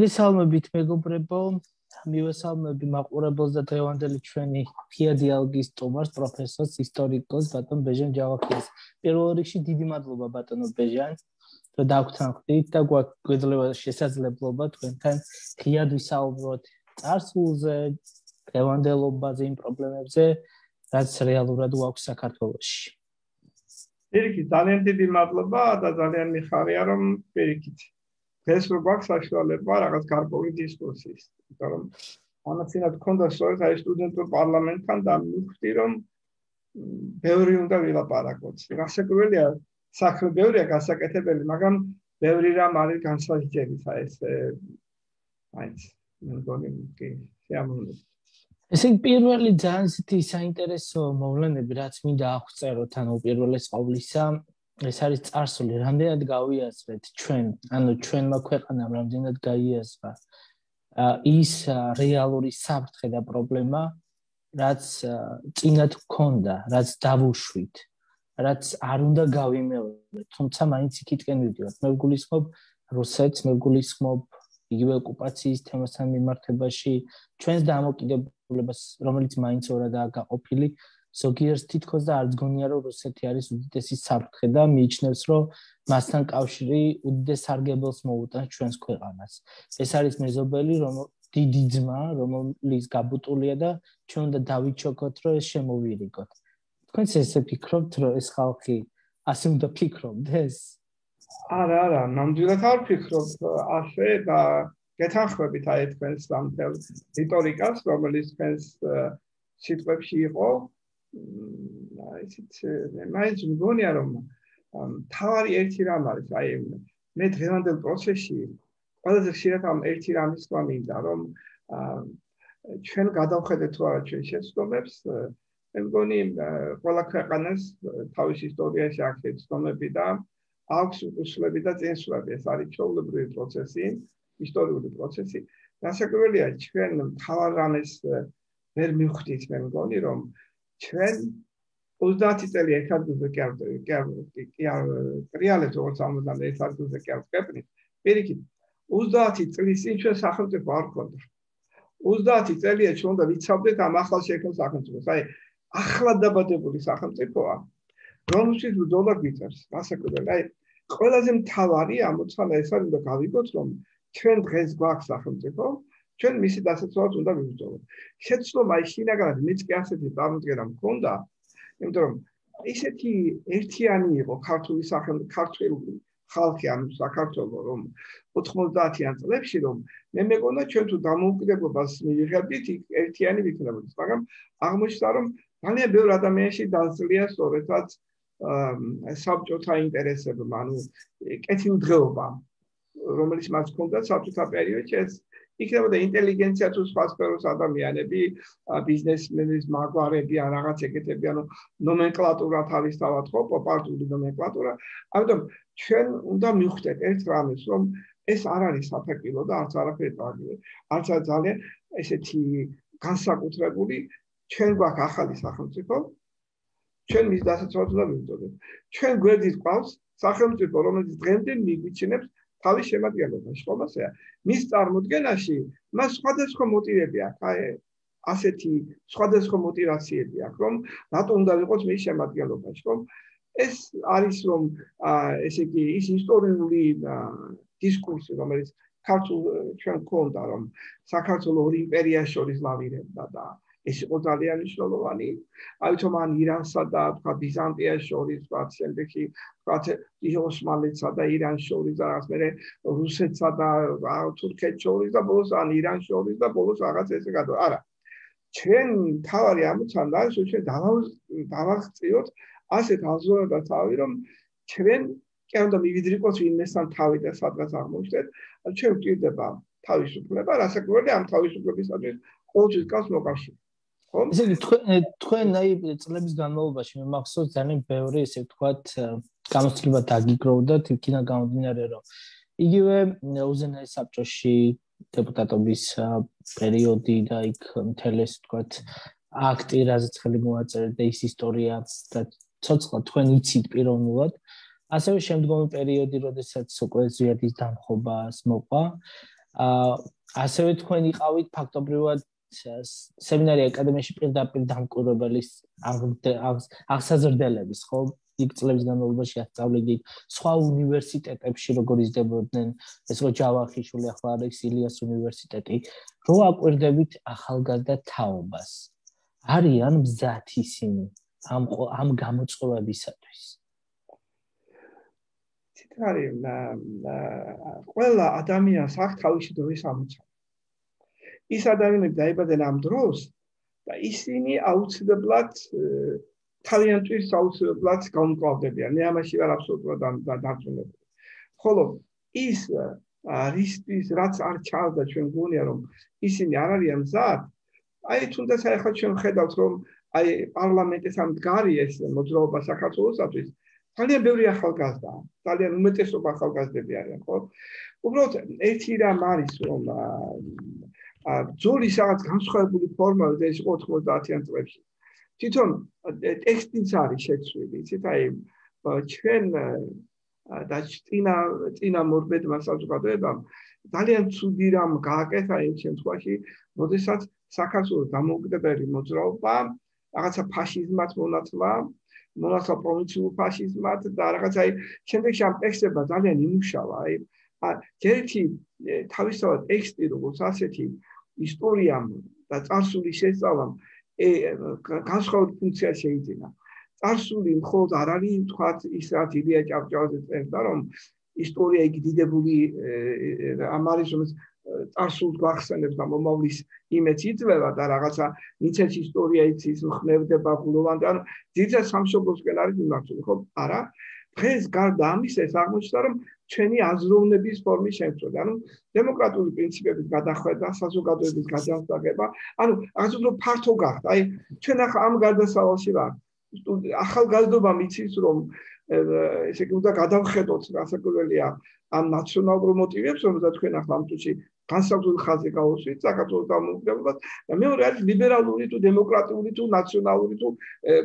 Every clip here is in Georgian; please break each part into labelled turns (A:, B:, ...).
A: მოგესალმებით მეგობრებო, მივესალმები მაყურებელს და დღევანდელი ჩვენი ღია დიალოგის სტუმარს, პროფესორს, ისტორიკოს ბატონ ბეჟან ჯავახიას. პირველ რიგში დიდი მადლობა ბატონო ბეჟან, რომ დაგვთანხმდით და გვეძლევა შესაძლებლობა თქვენთან ღიად ვისაუბროთ წარსულზე, დღევანდელობაზე, იმ პრობლემებზე, რაც რეალურად გვაქვს საქართველოში.
B: პირიქით, ძალიან დიდი მადლობა და ძალიან მიხარია, რომ პირიქით ეს რო გვაქვს საშუალება რაღაც გარკვეული დისკუსიის, იმიტომ რომ ამაცინად გქონდა სწორედ აი სტუდენტურ პარლამენტთან და მივხვდი რომ ბევრი უნდა ვილაპარაკოთ. რასაკვირველია, საქმე ბევრია გასაკეთებელი, მაგრამ ბევრი რამ არის განსაზღვრელი ეს მაინც მეგონი კი შეამოვნებს.
A: ესე იგი პირველი ძალიან საინტერესო მოვლენები, რაც მინდა აღწეროთ, ანუ პირველეს ყოვლისა ეს არის წარსული, რამდენად გავიაზრეთ ჩვენ, ანუ ჩვენმა ქვეყანამ რამდენად გაიაზრა ის რეალური საფრთხე და პრობლემა, რაც წინათ გქონდა, რაც დავუშვით, რაც არ უნდა გავიმეორებთ, თუმცა მაინც იქითკენ ვიდივართ. მე ვგულისხმობ რუსეთს, მე ვგულისხმობ იგივე ოკუპაციის თემასთან მიმართებაში, ჩვენს დამოკიდებულებას, რომელიც მაინც ორადაა გაყოფილი. ზოგიერთს თითქოს და არც გონია რომ რუსეთი არის უდიდესი საფრთხე და მიიჩნევს რომ მასთან კავშირი უდიდეს სარგებელს მოუტანს ჩვენს ქვეყანას. ეს არის მეზობელი დიდი ძმა, რომელიც გაბუტულია და ჩვენ უნდა დავიჩოქოთ რომ ეს შემოვირიგოთ. თქვენც ესე ფიქრობთ რომ ეს ხალხი ასე უნდა ფიქრობდეს?
B: არა, ნამდვილად არ ვფიქრობ ასე და გეთანხმებით აი თქვენს სამთელ რიტორიკას, რომელიც თქვენს სიტყვებში იყო. მაინც მგონია რომ თავარი ერთი რამ არის, აი მე დღევანდელ პროცესში ყველაზე ხშირად ამ ერთი რამის თქმა მინდა, რომ ჩვენ გადავხედეთ თუ არა ჩვენ შეცდომებს, მე მგონი ყველა ქვეყანას თავის ისტორიაში აქვს შეცდომები და აქვს უკუსლები და წინსვლები, ეს არის ჩვეულებრივი პროცესი, ისტორიული პროცესი. რასაკვირველია, ჩვენ თავარ რამეს ვერ მივხვდით, მე მგონი რომ ჩვენ 30 წელი ერთ ადგილზე კი არ ტრიალებს, როგორც ამბობენ, ერთ ადგილზე კი არ ვკეპნით. პირიქით, 30 წლის წინ ჩვენ სახელმწიფო არ გქონდა. 30 წელია ჩვენ უნდა ვიცავდეთ ამ ახალ შექმნილ სახელმწიფოს. აი, ახლად დაბადებული სახელმწიფოა, რომელშიც ბრძოლა გვიწევს. რასაკვირველია, აი, ყველაზე მთავარი ამოცანა ეს არის, უნდა გავიგოთ, რომ ჩვენ დღეს გვაქვს სახელმწიფო, ჩვენ მისი დასაცავად უნდა ვიბრძოლოთ. შეცდომა ის შინაგანად მეც კი ასეთი წარმოდგენა მქონდა, იმიტომ რომ ისეთი ერთიანი იყო ქართული ხალხი, ანუ საქართველო, რომ 90-იან წლებში, რომ მე მეგონა ჩვენ თუ დამოუკიდებლობას მივიღებდით, ერთიანი ვიქნებოდით, მაგრამ აღმოჩნდა, რომ ძალიან ბევრ ადამიანში დაძლია სწორედაც საბჭოთა ინტერესებმა, ანუ კეთილდღეობა, რომელიც მას ჰქონდა საბჭოთა პერიოდში, ეს იქნებოდა ინტელიგენცია თუ სხვა სფეროს ადამიანები, ბიზნესმენის მაგვარები ან რაღაც ეგეთები, ანუ ნომენკლატურა თავისთავად ხო, პოპარტული ნომენკლატურა. ამიტომ ჩვენ უნდა მივხვდეთ ერთ რამეს, რომ ეს არ არის საფექილო და არც არაფერი პრაგმატული, არც ძალიან ესეთი განსაკუთრებული, ჩვენ გვაქვს ახალი სახელმწიფო, ჩვენ მის დასაცავად უნდა ვიბრძოლოთ. ჩვენ გვერდით ყავს სახელმწიფო, რომელიც დღემდე მიგვიჩნევს თავის შემადგენლობაში, ხომ ასეა? მის წარმოდგენაში მას სხვადასხვა მოტივები აქვს, აი ასეთი სხვადასხვა мотиваციები აქვს, რომ რატომ უნდა ვიყოს მის შემადგენლობაში, ხომ? ეს არის რომ ესე იგი ის ისტორიული დისკურსი, რომელიც ქართულ ჩვენ გქონდა, რომ საქართველოს ორი იმპერიას შორის ლავირებდა და ეს იყო ძალიან მნიშვნელოვანი. აი თუმცა მან ირანსა და თქვა ბიზანტიას შორის, თქვა შემდეგში თქვა ოსმალეთსა და ირანს შორის და რაღაც მერე რუსეთსა და თურქეთს შორის და ბოლოს ან ირანს შორის და ბოლოს რაღაც ესე გადო. არა. ჩვენ თავარი ამოცანა არის, რომ ჩვენ დავაღწიოთ ასეთ აზროვნებას თავი, რომ ჩვენ კი არ უნდა მივიდრიკოთ ვინმესთან თავი და სადღაც აღმოჩნდეთ, ჩვენ გვჭირდება თავისუფლება, რასაკვირველია ამ თავისუფლებისათვის ყოველთვის გავს მოკავშირე.
A: ესე იგი თქვენ აი წლების განმავლობაში მე მახსოვს ძალიან ბევრი ესე ვთქვათ გამოცდილება დაგიგროვდათ იქიდან გამომდინარე რომ იგივე უზენაეს საბჭოში დეპუტატობის პერიოდი და იქ მთელი ეს ვთქვათ აქტი რაზეც ხელი მოაწერეთ და ის ისტორია და ცოცხლად თქვენ იცით პიროვნულად ასევე შემდგომი პერიოდი როდესაც უკვე ზვიადის დამხობას მოყვა ასევე თქვენ იყავით ფაქტობრივად სემინარი აკადემიაში პირდაპირ დამკვირვებლის აღსაზრდელების, ხო? იქ წლების განმავლობაში ასწავლიდით სხვა უნივერსიტეტებში როგორ იზრდებოდნენ, ეს ხო ჯავახიშვილი, ახლა არის ილიას უნივერსიტეტი, რო აკვირდებით ახალგაზრდა თაობას. არიან მზად ისინი ამ გამოწვევებისათვის?
B: ციტარი ყველა ადამიანს აქვს თავისი დროის ამოცანა. ის ადამიანები დაიბადნენ ამ დროს და ისინი აუცილებლად თავიანთვის აუცილებლად გამკლავდებიან. მე ამაში ვარ აბსოლუტურად დარწმუნებული. ხოლო ის რისთვის რაც არ ჩავდა ჩვენ გონია რომ ისინი არ არიან მზად, აი თუნდაც ახლა ჩვენ ხედავთ რომ აი პარლამენტის ამ მდგარი ეს მოძრაობა საქართველოსთვის ძალიან ბევრი ახალგაზრდა, ძალიან უმეტესობა ახალგაზრდები არიან, ხო? უბრალოდ ერთი რამ არის რომ ბრძოლის რაღაც განსხვავებული ფორმა ეს 90-იან წლებში. თვითონ ტექსტიც არის შეცვლილი, იცით, აი ჩვენ და წინა მორბედმა საზოგადოებამ ძალიან ცუდი რამ გააკეთა იმ შემთხვევაში, როდესაც საქართველოს დამოუკიდებელი მოძრაობა რაღაცა ფაშიზმად მონაცვლა პროვინციულ ფაშიზმად და რაღაცა შემდეგში ამ ტექსტებმა ძალიან იმუშავა. აი ერთი თავისთავად ტექსტი როგორც ასეთი ისტორიამ და წარსულის შესწავლამ განსხვავებული ფუნქცია შეიძინა. წარსული მხოლოდ არ არის თქვათ ის რაც ილია ჭავჭავაძე წერდა რომ ისტორია იგი დიდებული ამ არის რომ წარსულს გვახსენებს და მომავლის იმედს იძლევა და რაღაცა ნიცეში ისტორია იცის ხმევდება გულოვანდა ანუ ძირითადად სამშობლოსკენ არის მიმართული ხო არა დღეს გარდა ამისა ეს აღმოჩნდა რომ ჩვენი აზროვნების ფორმის შემცველი ანუ დემოკრატიული პრინციპების გადახვედა საზოგადოების გადასაღება ანუ რაღაც უფრო ფართო გახდა აი ჩვენ ახლა ამ გარდასავალში ვართ ახალგაზრდობამ იცის რომ ესე იგი უნდა გადავხედოთ რასაკვირველია ამ ნაციონალურ მოტივებს რომელსაც თქვენ ახლა ამ წუთში განსაკუთრებულ ხაზზე გავუსვით საქართველოს დამოუკიდებლად და მეორე არის ლიბერალური თუ დემოკრატიული თუ ნაციონალური თუ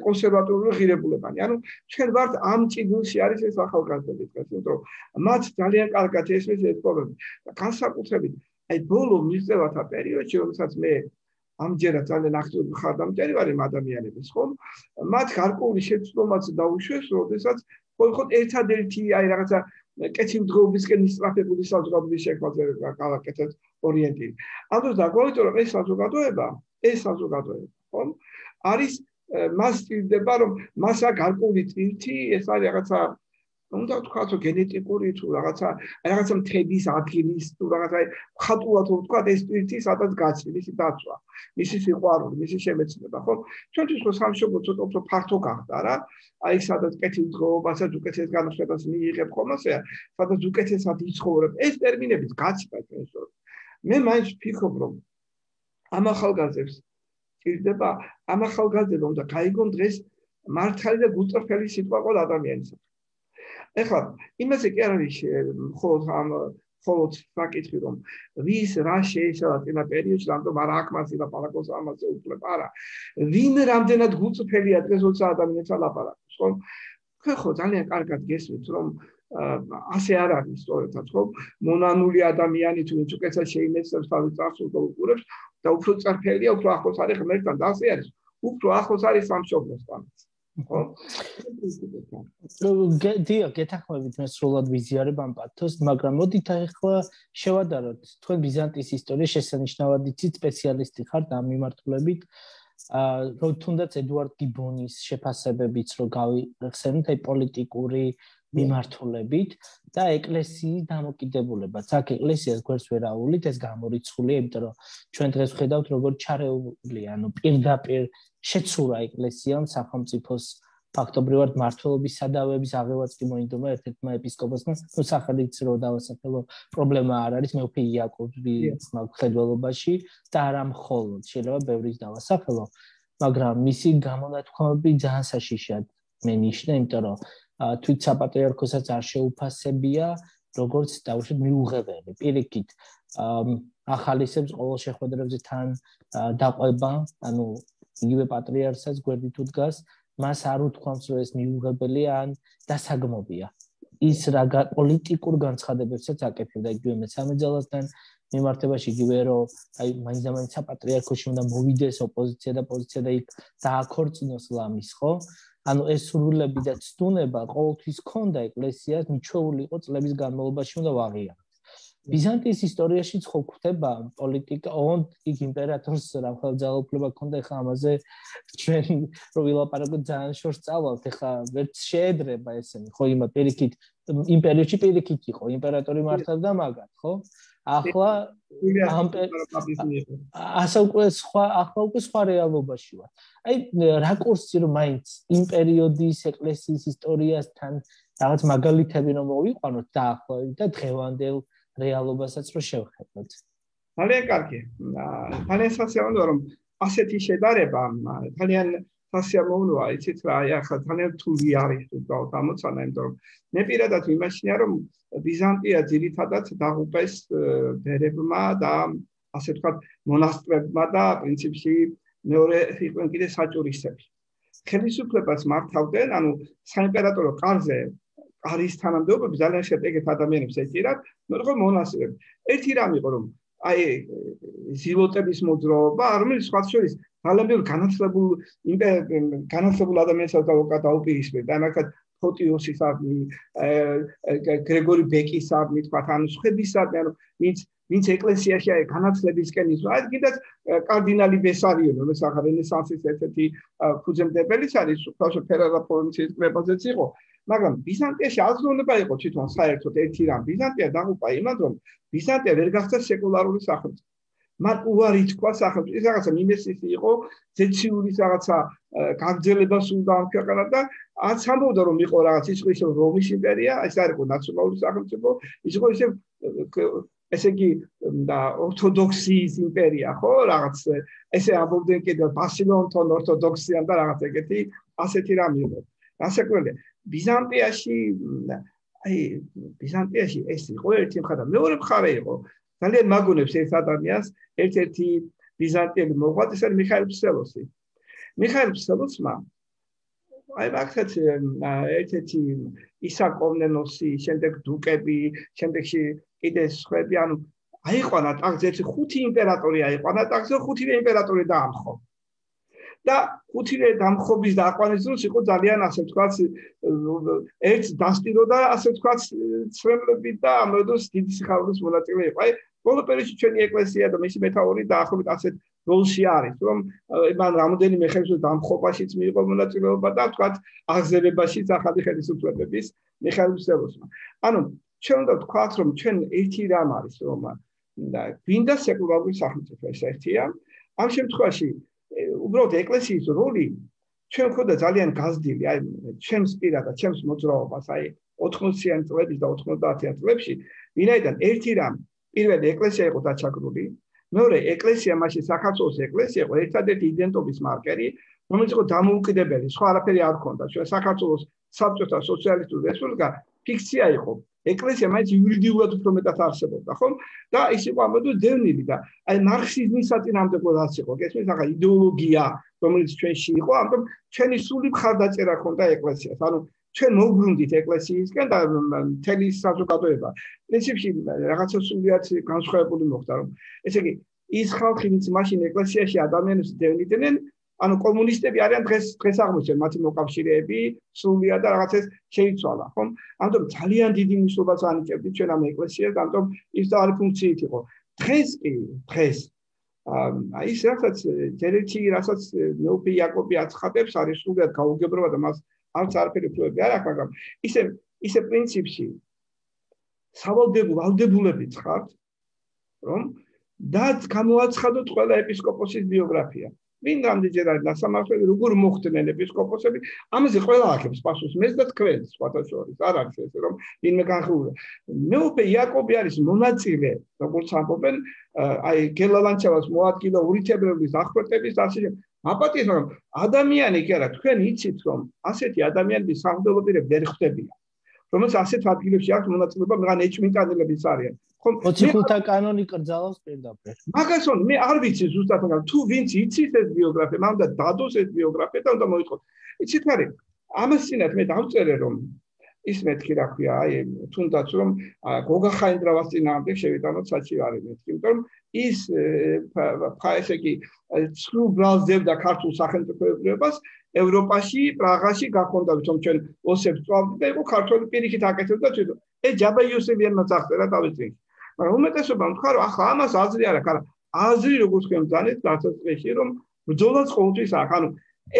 B: კონსერვატიული ღირებულებანი ანუ ჩვენ ვართ ამ ჭიდულში არის ეს ახალგაზრდები დღეს იმიტომ რომ მათ ძალიან კარგად ესმის ეს პრობლემა და განსაკუთრებით აი ბოლო მისწევათა პერიოდში რომელსაც მე ამჯერად ძალიან აქტიური ხარდამჭერი ვარ იმ ადამიანების ხომ მათ გარკვეული შეცდომაც დაუშვეს როდესაც ხოთ ერთადერთი აი რაღაცა კეთილდღეობისკენ ისწრაფებული საზოგადოების შექმნაზე გავაკეთეთ ორიენტირი. ამ დროს დაგვაუწყო რომ ეს საზოგადოება ხომ არის მას სტილდება რომ მასა გარკვეული წირთი ეს არის რაღაცა უნდა ვთქვათ გენეტიკური თუ რაღაცა მთების ადგილის თუ რაღაცა ხატულად ვთქვათ ეს წირთი სადაც გაცილ მისი დაცვა მისი სიყვარული მისი შემეცნება ხო ჩვენთვის ხო სამშობლო ცოტა უფრო ფართო გახდა რა აი სადაც კეთილდღეობასაც უკეთეს განხრებას მიიღებ ხომასეა სადაც უკეთესად იცხოვრებ ეს ტერმინებიც გაცდა ჩვენს მე მაინც ვფიქრობ რომ ამ ახალგაზრდებს ჭირდება ამ ახალგაზრდებმა უნდა გაიგონ დღეს მართალი და გულწრფელი სიტყვა ყო ადამიანისა ეხლა იმაზე კი არ არის მხოლოდ საკითხი რომ ვის რა შეეშალა წინა პერიოდში რამიტომ არ აკმასი და პარაკოს ამაზე უკლებ არა ვინ რამდენად გულწრფელია დღეს როცა ადამიანს ალაპარაკობს ხო ხო ძალიან კარგად გესმით რომ ასე არ არის სწორედაც ხო მონანული ადამიანი თუ ვინც უკეთესად შეიმეცნებს თავის წარსულს და უყურებს და უფრო წარფელია უფრო ახლოს არის ღმერთთან და ასე არის უფრო ახლოს არის სამშობლოსთანაც ხო
A: გეთანხმებით მე სრულად ვიზიარებ ამ პათოს მაგრამ მოდით ახლა შევადაროთ თქვენ ბიზანტიის ისტორიის შესანიშნავად იცით სპეციალისტი ხართ ამ მიმართულებით რომ თუნდაც ედუარდ გიბონის შეფასებებიც რომ გავიხსენოთ აი პოლიტიკური მიმართულებით და ეკლესიის დამოკიდებულებაც აქ ეკლესიას გვერდს ვერ აუვლით ეს გამორიცხულია იმიტომ რომ ჩვენ დღეს ვხედავთ როგორ ჩარეულია ანუ პირდაპირ შეცურა ეკლესიამ სახელმწიფოს ფაქტობრივად მართლობის სადავების აღევაც კი მოინდომა ერთ-ერთმა ეპისკოპოსმა ნუ სახელიც რო დავასახელო პრობლემა არ არის მე უკვე იაკობის მხედველობაში და არა მხოლოდ შეიძლება ბევრის დავასახელო მაგრამ მისი გამონათქვამები ძალიან საშიშად მენიშნა იმიტომ რომ თვით საპატრიარქოსაც არ შეუფასებია როგორც დაუშვათ მიუღებელი პირიქით ახალისებს ყოველ შეხვედრებზე თან დაყვება ანუ იგივე პატრიარქსაც გვერდით უდგას მას არ უთქვამს რომ ეს მიუღებელია ან დასაგმობია ის რა პოლიტიკურ განცხადებებსაც აკეთებდა იგივე მესამე ძალასთან მიმართებაში იგივე რომ აი მაინც საპატრიარქოში უნდა მოვიდეს ოპოზიცია და პოზიცია და იქ დააქორწინოს ლამის, ხო? ანუ ეს სურვილები და ცდუნება ყოველთვის ქონდა ეკლესიას, მიჩვეული იყო წლების განმავლობაში უნდა ვაღიაროთ. ბიზანტიის ისტორიაში ხო გვხვდება პოლიტიკა, იქ იმპერატორს რამხელა ძალაუფლება ქონდა, ეხლა ამაზე ჩვენ რო ვილაპარაკოთ ძალიან შორს წავალთ, ეხლა ვერც შეედრება ესენი, ხო, იმ პირიქით იმპერიაში პირიქით იყო, იმპერატორი მართავდა მაგათ, ხო? ახლა ასე უკვე სხვა რეალობაში ვარ. აი რაკურსი რომ მაინც იმ პერიოდის ეკლესიის ისტორიასთან რაღაც მაგალითები რომ მოვიყვანოთ დაახლოებით და დღევანდელ რეალობასაც რო შევხედოთ.
B: ძალიან კარგი. ძალიან სასიამოვნოა რომ ასეთი შედარება ძალიან სასიამოვნოა, იცით რა, ახლა ძალიან რთული არის უბრალოდ ამოცანა, იმიტომ რომ მე პირადად ვიმაჩნია რომ ბიზანტია ძირითადად დაღუპეს ბერებმა და ასე ვთქვათ მონასტრებმა და პრინციპში მეორე იყვნენ კიდე საჭურისები. ხელისუფლებას მართავდნენ, ანუ საიმპერატორო კარზე არის თანამდებობები ძალიან შედეგეთ ადამიანებს ეჭირათ, ნუ მონასტრები. ერთი რამ იყო რომ აი ზილოტების მოძრაობა, რომელიც სხვა შორის ძალიან ბევრ განათლებულ ადამიანებს დაუპირისპირდა, მაგალითად ფოტიოსისადმი, გრეგორი ბეკისადმი, თქვათ, ანუ სხვებისადმი, ანუ ვინც ეკლესიაში აი განათლებისკენ ისვა, აი კიდეც კარდინალი ბესარიონი, რომელიც ახლა რენესანსის ერთ-ერთი ფუძემდებელიც არის, უბრალოდ ფერარა პროვინციის კრებაზეც იყო. მაგრამ ბიზანტიაში აზროვნება იყო თვითონ საერთოდ ერთი რამ. ბიზანტია დაღუპა იმად, რომ ბიზანტია ვერ გახდა სეკულარული სახელმწიფო. მან უარი თქვა სახელმწიფოს, ის რაღაცა მიმესისი იყო, ზეციური რაღაცა გაგრძელება სულდა ამ ქვეყანად და არც ამბობდა რომ იყო რაღაც ის ისე რომის იმპერია, ეს არ იყო ნაციონალური სახელმწიფო, ის იყო ესე იგი და ორთოდოქსიის იმპერია, ხო, რაღაც ესე ამბობდნენ კიდევ ბასილონთან ორთოდოქსიამ და რაღაც ეგეთი ასეთი რამე იყო. რასაკვირველია, ბიზანტიაში ეს იყო ერთი მხარე, მეორე მხარე იყო ძალიან მაგონებს ერთ ადამიანს, ერთ-ერთი ბიზანტიელი მოღვაწე, ეს არის მიხაილ ფსელოსი. მიხაილ ფსელოსმა აი მაგათ ერთ-ერთი ისაკ კომნენოსი, შემდეგ დუკები, შემდეგში კიდე სხვები, ანუ აიყვანა ტახტზე ერთი 5 იმპერატორი აიყვანა ტახტზე, 5 იმპერატორი დაამხო. და 5 დამხობის და აყვანის დროს იყო ძალიან ასე ვთქვათ ერთ დასტიროდა ასე ვთქვათ ცრემლებით და ამ დროს დიდი სიხარულის მონაწილე იყო. აი ბოლო პერიოდში ჩვენი ეკლესია და მისი მეთაური დაახლოებით ასეთ როლში არის, რომ მან რამოდენიმე ხელისუფლების დამხობაშიც მიიღო მონაწილეობა და ვთქვათ აღზევებაშიც ახალი ხელისუფლებების მიხაილ ფსელოსმა. ანუ ჩვენ უნდა ვთქვათ, რომ ჩვენ ერთი რამ არის, რომ გვინდა სეკულარული სახელმწიფო, ეს ერთია. ამ შემთხვევაში უბრალოდ ეკლესიის როლი ჩვენ ხოდა ძალიან გაზრდილი, აი ჩემს პირადად, ჩემს მოძრაობას, აი 80-იან წლების და 90-იან წლებში, ვინაიდან ერთი რამ, პირველი ეკლესია იყო დაჩაგრული, მეორე ეკლესია მაშინ საქართველოს ეკლესია იყო ერთადერთი იდენტობის მარკერი, რომელიც იყო დამოუკიდებელი, სხვა არაფერი არ ჰქონდა. ჩვენ საქართველოს საბჭოთა სოციალისტური რესპუბლიკა ფიქცია იყო. ეკლესია მაინც იურიდიულად უფრო მეტად არსებობდა, ხო? და ის იყო ამბობენ დევნილი და აი მარქსიზმის საწინააღმდეგოდ იყო, გესმის, ახლა იდეოლოგია, რომელიც ჩვენში იყო, ამიტომ ჩვენი სული მხარდაჭერა ჰქონდა ეკლესიას. ანუ ჩვენ მოვბრუნდით ეკლესიისკენ და მთელი საზოგადოება. პრინციპში რაღაცა სულიად განსხვავებული მოხდა, რომ ესე იგი ის ხალხი, ვინც მაშინ ეკლესიაში ადამიანებს დევნიდნენ, ანუ კომუნისტები არიან დღეს აღმოჩნდა მათი მოკავშირეები, სრულიად და რაღაცას შეიცვალა, ხო? ამიტომ ძალიან დიდი მნიშვნელობას ანიჭებდით ჩვენ ამ ეკლესიას, ამიტომ ის და არის ფუნქციით იყო. დღეს აი ეს რაღაც ჯერეთი რასაც მეუფე იაკობი აცხადებს, არის სრულიად გაუგებრობა და მას არც არაფერი უფლებები არ აქვს, მაგრამ ისე პრინციპში სავალდებულებით ხართ, რომ და გამოაცხადოთ ყველა ეპისკოპოსის ბიოგრაფია. ვინ რამდენჯერ არის დასამართლებელი, როგორ მოხდნენ ეპისკოპოსები, ამაზე ყველა აქებს პასუხს, მეც და თქვენ სხვათა შორის, არ არის ესე რომ ვინმე განხილულია. მეუფე იაკობი არის მონაწილე, როგორც ამბობენ, აი გელალანჩევას მოადგილა ურითებრების აღკვეთების ასე შემდეგ. აპატიეს, მაგრამ ადამიანი კი არა, თქვენ იცით რომ ასეთი ადამიანების სამღვდელობები ვერ ხდებიან. რომელსაც ასეთ ადგილებში აქვს მონაწილეობა, მაგრამ ეჭვმიტანელებიც არიან.
A: 25-თა კანონი კრძალავს პირდაპირ.
B: მაგასონ მე არ ვიცი ზუსტად, მაგრამ თუ ვინც იცის ეს ბიოგრაფია, მან უნდა დადოს ეს ბიოგრაფია და უნდა მოიწყოს. იცით ხარი, ამას წინათ მე დავწერე რომ ის მეთქი რა ქვია, აი თუნდაც რომ გოგა ხაინდრავას წინააღმდეგ შევიტანოთ საჩივარი მეთქი, იმიტომ რომ ის ესე იგი ცრუ ბრალს დებდა ქართულ სახელმწიფოებრიობას ევროპაში, პრაღაში გაქონდა თუმცა ჩვენ ოსებს წვავდით და იყო ქართული პირიქით აკეთებდა თვითონ. ეს ჯაბა იოსებიანმა წახწერა თავის წინში. მაგრამ უმეტესობა თქვა რომ ახლა ამას აზრი არ აქვს, არა აზრი როგორც ხემძანეთ დასაწყისში რომ ბრძოლაც ყოველთვის აქვს. ანუ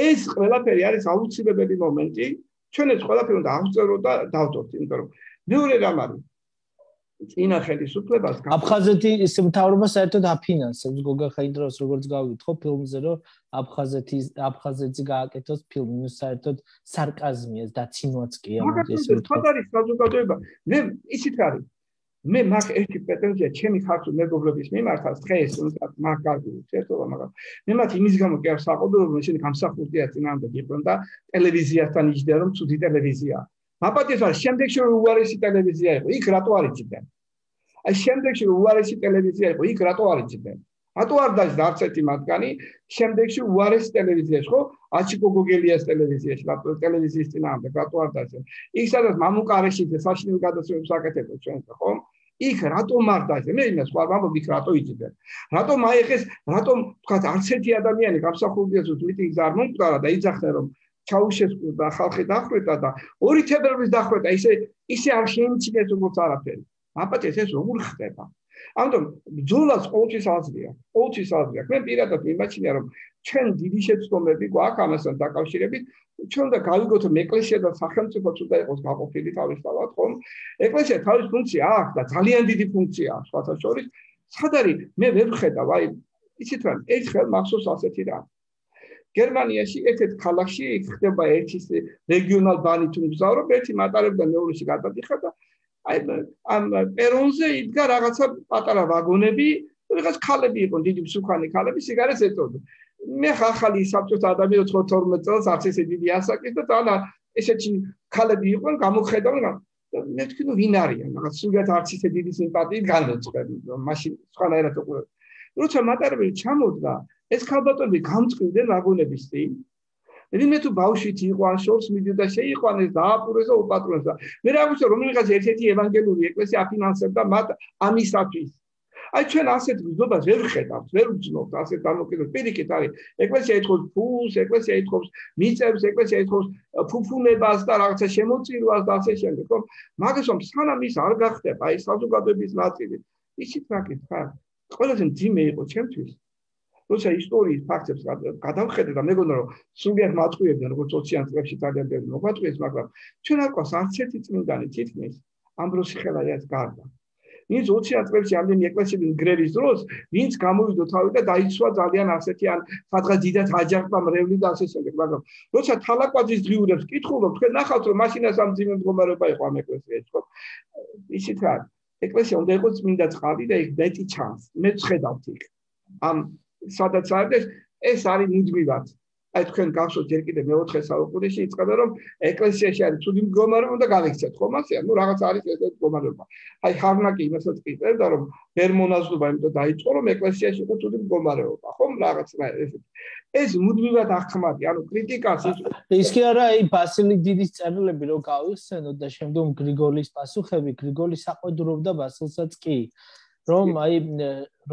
B: ეს ყველაფერი არის აუცილებელი მომენტი. ჩვენ ეს ყველაფერი უნდა ავწეროთ და დავდოთ, იმიტომ რომ მეორე რამ არის წინა ხელისუფლებას
A: აფხაზეთის მთავრობა საერთოდ აფინანსებს გოგა ხაინდრავას როგორც გავიგეთ ხო ფილმზე რომ აფხაზეთზე გააკეთოს ფილმი საერთოდ სარკაზმია დაცინვაც კი ამას
B: ეს არის საზოგადოება მე ისიც არის მე მაგ ერთი პრეტენზია ჩემი ქართულ მეგობრების მიმართაც დღეს მაგ გარკვეულ ცერტობა მაგრამ მე მათ იმის გამო კი არ საყოველთაო რომ ისინი გამსახურდია წინამდე იყვნენ და ტელევიზიასთან იჯდნენ რომ ცუდი ტელევიზია მაპატიეს არის შემდეგში რომ უარესი ტელევიზია იყო იქ რატო არ იჯდნენ აი შემდეგში რომ უარესი ტელევიზია იყო იქ რატო არ იჯდნენ რატო არ დაიწყდა არც ერთი მათგანი შემდეგში უარესი ტელევიზიაში ხო აჩიკო გოგელიას ტელევიზიაში რატო ტელევიზიის წინააღმდეგ რატო არ დაიწყდა იქ სადაც მამუკარეში საშინელ გადაცემებს აკეთებდა ჩვენს ხო იქ რატომ არ დაიწყდა მე იმას ვარ ვამბობ იქ რატო იჯდნენ რატომ აიღეს რატომ თქვა არც ერთი ადამიანი გამსახურდია თუ მიტინგს არ მომკვდარა და იძახდა რომ ჩაუშესკუ და ხალხი დახვეწა და 2 თებერვლის დახვეწა ისე არ შეიმჩნიეს როგორც არაფერი აპატიეს ეს როგორ ხდება ამიტომ ბრძოლას ყოველთვის აზრია მე პირადად მიმაჩნია რომ ჩვენ დიდი შეცდომები გვაქვს ამასთან დაკავშირებით ჩვენ უნდა გავიგოთ რომ ეკლესია და სახელმწიფოც უნდა იყოს გაყოფილი თავისთავად ხომ ეკლესია თავის ფუნქცია აქვს და ძალიან დიდი ფუნქცია აქვს სხვათა შორის სად არის მე ვერ ვხედავ აი იცით რა ერთხელ მახსოვს ასეთი რა გერმანიაში ერთ-ერთ ქალაქში ხდება ერთი რეგიონალ ბანი თუ მგზავრობ ერთი მატარებდა მეურვეში გადადიხარ და აი ამ პერონზე იდგა რაღაცა პატარა ვაგონები რაღაც ქალები იყვნენ დიდი მსუქანი ქალები სიგარეტს ეწოდნენ მე ხახალი საბჭოთა ადამიანი 92 წელს არც ესე დიდი ასაკის და თან ესეთი ქალები იყვნენ გამოგხედავენ მე ვთქვი ნუ ვინ არიან რაღაც სულიად არც ისე დიდი სიმპათიით განვეწყები მაშინ სხვანაირად უყურებ როცა მატარებელი ჩამოდგა ეს ქალბატონები გამწყდნენ ვაგონების წინ მე თუ ბავშვით იყვან შორს მიდიოდა შეიყვანეს დააპურეს და უპატრონეს და მე რა ვიცი რომელიღაც ერთ-ერთი ევანგელური ეკლესია აფინანსებდა მათ ამისათვის აი ჩვენ ასეთ გზნობას ვერ ვხედავთ ვერ ვძნობთ ასეთ დამოკიდებას პირიქით არის ეკლესია ეთხოვს ფულს ეკლესია ეთხოვს მიწებს ეკლესია ეთხოვს ფუფუნებას და რაღაცა შემოწირვას და ასე შემდეგ რომ მაგას რომ სანამ ის არ გახდება აი საზოგადოების ნაწილი ისიც რა გითხარ ყველაზე მძიმე იყო ჩემთვის როცა ისტორიის ფაქტებს გადავხედე და მეგონა რომ სულიად მატყუებდნენ როგორც 20-იან წლებში ძალიან ბევრი მოგვატყუეს მაგრამ ჩვენ არ ყავს არც ერთი წმინდანი თითქმის ამბროსი ხელაიას გარდა ვინც 20-იან წლებში ამდენი ეკლესიების გრევის დროს ვინც გამოვიდა თავი და დაიცვა ძალიან ასეთი ან სადღაც დიდად აჯანყდა მრევლი და ასე შემდეგ მაგრამ როცა თალაკვაძის დღიურებს კითხულობ თქვენ ნახავთ რომ მაშინაც ამ ძიმე მდგომარეობა იყო ამ ეკლესიაში ხო ისიც რა ეკლესია უნდა იყოს წმინდა წყალი და იქ მეტი ჩანს მე ვხედავთ იქ ამ სადაც არის ეს არის მუდმივად აი თქვენ გახსოვთ ჯერ კიდე მე-4 საუკუნეში იწყება რომ ეკლესიაში არის ცუდი მდგომარეობა და გავიქცეთ ხომ ასე ნუ რაღაც არის ეს მდგომარეობა აი ხარნაკი იმასაც ყიწერდა რომ ბერმონაზობა იმიტომ დაიწყო რომ ეკლესიაში იყო ცუდი მდგომარეობა ხომ რაღაცა ეს მუდმივად აღხმადი ანუ კრიტიკას
A: ის კი არა აი ბასილი დიდის წერილები რო გავიხსენოთ და შემდგომ გრიგოლის პასუხები გრიგოლი საყვედურობდა ბასილსაც კი რომ აი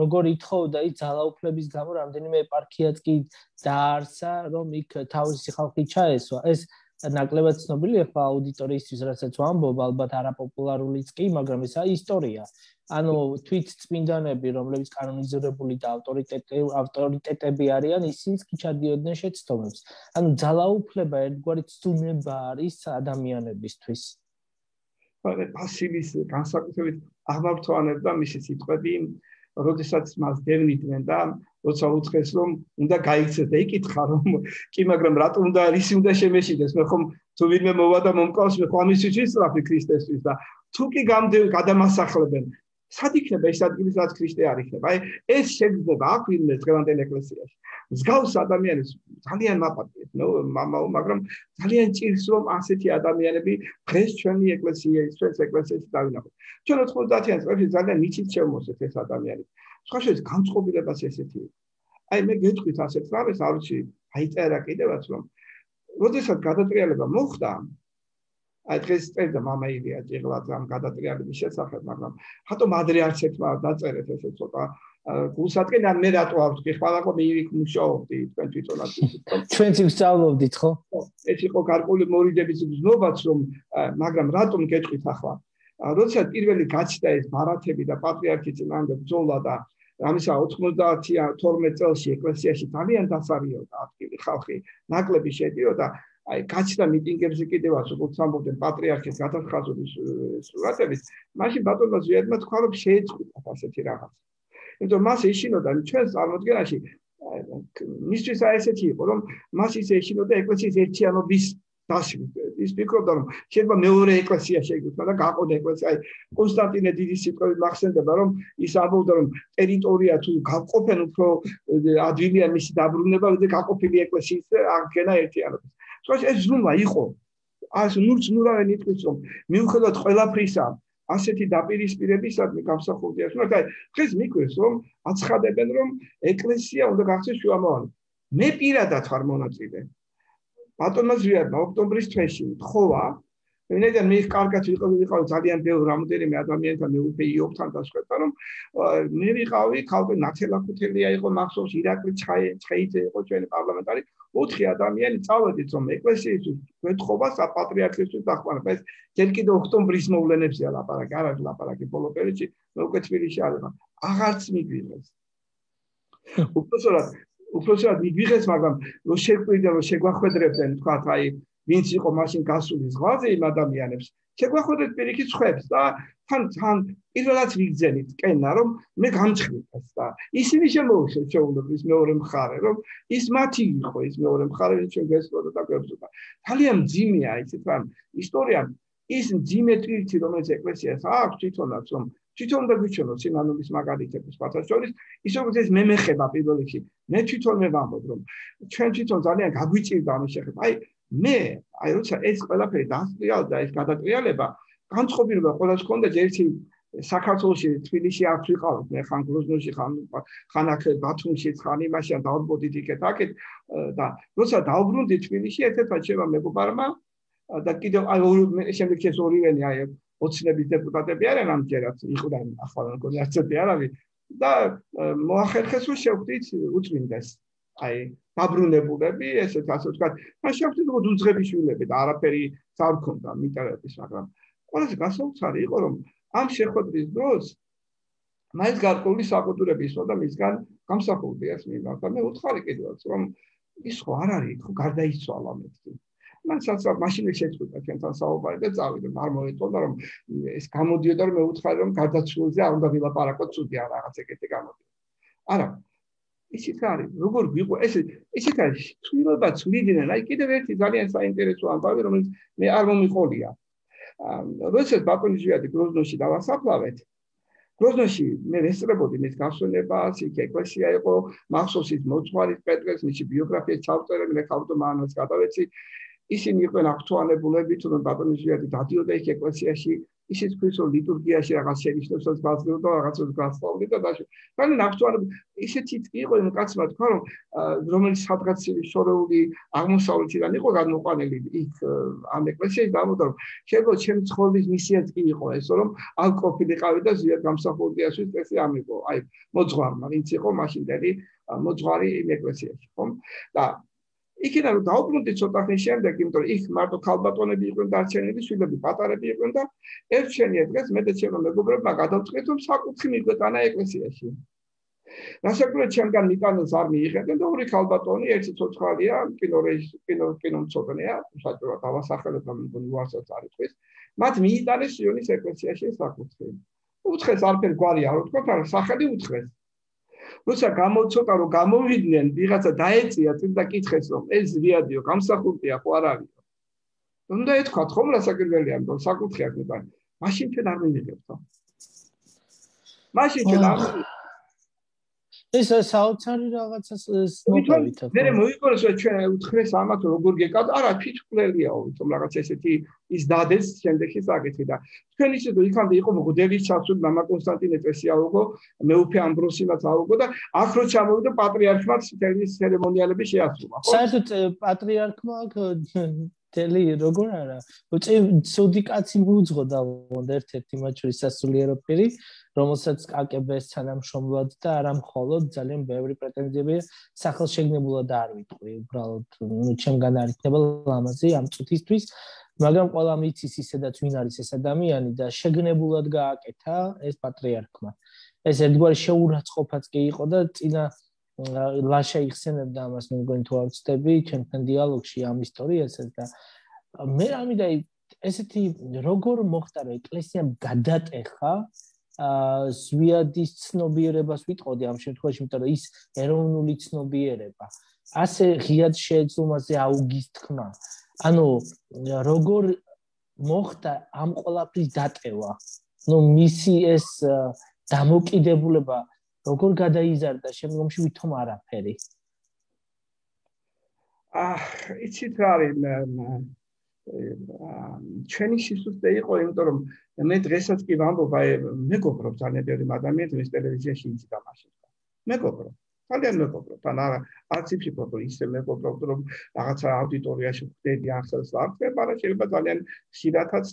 A: როგორ ითხოვდა ის ძალაუფლების გამო რამდენიმე ეპარქიაც კი დაარსა რომ იქ თავისი ხალხი ჩაესვა ეს ნაკლებად ცნობილია ხო აუდიტორიისთვის რასაც ვამბობ ალბათ არაპოპულარულიც კი მაგრამ ეს აი ისტორია ანუ თვით წმინდანები რომლებიც კანონიზირებული და ავტორიტეტები არიან ისინიც კი ჩადიოდნენ შეცდომებს ანუ ძალაუფლება ერთგვარი ცდუნება არის ადამიანებისთვის
B: ბასილის განსაკუთრებით აღმართვანებდა მისი სიტყვები, როდესაც მას დევნიდნენ და როცა უცხეს რომ უნდა გაიქცეს და იკითხა რომ კი მაგრამ რატომ უნდა ისი უნდა შემეშიდეს მე ხომ თუ ვინმე მოვა და მომკავს მე ხომ ამისთვის ვისწრაფი ქრისტესთვის და თუ კი გადამასახლებენ სად იქნება ეს ადგილი სადაც ქრისტე არ იქნება აი ეს შეგრძნება აქ ვინმე დღევანდელ ეკლესიაში მსგავს ადამიანებს ძალიან მაპატიეთ მაგრამ ძალიან ჭირს რომ ასეთი ადამიანები დღეს ჩვენი ეკლესიის ჩვენს ეკლესიაში დავინახოთ ჩვენ 90-იან წლებში ძალიან მიწით შევმოსეთ ეს ადამიანები სხვა შეიძლება განწყობილებას ესეთი აი მე გეტყვით ასეთ რამეს არ ვიცი აი წერა კიდევაც რომ როდესაც გადატრიალება მოხდა აი დღეს წერდა მამა ილია ჭიღლაძე ამ გადატრიალების შესახებ, მაგრამ ხატო ადრე არც ერთმა დაწერეთ ესე ცოტა გულსატკენ ან მე რატო არ ვთქვი, ხვალაკო მიირიქ მუშაობდი თქვენ თვითონაც
A: ჩვენც ვსწავლობდით ხო?
B: ეს იყო გარკვეული მორიდების გზნობაც რომ მაგრამ რატომ გეტყვით ახლა როცა პირველი გაჩნდა ეს ბარათები და პატრიარქი წინამდე ბრძოლა და ამისა 92 წელს ეკლესიაში ძალიან დასარიელდა აქტივი ხალხი ნაკლები შედიოდა აი გაჩნდა მიტინგებზე კიდევაც როგორც ამბობდნენ პატრიარქის გადახაზების სურათების მაშინ ბატონმა ზვიადმა თქვა რომ შეეწყვიტათ ასეთი რაღაც იმიტომ მას ეშინოდა ჩვენს წარმოდგენაში მისთვის ესეთი იყო რომ მას ისე ეშინოდა ეკლესიის ერთიანობის დასვით ის ფიქრობდა რომ შეიძლება მეორე ეკლესია შეგვიქმნა და გაყოდა ეკლესია აი კონსტანტინე დიდის სიტყვებით მახსენდება რომ ის ამბობდა რომ ტერიტორია თუ გაყოფენ უფრო ადვილია მისი დაბრუნება და გაყოფილი ეკლესიის აღდგენა ერთიანობის თქოს ეს ზრუნვა იყო ეს ნურც ნურავენ იტყვის რომ მიუხედავად ყველაფრისა ასეთი დაპირისპირებისადმი გამსახურდია მაგრამ დღეს მიკვირს რომ აცხადებენ რომ ეკლესია უნდა გახდეს შუამავალი მე პირადად ვარ მონაწილე ბატონმა ზვიადმა ოქტომბრის თვეში თხოვა ვინაიდან მე კარგად ვიყავ ძალიან ბევრ რამოდენიმე ადამიანთან მეუფე იობთან და სხვათან რომ მე ვიყავი ხალხი ნათელაკუთელია იყო მახსოვს ირაკლი ცხეიძე იყო ჩვენი პარლამენტარი 4 ადამიანი წავედით რომ ეკლესიისთვის გვეთხოვა საპატრიარქისთვის დახმარება ეს ჯერ კიდევ ოქტომბრის მოვლენებზეა ლაპარაკი არ არის ლაპარაკი ბოლო პერიოდში მე უკვე თბილისში არ ვარ აღარც მიგვიღეს უბრალოდ მიგვიღეს მაგრამ რო შეგვიყვიდა რომ შეგვახვედრებდნენ თქვა აი ვინც იყო მაშინ გასული ზღვაზე იმ ადამიანებს შეგვახვედრეთ პირიქით ხვებს და თან პირველად ვიგზენით კენა რომ მე გამწყვიტეს და ისინი შემოუშვეს შეუძლებს მეორე მხარე რომ ის მათი იყო ის მეორე მხარე ვინც ჩვენ გესწოდა და გვებზოდა ძალიან მძიმეა ისეთ რამ ისტორია ის მძიმე ტვირთი რომელიც ეკლესიას აქვს თვითონაც რომ თვითონ და გვიჩვენოს სინანულის მაგალითების პატაშორის ის როგორც ეს მე მეხება პირველ რიგში მე თვითონ მე ვამბობ რომ ჩვენ თვითონ ძალიან გაგვიჭირდა ამის შეხება აი მე აი როცა ეს ყველაფერი დასწრიალდა ეს გადატრიალება განწყობილება ყველას ჰქონდა ერთი საქართველოში თბილისში არ ვიყავით მე ხან გროზნოში ხან აქ ბათუმში ხან იმაში დავბრუნდით იქეთ აქეთ და როცა დავბრუნდით თბილისში ერთ-ერთმა შევა მეგობარმა და კიდევ აი შემდეგ ეს ორივენი აი ოცნების დეპუტატები არიან ამჯერად იყვნენ ახლა მგონი არცეთი არ არის და მოახერხეს რომ შევხვდით უწმინდეს აი დაბრუნებულები ესეთ ასე ვთქვათ მას შევხვდით რომ უძღები შვილები და არაფერი არ ქონდა მიტარების მაგრამ ყველაზე გასაოცარი იყო რომ ამ შეხვედრის დროს მაინც გარკვეული საკუთრები ისო და მისგან გამსახურდიას მიმართა მე უთხარი კიდევაც რომ ის ხო არ არის ხო გარდაიცვალა მეთქი მანაც მაშინ შეწყვიტა ჩვენთან საუბარი და წავიდა არ მოეწონა რომ ეს გამოდიოდა რომ მე უთხარი რომ გარდაცვალზე არ უნდა ვილაპარაკოთ ცუდი არ რაღაც ეგეთი გამოდიოდა არა ისიც არის როგორ ვიყო ესეთ არის ცვლილება ცვლიდნენ აი კიდევ ერთი ძალიან საინტერესო ამბავი რომელიც მე არ მომიყოლია როდესაც ბატონი ჟიადი გროზნოში დავასაფლავეთ გროზნოში მე ვესწრებოდი მის გასვენებას იქ ეკლესია იყო მახსოვს ის მოძღვარი პეტრეს მისი ბიოგრაფია ჩავწერე მე ავტომანოს გადავეცი ისინი იყვნენ აქტუალებულები თუ ბატონი ჟიადი დადიოდა იქ ეკლესიაში ისიც ქვის რომ ლიტურგიაში რაღაც შენიშნებსაც გასწრებდა რაღაცას გასწავლიდა და ძალიან აქტუალები ისეთი იყო იმ კაცმა თქვა რომ რომელიც სადღაც შორეული აღმოსავლეთიდან იყო გადმოყვანილი იქ ამ ეკლესიაში დამოდა რომ შეიძლება ჩემი ცხოვრების მისიაც კი იყო ეს რომ აქ ყოფილიყავი და ზიად გამსახურდიასთვის წესი ამიყო აი მოძღვარმა ვინც იყო მაშინდელი მოძღვარი იმ ეკლესიაში ხომ და იქიდან რომ დაუბრუნდით ცოტა ხნის შემდეგ, იმიტომ რომ იქ მარტო ქალბატონები იყვნენ დარჩენილი, შვილები პატარები იყვნენ და ერთშენია დღეს მე და ჩემო მეგობრებმა გადავწყვეტ რომ საკუთრი მიგვეტანა ეკლესიაში. რასაკვირველია ჩემგან მიტანილს არ მიიღებდნენ და ორი ქალბატონი, ერთი ცოცხალია, კინომცოდნეა, საჭიროა დავასახელებ და მგონი უარსაც არ იტყვის. მათ მიიტანეს სიონის ეკლესიაში საკუთრი. უთხეს არაფერ გვარი არ უთქვათ, არა სახელი უთხეს. როცა გამოცოტა რომ გამოვიდნენ ვიღაცა დაეწია წინ და კითხეს რომ ეს ზვიადიო გამსახურდია ხო არ არისო უნდა ეთქვათ ხომ რასაკვირველია რომ საკუთხე აქვს მაგრამ მაშინ ჩვენ არ მივიღებთ ხო მაშინ ჩვენ არ
A: ეს საოცარი რაღაცას მოვით
B: მე მოიგონეს რომ ჩვენ უთხრეს ამათ როგორ გეკავთ არა თვითმკვლელია თუმცა რაღაც ესეთი ის დადეს შემდეგში საკითხი და თქვენ ისე რომ იქამდე იყო მღვდელის ჩასული მამა კონსტანტინე წესიაუგო მეუფე ამბროსიმაც აუგო და აქ რო ჩამოვიდა პატრიარქმაც თერმის ცერემონიალები შეასრულა
A: ხო საერთოდ პატრიარქმა თელი როგორ არა ცუდი კაცი მუძღო და ერთ-ერთი მათ შორის სასულიერო პირი რომელსაც აკებეს თანამშრომლად და არა მხოლოდ ძალიან ბევრი პრეტენზიები სახელშეგნებულად არ ვიტყვი უბრალოდ ჩემგან არ იქნება ლამაზი ამ წუთისთვის მაგრამ ყველა მიცის ისედაც ვინ არის ეს ადამიანი და შეგნებულად გააკეთა ეს პატრიარქმა ეს ერთგვარი შეურაცხყოფაც კი იყო და წინა ლაშა იხსენებდა ამას მე მგონი თუ არ ვცდები ჩემთან დიალოგში ამ ისტორიასაც და მე ამიდა ესეთი როგორ მოხდა რომ ეკლესიამ გადატეხა ზვიადის ცნობიერებას ვიტყოდი ამ შემთხვევაში იმიტომ რომ ის ეროვნული ცნობიერება ასე ღიად შეეძლო მასზე აუგის თქმა ანუ როგორ მოხდა ამ ყველაფრის დატევა ნუ მისი ეს დამოკიდებულება როგორ გადაიზარდა შემდგომში ვითომ არაფერი
B: იცით რა არის ჩვენი სისუსტე იყო იმიტომ რომ მე დღესაც კი ვამბობ აი მეგობრობ ძალიან ბევრი ადამიანები ტელევიზიაში იცით მეგობრობ ძალიან მეგობრობ ან არც იფიქრობ ისე მეგობრობ რომ რაღაცა აუდიტორიაში ვხდები ახალს ვარქებ არა შეიძლება ძალიან ხშირადაც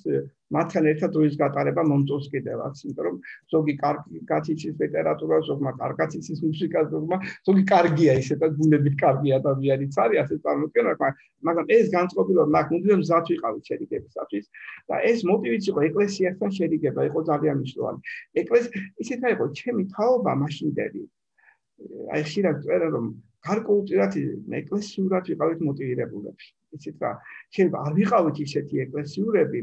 B: მათთან ერთად დროის გატარება მომწონს კიდევაც იმიტომ რომ ზოგი კარგი კაცის ლიტერატურა ზოგმა კარგაცის მუსიკა ზოგი კარგია ისედაც ბუნებით კარგი ადამიანიც არის ასე წარმოქმნა მაგრამ ეს განწყობილება მაგ მუდმივ მზად ვიყავით შერიგებისათვის და ეს მოტივიც იყო ეკლესიასთან შერიგება იყო ძალიან მნიშვნელოვანი ისეთ იყო ჩემი თაობა მაშინდელი აი ხშირად წერა რომ გარკვეულწილად ეკლესიურად ვიყავით მოტივირებულები იცით რა შეიძლება არ ვიყავით ისეთი ეკლესიურები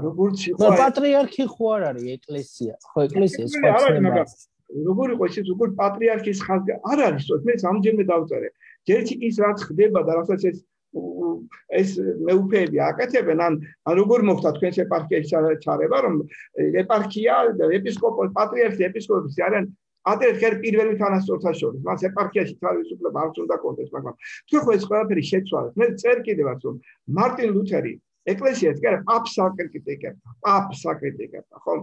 B: როგორც იყო
A: პატრიარქი ხო არ არის ეკლესია ხო ეკლესია სხვა ცნება
B: როგორ იყო ისე როგორ პატრიარქის ხაზი არ არის მე სამჯერმე დავწერე ჯერჯი ის რაც ხდება და რასაც ეს მეუფეები აკეთებენ ან როგორ მოხდა თქვენს ეპარქიაში ჩარევა რომ ეპარქია ეპისკოპოსი პატრიარქი ეპისკოპოსი არიან ატერქერ პირველი თანასწორთა შორის მას ეპარქიაში თავისუფლება არ უნდა კონდეს მაგრამ თქვენ ხო ეს ყველაფერი შეცვალეთ მე წერ კიდევაც რომ მარტინ ლუთერი ეკლესიას კი არა პაპს აკრიტიკებდა ხო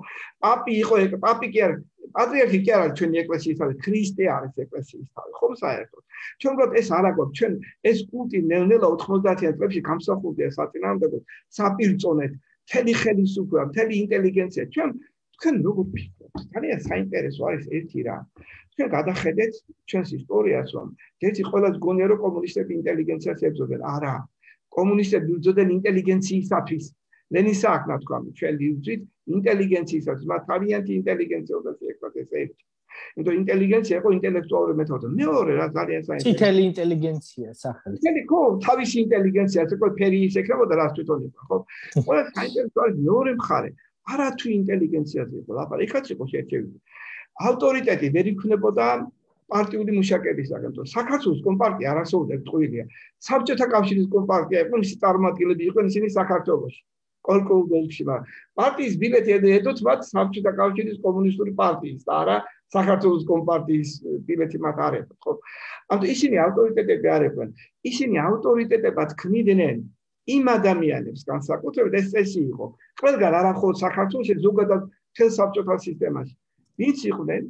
B: პაპი იყო პაპი კი არა პატრიარქი კი არა ჩვენი ეკლესიის თავი ქრისტე არის ეკლესიის თავი ხო საერთოდ ჩვენ გვაქვს ეს არა გვაქვს ჩვენ ეს კულტი ნელ-ნელა 90-იან წლებში გამსახურდია საწინააღმდეგოდ საპირწონეთ მთელი ხელისუფლება მთელი ინტელიგენცია თქვენ როგორ ფიქრობთ ძალიან საინტერესო არის ერთი რა თქვენ გადახედეთ ჩვენს ისტორიას რომ ერთი ყველას გონია რომ კომუნისტები ინტელიგენციას ებრძოდნენ არა კომუნისტები იბრძოდნენ ინტელიგენციისათვის ლენინს აკნა თქვა ჩვენ ვიბრძვით ინტელიგენციისათვის მათ თავიანთი ინტელიგენცია უნდა შეეკვათ ეს ერთი იმიტომ ინტელიგენცია იყო ინტელექტუალური მეთოდი მეორე რა ძალიან საინტერესო
A: წითელი ინტელიგენცია სახელი
B: წითელი ხო თავისი ინტელიგენცია ეს იყო ფერიის ეკრებოდა რას თვითონ იყო ხო ყველა საინტერესო არის მეორე მხარე არა თუ ინტელიგენციაზე იყო ლაპარაკი იქაც იყო შეერთებული ავტორიტეტი ვერ იქნებოდა პარტიული მუშაკებისაგან თორე საქართველოს კომპარტია არასოდეს ტყუილია საბჭოთა კავშირის კომპარტია იყო მისი წარმომადგენლები იყვნენ ისინი საქართველოში კოლკოუდელში პარტიის ბილეთი ედოთ მათ საბჭოთა კავშირის კომუნისტური პარტიის და არა საქართველოს კომპარტიის ბილეთი მათ არ ედოთ ხო ანუ ისინი ავტორიტეტები არ იყვნენ ისინი ავტორიტეტებად ქმნიდნენ იმ ადამიანებს განსაკუთრებით ეს წესი იყო ყველგან არა მხოლოდ საქართველოში ზოგადად მთელ საბჭოთა სისტემაში ვინც იყვნენ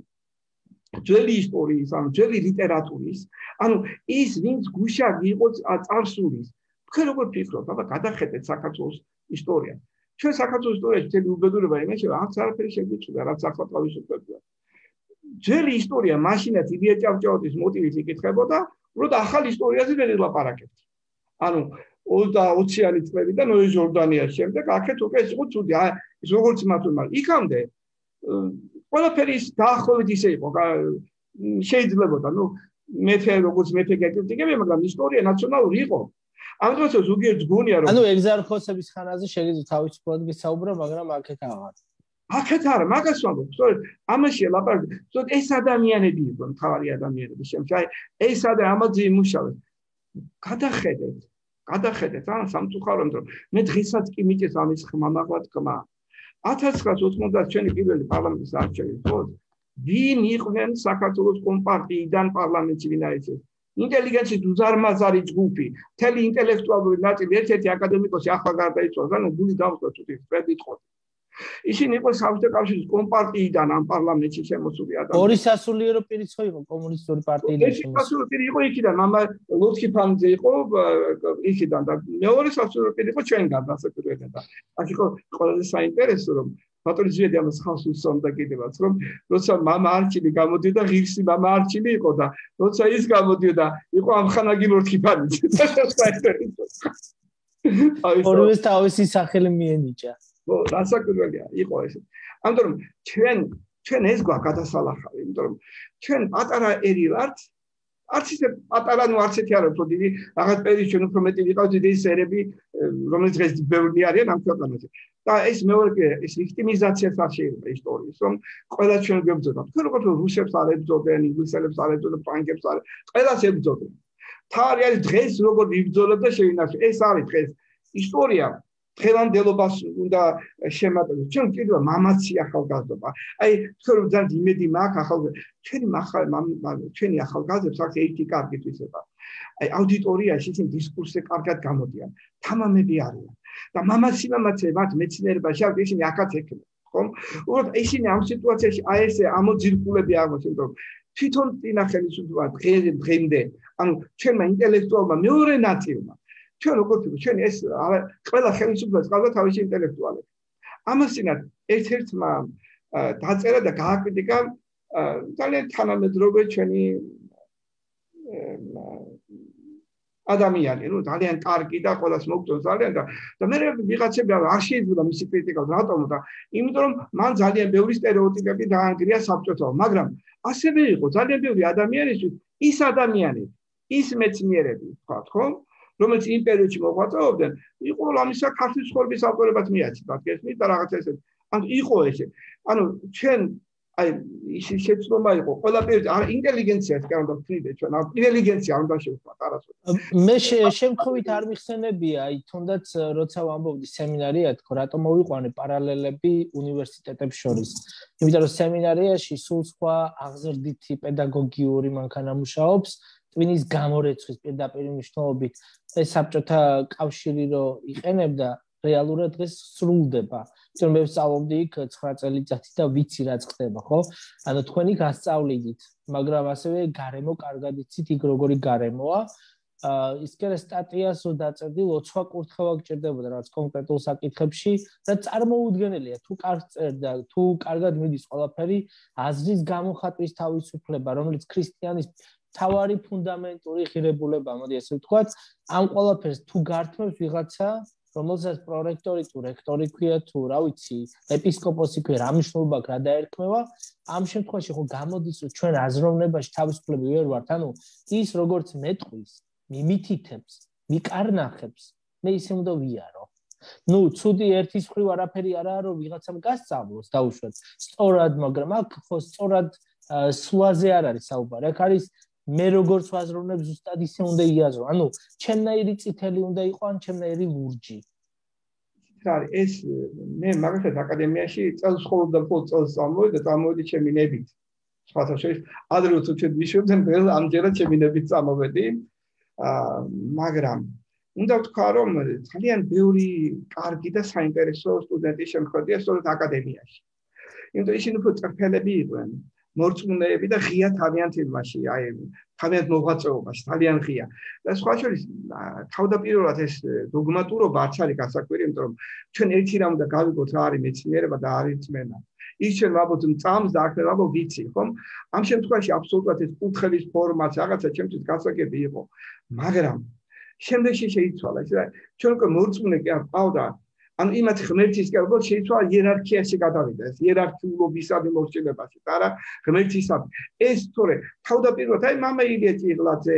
B: ძველი ისტორიის ან ძველი ლიტერატურის ანუ ის ვინც გუშინ იყო წარსულის თქვენ როგორ ფიქრობთ აბა გადახედეთ საქართველოს ისტორია ჩვენ საქართველოს ისტორიაში მთელი უბედურება იმაში რომ არც არაფერი შეგვიწვია რაც ახლა თავისუფლებია ძველი ისტორია მაშინაც ილია ჭავჭავაძის მოტივით იკითხებოდა უბრალოდ ახალ ისტორიაზე ვერ ელაპარაკებთ ანუ 20-იანი წლები და ნოე ჟორდანიას შემდეგ აქეთ უკვე ეს იყო ცუდი ის როგორც მათმა იქამდე ყველაფერი დაახლოებით ისე იყო შეიძლებოდა ნუ მეფე როგორც მეფე გაკრიტიკებია მაგრამ ისტორია ნაციონალური იყო ამიტომ ზოგიერთ გონია რომ
A: ანუ ეგზარქოსების ხანაზე შეიძლება თავისუფლად გისაუბრო მაგრამ აქეთ არა მაგას ვამბობ სწორედ ამაში ლაპარაკი სწორედ ეს ადამიანები იყო მთავარი ადამიანები შემთხვევაში ეს ამაზე იმუშავეს გადახედეთ ან სამწუხაროდ რომ მე დღესაც კი მიჭირს ამის ხმამაღლა თქმა 1990 ჩვენი პირველი პარლამენტის არჩევი ხო ვინ იყვნენ საქართველოს კომპარტიიდან პარლამენტში ვინ არის ეს ინტელიგენციის უზარმაზარი ჯგუფი მთელი ინტელექტუალური ნაწილი ერთ-ერთი აკადემიკოსი ახლა გარდაიცვალა და გული დავსვათ თუ ვიტყოდ
B: ისინი იყო საბჭოთა კავშირის კომპარტიიდან ამ პარლამენტში შემოსული ადამიანები.
A: ორი სასულიერო პირიც ხო იყო კომუნისტური პარტიიდან
B: შემოსული. ეს სასულიერო პირი იყო იქიდან, მამა ლოთქი ფანძე იყო იქიდან და მეორე სასულიერო პირი იყო ჩვენგან დასაკვირველი და აქ იყო ყველაზე საინტერესო რომ ბატონი ზვიადი ამას ხავს უსწონდა კიდევაც რომ როცა მამა არჩილი გამოდიოდა ღირსი მამა არჩილი იყო და როცა ის გამოდიოდა იყო ამხანაგი ლოთქი ფანძე.
A: ორივეს თავისი სახელი მიენიჭა.
B: დასაკვირველია იყო ეს. ამიტომ ჩვენ ეს გვაქვს გადასალახავი, იმიტომ რომ ჩვენ პატარა ერი ვართ, არც ისე პატარა, ნუ არც ერთი არ უფრო დიდი, რაღაც პერიოდში ჩვენ უფრო მეტი ვიყავთ დიდი სერები, რომელიც დღეს ბევრი არიან ამ ქვეყანაზე. და ეს მეორე ეს ვიქტიმიზაციაც არ შეიძლება ისტორიის, რომ ყველა ჩვენ გვებრძოდა. თქვენ როგორც რუსებს არ ებრძოდნენ, ინგლისელებს არ ებრძოდნენ, ფრანგებს არ, ყველას ებრძოდნენ. თავი არის დღეს როგორ იბრძოლებ და შევინახე. ეს არის დღეს ისტორია. დღევანდელობას უნდა შემატებოს. ჩვენ კიდევ მამაცი ახალგაზრდა. აი, თქვენ რომ ძალიან იმედი მაქვს ჩვენი ახალგაზრდებს აქვს ერთი კარგი თვისება. აი, აუდიტორიაში ისინი დისკურსზე კარგად გამოდიან. თამამები არიან. და მამაცი მათ მეცნიერებაში აქვს ისინი აქაც ექნება, ხო? უბრალოდ ისინი ამ სიტუაციაში აი ესე ამოძირკულები აღმოჩნდნენ, რომ თვითონ წინა ხელისუფლება დღემდე, ანუ ჩვენმა ინტელექტუალმა მეორე ნაწილმა ჩვენ როგორც ჩვენ ეს ყველა ხელისუფლებას ყავდა თავისი ინტელექტუალები. ამასინად ერთ-ერთმა დაწერა და გააკრიტიკა ძალიან თანამედროვე ჩვენი ადამიანი, ნუ ძალიან კარგი და ყველას მოგწონს ძალიან და მე ვიღაცები არ შეიძლება მისი კრიტიკა რატომ და იმიტომ რომ მან ძალიან ბევრი სტერეოტიპები დაანგრია საბჭოთაო, მაგრამ ასევე იყო ძალიან ბევრი ადამიანისთვის ის ადამიანები, ის მეცნიერები, ვთქვათ, ხო? რომელიც იმ პერიოდში მოღვაწეობდნენ, იყო ამისა ქართლის ცხოვრების ავტორებად მიაჩნდათ, გესმით და რაღაცა ესე. ანუ იყო ესე. ანუ ჩვენ აი ის შეცდომა იყო ყველა პერიოდში ინტელიგენციას კი უნდა ვთქვით ჩვენ, ინტელიგენცია უნდა შევხვდათ არასოდეს.
A: მე შემთხვევით არ მიხსენებია, აი თუნდაც როცა ვამბობდი სემინარია თქო, რატომ მოვიყვანე პარალელები უნივერსიტეტებს შორის. იმიტომ რომ სემინარიაში სულ სხვა აღზრდითი პედაგოგიური მანქანა მუშაობს. ტვინის გამორეცხვის პირდაპირ მნიშვნელობით ეს საბჭოთა კავშირი რო იყენებდა რეალურად დღეს სრულდება. იმიტომ მე ვსწავლობდი იქ 9 წელიწადი და ვიცი რა ხდება, ხო? ანუ თქვენი გასწავლით, მაგრამ ასევე გარემო კარგად იცით იქ როგორი გარემოა. ის კიდე სტატიას რო დაწერდი, ლოცვა კურთხევა გჭირდებოდა რაღაც კონკრეტულ საკითხებში და წარმოუდგენელია თუ კარგ წერდა, თუ კარგად მიდის ყველაფერი, აზრის გამოხატვის თავისუფლება, რომელიც ქრისტიანის თავარი ფუნდამენტური ღირებულება, მოდი ასე ვთქვათ, ამ ყველაფერს თუ გართმევს ვიღაცა, რომელსაც პრორექტორი თუ რექტორი ქვია თუ რა ვიცი, ეპისკოპოსი ქვია, რა მნიშვნელობა აქვს, რა დაერქმევა, ამ შემთხვევაში ხო გამოდის, რომ ჩვენ აზროვნებაში თავისუფლები ვერ ვართ, ანუ ის როგორც მეტყვის, მიმითითებს, მიკარნახებს, მე ისე უნდა ვიარო. ნუ ცუდი ერთის მხრივ არაფერი არაა, რომ ვიღაცამ გასწავლოს დაუშვათ. სწორად, მაგრამ აქ ხო სწორად სვლაზე არ არის საუბარი. აქ არის მე როგორც ვაზროვნებ ზუსტად ისე უნდა იაზრო. ანუ ჩემნაირი წითელი უნდა იყო, ან ჩემნაირი ლურჯი.
B: ეს მე მაგალითად აკადემიაში წელს ხოლმე და ფულ წელს წამოვედი და წამოვედი ჩემი ნებით. სხვათა შორის ადრე თუ ჩვენ ვიშვებდნენ, ველა ამჯერად ჩემი ნებით წამოვედი. მაგრამ უნდა ვთქვა, რომ ძალიან ბევრი კარგი და საინტერესო სტუდენტი შემოხვედია სწორედ აკადემიაში. იმიტომ ისინი უფრო წერფელები იყვნენ. მორწმუნეები და ღია თავიანთ ფილმაში, აი თავიანთ მოღვაწეობაში, ძალიან ღია. და სხვა შორის თავდაპირველად ეს დოგმატურობა არც არის გასაკვირი, იმიტომ რომ ჩვენ ერთი რამ უნდა გავიგოთ რა არის მეცნიერება და არის რწმენა. ის ჩვენ ვაბოთ წამს და აქ ვაბო ვიცი, ხომ? ამ შემთხვევაში აბსოლუტურად ეს კურთხევის ფორმაც რაღაცა ჩემთვის გასაგები იყო. მაგრამ შემდეგში შეიცვალა, ისე ჩვენ უკვე მორწმუნე კი არ ყავდა. ანუ იმათ ღმერთის კერბო შეიცვალა იერარქიაში გადავიდა ეს იერარქიულობისადმი მოსწრებაში და არა ღმერთისადმი ეს თორე თავდაპირველად აი მამა ილია ჭიღლაძე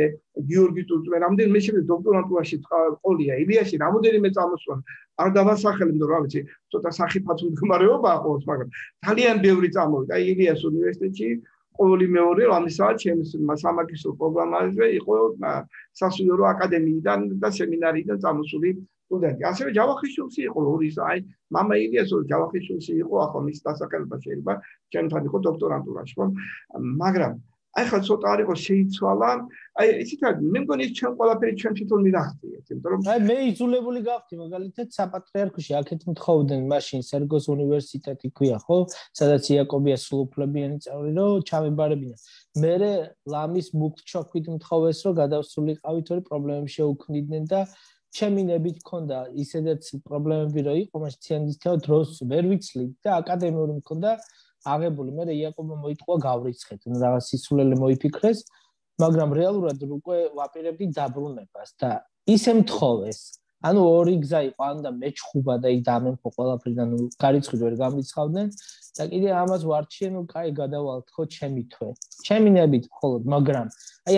B: გიორგი ტურტმე რამდენი მე შემდეგ დოქტორანტურაში ყოლია ილიაში რამოდენიმე წამოსვლა არ დავასახელებ იმიტომ რა ვიცი ცოტა სახიფათო მდგომარეობაა ყოველთვის მაგრამ ძალიან ბევრი წამოვიდა აი ილიას უნივერსიტეტში ყოველი მეორე ამისა ჩემს სამაგისტრო პროგრამაზე იყო სასულიერო აკადემიიდან და სემინარიდან წამოსული სტუდენტი. ასევე ჯავახიშვილში იყო ორის, აი, მამა ილიას ჯავახიშვილში იყო, ახლა მის დასახელება შეიძლება ჩემთან იყო დოქტორანტურაში, ხო? მაგრამ აი ხა ცოტა არ იყო შეიცვალა აი იცით რა მე მგონი ჩვენ ყველაფერი ჩვენ თვითონ მივახციეთ იმიტომ რომ
A: აი მე იძულებული გავხდი მაგალითად საპატრიარქოში აქეთ მთხოვდნენ მაშინ სერგოს უნივერსიტეტი ქვია ხო სადაც იაკობია სრულუფლებიანი წევრი რომ ჩამებარებინა მე ლამის მუქჩოქვით მთხოვეს რომ გადავსულიყავით ორი პრობლემები შეუქმნიდნენ და ჩემი ნებით მქონდა ისედაც პრობლემები რო იყო მაშინ ციანისთავ დროს ვერ ვიცლი და აკადემიური მქონდა აღებული მე იაკობმა მოიტყვა გავრიცხეთ რაღაც სისულელე მოიფიქრეს მაგრამ რეალურად უკვე ვაპირებდი დაბრუნებას და ისე მთხოვეს ანუ ორი გზა იყო ან და მეჩხუბა და იქ დამემხო ყველაფრიდან გარიცხით ვერ გამიცხავდნენ და კიდე ამას ვარჩიე ნუ კაი გადავალთ ხო ჩემი თვე ჩემი ნებით მხოლოდ მაგრამ აი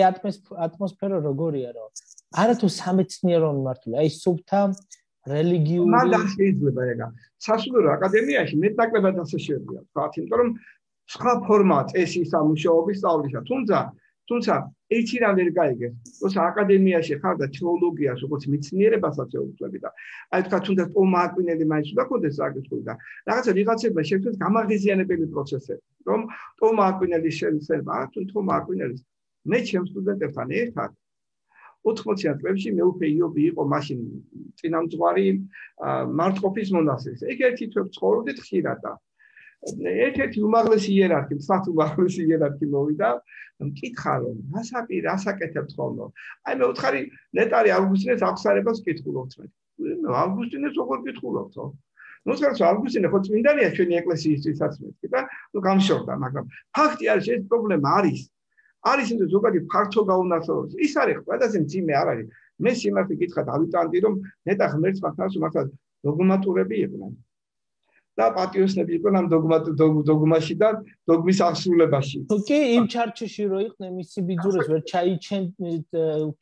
A: ატმოსფერო როგორია რომ არათუ სამეცნიერო მიმართული აი სუფთა რელიგიური
B: მანდ შეიძლება ეგა სასულიერო აკადემიაში მეტნაკლებად ასე შეგვიძლია თქვა იმიტომ რომ სხვა ფორმა წესი სამუშაობის სწავლისა თუმცა ერთი რამ ვერ გაიგეს როცა აკადემიაში ხარ და თეოლოგიას როგორც მეცნიერებასაც ეუფლები და აი თქვა თუნდაც ტომა აკვინელი მაინც უნდა კონდეს საკითხი და რაღაცა ვიღაცებმა შეგვიძლია გამაღიზიანებელი პროცესები რომ ტომა აკვინელის შეცდომა თუ ტომა აკვინელის მე ჩემ სტუდენტებთან ერთად 80-იან წლებში მე უფე იობი იყო მაშინ წინამძღვარი მარტყოფის მონასტრის ეგ ერთი თვე ცხოვრობდით ხშირად და ერთ-ერთი უმაღლესი იერარქი, მსახ უმაღლესი იერარქი მოვიდა, მკითხა რომ რასაკეთებთ ხოლმე. აი მე ვთხარი ნეტარი ავგუსტინეს აღსარებას კითხულობთ მე. ავგუსტინეს როგორ კითხულობთ ხო? ნუ საერთოდ ავგუსტინე ხო წმინდანია ჩვენი ეკლესიისთვისაც მეთქი და ნუ გამშორდა, მაგრამ ფაქტი არის ეს პრობლემა არის. არის ინდო ზოგადი ფართო გაუნაცვლელობა. ის არის ყველაზე მძიმე არ არის. მე სიმართლე გითხრა დავიტანდი რომ ნეტა ღმერთმა თავს მართლა დოგმატურები იყვნენ. და პატიოსნები იყვნენ ამ დოგმაში და დოგმის აღსრულებაში.
A: კი, იმ ჩარჩოში რო იყვნენ მისი ბიძურეს ვერ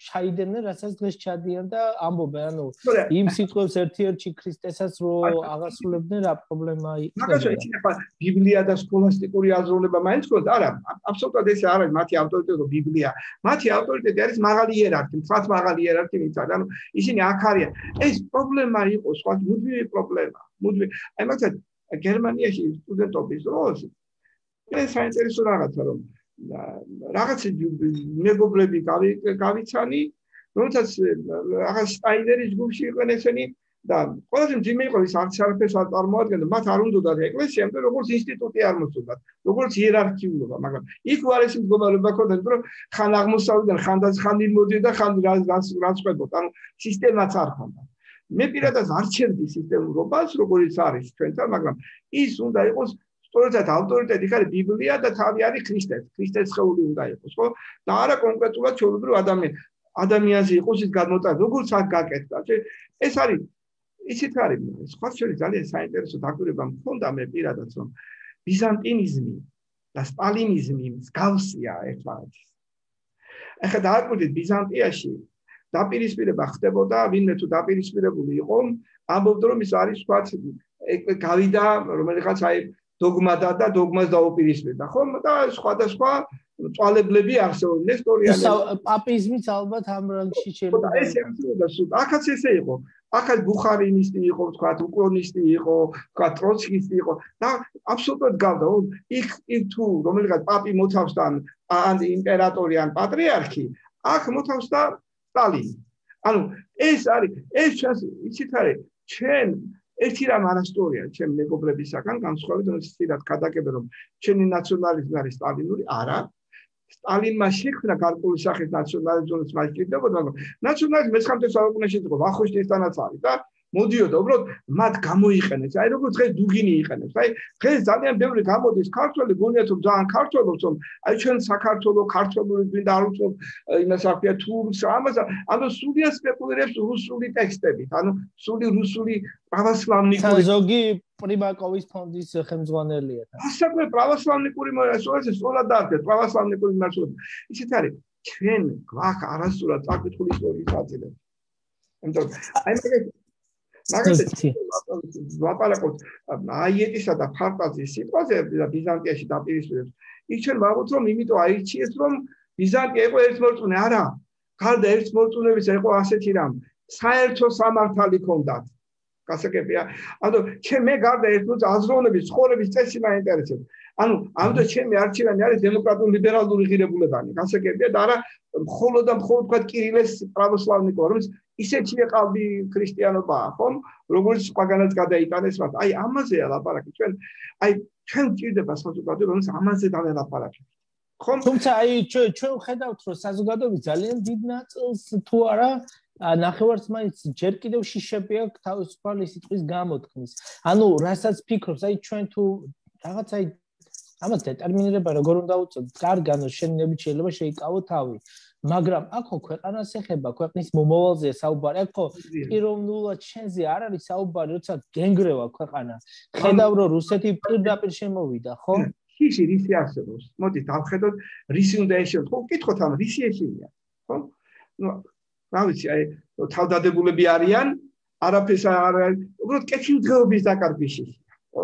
A: ჩაიდენენ, რასაც დღეს ჩადიან და ამბობენ, ანუ იმ სიტყვებს ერთ-ერთი ქრისტესაც რო აღასრულებდნენ, რა პრობლემა იქნება.
B: მაგასაც იცი ხა ბიბლია და სქოლასტიკური აზროვნება მაინც გქონდა? არა, აბსოლუტურად ეს არ არის მათი ავტორიტეტი ბიბლია. მათი ავტორიტეტი არის მაღალი იერარქი, თქვათ მაღალი იერარქი მიცად. ანუ ისინი აქ არიან. ეს პრობლემა იყო, სხვა მუდმივი პრობლემა. აი მაგათ გერმანიაში სტუდენტობის დროს ეს საინტერესო რაღაცა რომ რაღაც მეგობრები გავიცანი რომელსაც რაღაც სტაინერის ჯგუფში იყვნენ ესენი და ყველაზე მძიმე იყო ის არცერაფერს არ წარმოადგენდა მათ არ უნდათ ეკლესიამ და როგორც ინსტიტუტი არ მოსულათ როგორც იერარქიულობა მაგრამ იქ ვარ ეს მდგომარეობა ქონდა რომ ხან აღმოსავლიდან ხან იმოდიდა ხან რაც ყვებოდა ანუ სისტემაც არ ხონდა მე პირადად არ ჩემდი სისტემურობას, როგორიც არის ჩვენთან, მაგრამ ის უნდა იყოს სწორედ ავტორიტეტი ხარ ბიბლია და თავი არის ქრისტეს სხეული უნდა იყოს, ხო? და არა კონკრეტულად ჩვეულებრივ ადამიანზე იყოს ის გადმოტანა, როგორც აქ გაკეთდა. ეს არის ისიც არის, სხვა შორის ძალიან საინტერესო დაკვირვება მქონდა მე პირადად, რომ ბიზანტინიზმი და სტალინიზმი მსგავსია ერთმანეთის. ახლა დააკვირდით ბიზანტიაში დაპირისპირება ხდებოდა, ვინმე თუ დაპირისპირებული იყო, ამბობდა რომ ის არის სხვა გავიდა რომელიღაც აი დოგმადა და დოგმას დაუპირისპირდა, ხო? და სხვადასხვა წვალებლები არსებობდნენ, ნესტორიანები.
A: პაპიზმიც ალბათ ამ რანგში შეიძლება.
B: ეს ამბობდა სულ. აქაც ესე იყო. აქაც ბუხარინისტი იყო, თქვა, უკრონისტი იყო, თქვა, ტროცკისტი იყო და აბსოლუტურად გავდა. იქ თუ რომელიღაც პაპი მოთავსდა ან იმპერატორი ან პატრიარქი, აქ მოთავსდა სტალინი. ანუ ეს არის ეს ჩვენს იცით არის ჩვენ ერთი რამ არასტორია ჩემ მეგობრებისაგან განსხვავებით რომ ისედაც გადაგებენ რომ ჩვენი ნაციონალიზმი არის სტალინური არა სტალინმა შექმნა გარკვეული სახის ნაციონალიზმის მასშტაბებად მაგრამ ნაციონალიზმი 19 საუკუნეში იყო ვახუშტისთანაც არის და მოდიოდა უბრალოდ მათ გამოიყენეს აი როგორც დღეს დუგინი იყენებს აი დღეს ძალიან ბევრი გამოდის ქართველი გონიათ რომ ძალიან ქართველობს რომ აი ჩვენ საქართველოს ქართველური გვინდა არ უწოდ იმას აქვია თურქს ამას ანუ სულია სპეკულირებს რუსული ტექსტებით ანუ სული რუსული православнიკური
A: ზოგი პრიმაკოვის ფონდის ხელმძღვანელია
B: ასაკwe православнიკური მოასწორეს სწორად დაარქეთ православнიკური მარშრუტი ისეთ არის ჩვენ გვაქვს არასწორად წაკითხული ისტორიის აწილები ამიტომ აი მაგალითად ვაპარაკობთ აიეტისა და ფარტაზის სიტყვაზე და ბიზანტიაში დაპირისპირებს იქ ჩვენ ვაღოთ რომ იმიტომ აირჩიეს რომ ბიზანტია იყო ერთმორწმუნე არა გარდა ერთმორწმუნების იყო ასეთი რამ საერთო სამართალი ჰქონდათ გასაგებია ანუ მე გარდა ერთმორწმუნე აზროვნების ცხოვრების წესი მაინტერესებს ანუ ამიტომ ჩემი არჩევანი არის დემოკრატიული ლიბერალური ღირებულებანი გასაგებია და არა მხოლოდ თქვა კირილეს პრავოსლავნიკო რომელიც ისეთ შეყავდი ქრისტიანობა ხომ როგორც სხვაგანაც გადაიტანეს მათ აი ამაზეა ლაპარაკი ჩვენ გვჭირდება საზოგადოება რომელიც ამაზე დაველაპარაკებთ ხომ
A: თუმცა აი ჩვენ ხედავთ რომ საზოგადოების ძალიან დიდ ნაწილს თუ არა ნახევარს მაინც ჯერ კიდევ შიშები აქვს თავისუფალი სიტყვის გამოთქმის ანუ რასაც ფიქრობს აი ჩვენ თუ რაღაც აი ამას დეტერმინირება როგორ უნდა უწოდოთ კარგანო შენნებით შეიძლება შეიკავო თავი მაგრამ აქ ხო ქვეყანას ეხება ქვეყნის მომავალზე საუბარი აქ ხო პიროვნულად შენზე არ არის საუბარი როცა გენგრევა ქვეყანა ხედავ რომ რუსეთი პირდაპირ შემოვიდა ხო
B: ისე რისი არსებობს მოდი დავხედოთ რისი უნდა ეშოთ ხო ვკითხოთ ამ რისი ეშინია ხო ნუ რა ვიცი აი თავდადებულები არიან არაფერს არ უბრალოდ კეთილდღეობის დაკარგვიში ხო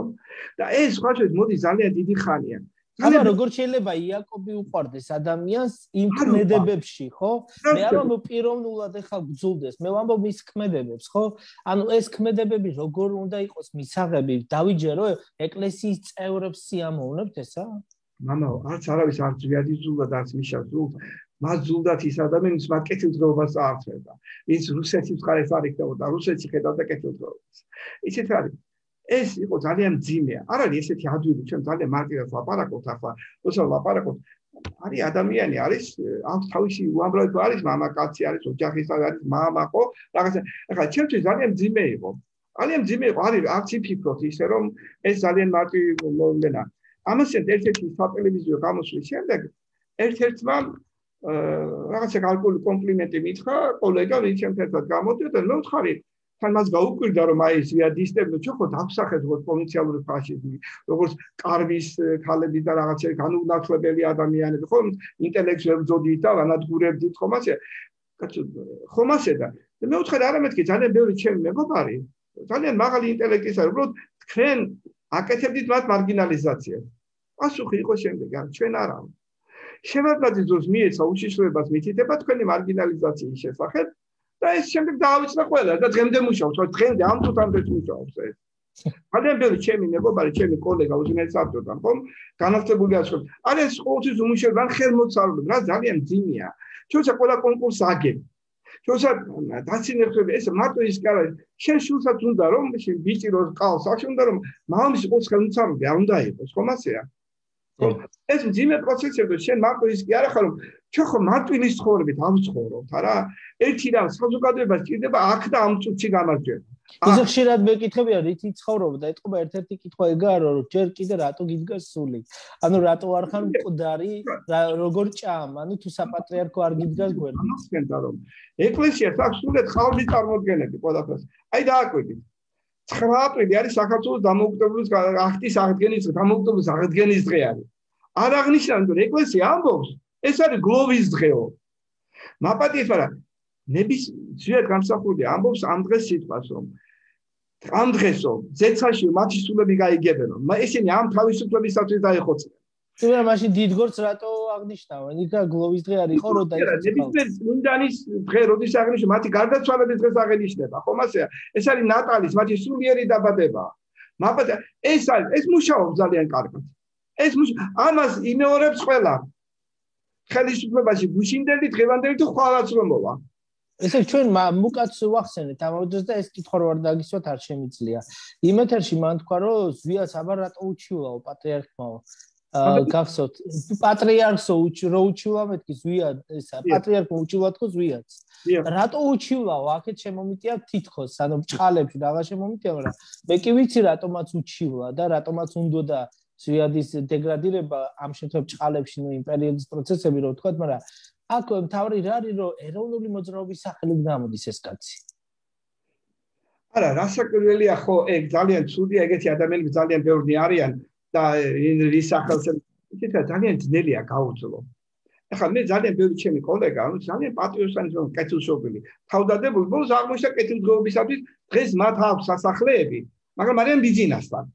B: და ეს სხვა შეიძლება მოდი ძალიან დიდი ხანია
A: აბა როგორ შეიძლება იაკობი უყვარდეს ადამიანს იმ ქმედებებში ხო მე არ ვამბობ პიროვნულად ეხლა გძულდეს მე ვამბობ მის ქმედებებს ხო ანუ ეს ქმედებები როგორ უნდა იყოს მისაღები დავიჯერო ეკლესიის წევრებს სიამოვნებთ ესა
B: მამაო არც არავის არ ძვიადი ზულდა და არც მიშა ზულდა მას ზულდათ ის ადამიანის მათ კეთილდღეობას წაართვება ის რუსეთის მხარეს არ იქნებოდა რუსეთში ხედავდა კეთილდღეობას ისეთ არის ეს იყო ძალიან ძიმეა არ არის ესეთი ადვილი ჩვენ ძალიან მარტივად ლაპარაკობთ ახლა როცა ლაპარაკობთ არის ადამიანი არის აქვს თავისი უამრავი არის მამაკაცი არის ოჯახისავე არის მამა ხო რაღაცა ახლა ჩემთვის ძალიან ძიმე იყო არის არც იფიქროთ ისე რომ ეს ძალიან მარტივი მოვლენა ამასთან ერთ-ერთი სატელევიზიო გამოსვლის შემდეგ ერთ-ერთმა რაღაცა გარკვეული კომპლიმენტი მითხრა კოლეგა ვინც ჩემთან გამოდიოდა და მე ვთხარი თან მას გაუკვირდა რომ აი ზიადისტები ჩვენ ხო დავსახეთ როგორც პოლიციალური ფაშიზმი როგორც კარვის ქალები და რაღაცა განუნათლებელი ადამიანები ხო ინტელექტს ვებძოდით და ანადგურებდით ხომ ასე ხომ ასე და მე ვთხარი არა მეთქი ძალიან ბევრი ჩემი მეგობარი ძალიან მაღალი ინტელექტისა უბრალოდ თქვენ აკეთებდით მათ მარგინალიზაციას პასუხი იყო შემდეგი ჩვენ არა შემოგვიძინოთ ძოს მიეცა უშიშროებას მითითება თქვენი მარგინალიზაციის შესახებ და ეს შემდეგ დაავიწყდა ყველა და დღემდე მუშაობს დღემდე ამ თუთამდე მუშაობს ეს ძალიან ბევრი ჩემი მეგობარი ჩემი კოლეგა უზენაესწორთან ხომ განათლებული ასწორებს არის ყოველთვის უმუშავებენ ხელმოწარმოებენ რა ძალიან ძიმეა ჩვენსა ყველა კონკურსს აგებ ჩვენსა დაცინერხები ეს მარტო ის კი არა შენ შულსაც უნდა რომ ბიჭი რო ყავს აქ უნდა რომ მამის ყოს ხელმოწარმოები არ უნდა იყოს ხომ ასეა ეს ძიმე პროცესები შენ მარტო ის კი არა ხარ რომ ჩვენ ხო მარტვილის ცხოვრებით ავცხოვრობთ არა ერთი რამ საზოგადოებას ჭირდება აქ და ამ წუთში გამარჯვება
A: ისე ხშირად მეკითხებია რითი ცხოვრობ და ეთქობა ერთ-ერთი კითხვა ეგაა რომ ჯერ კიდე რატო გიდგას სული ანუ რატო არ ხარ მკვდარი როგორ ჭამ ანუ თუ საპატრიარქო არ გიდგას გვერდით
B: ამასკენდა რომ ეკლესიას აქვს სულეთ ხალხის წარმოდგენები ყველაფერს აი დააკვირდით 9 აპრილი არის საქართველოს დამოუკიდებლობის აქტის აღდგენის დღე არის არ აღნიშნა რომ ეკლესია ამბობს ეს არის გლოვის დღეო მაპატიეს არა ნების ძვირად გამსახურდი ამბობს ამ დღეს სიტყვას რომ ამ დღესო ზეცაში მათი სულები გაიგებენო ესენი ამ თავისუფლებისათვის დაიხოცნენ
A: თუმცა მაშინ დიდგორს რატო აღნიშნავ იქა გლოვის დღე არ იყო რომ
B: ნებისმიერ წმინდანის დღე როდის აღნიშნა მათი გარდაცვალების დღეს აღენიშნება ხომ ასეა ეს არის ნატალის მათი სულიერი დაბადება მაპატია ეს მუშაობს ძალიან კარგად ეს ამას იმეორებს ყველა ხელისუფლებაში გუშინდელი დღევანდელი თუ ხვალაც რომ მოვა
A: ესე ჩვენ მუკაც ვახსენეთ ამავდროულად და ეს კითხვა რო არ დაგისვათ არ შემიძლია იმ ეთერში მან თქვა რომ ზვიას აბა რატო უჩივლაო პატრიარქმაო გახსოვთ პატრიარქსო რო უჩივლა მეთქი ზვია ესა პატრიარქო უჩივლა თქო ზვიაც რატო უჩივლაო აქეთ შემომიტია თითქოს ანუ ბჭყალებში რაღაც შემომიტია მაგრამ მე კი ვიცი რატომაც უჩივლა და რატომაც უნდოდა ზვიადის დეგრადირება ამ შემთხვევაში ბჭყალებში ნუ იმპერიის პროცესები რო ვთქვათ მაგრამ აქ მთავარი რა არის რომ ეროვნული მოძრაობის სახელით გამოდის ეს კაცი
B: არა რასაკვირველია ხო ეგ ძალიან ცუდია ეგეთი ადამიანები ძალიან ბევრი არიან და რის სახელს ისეთ ძალიან ძნელია გაუძლო ახლა მე ძალიან ბევრი ჩემი კოლეგა ძალიან პატრიოტიანი კეთილშობილი თავდადებული ბოლოს აღმოჩნდა კეთილდღეობისათვის დღეს მათ აქვს სასახლეები მაგრამ არიან ბიზნესთან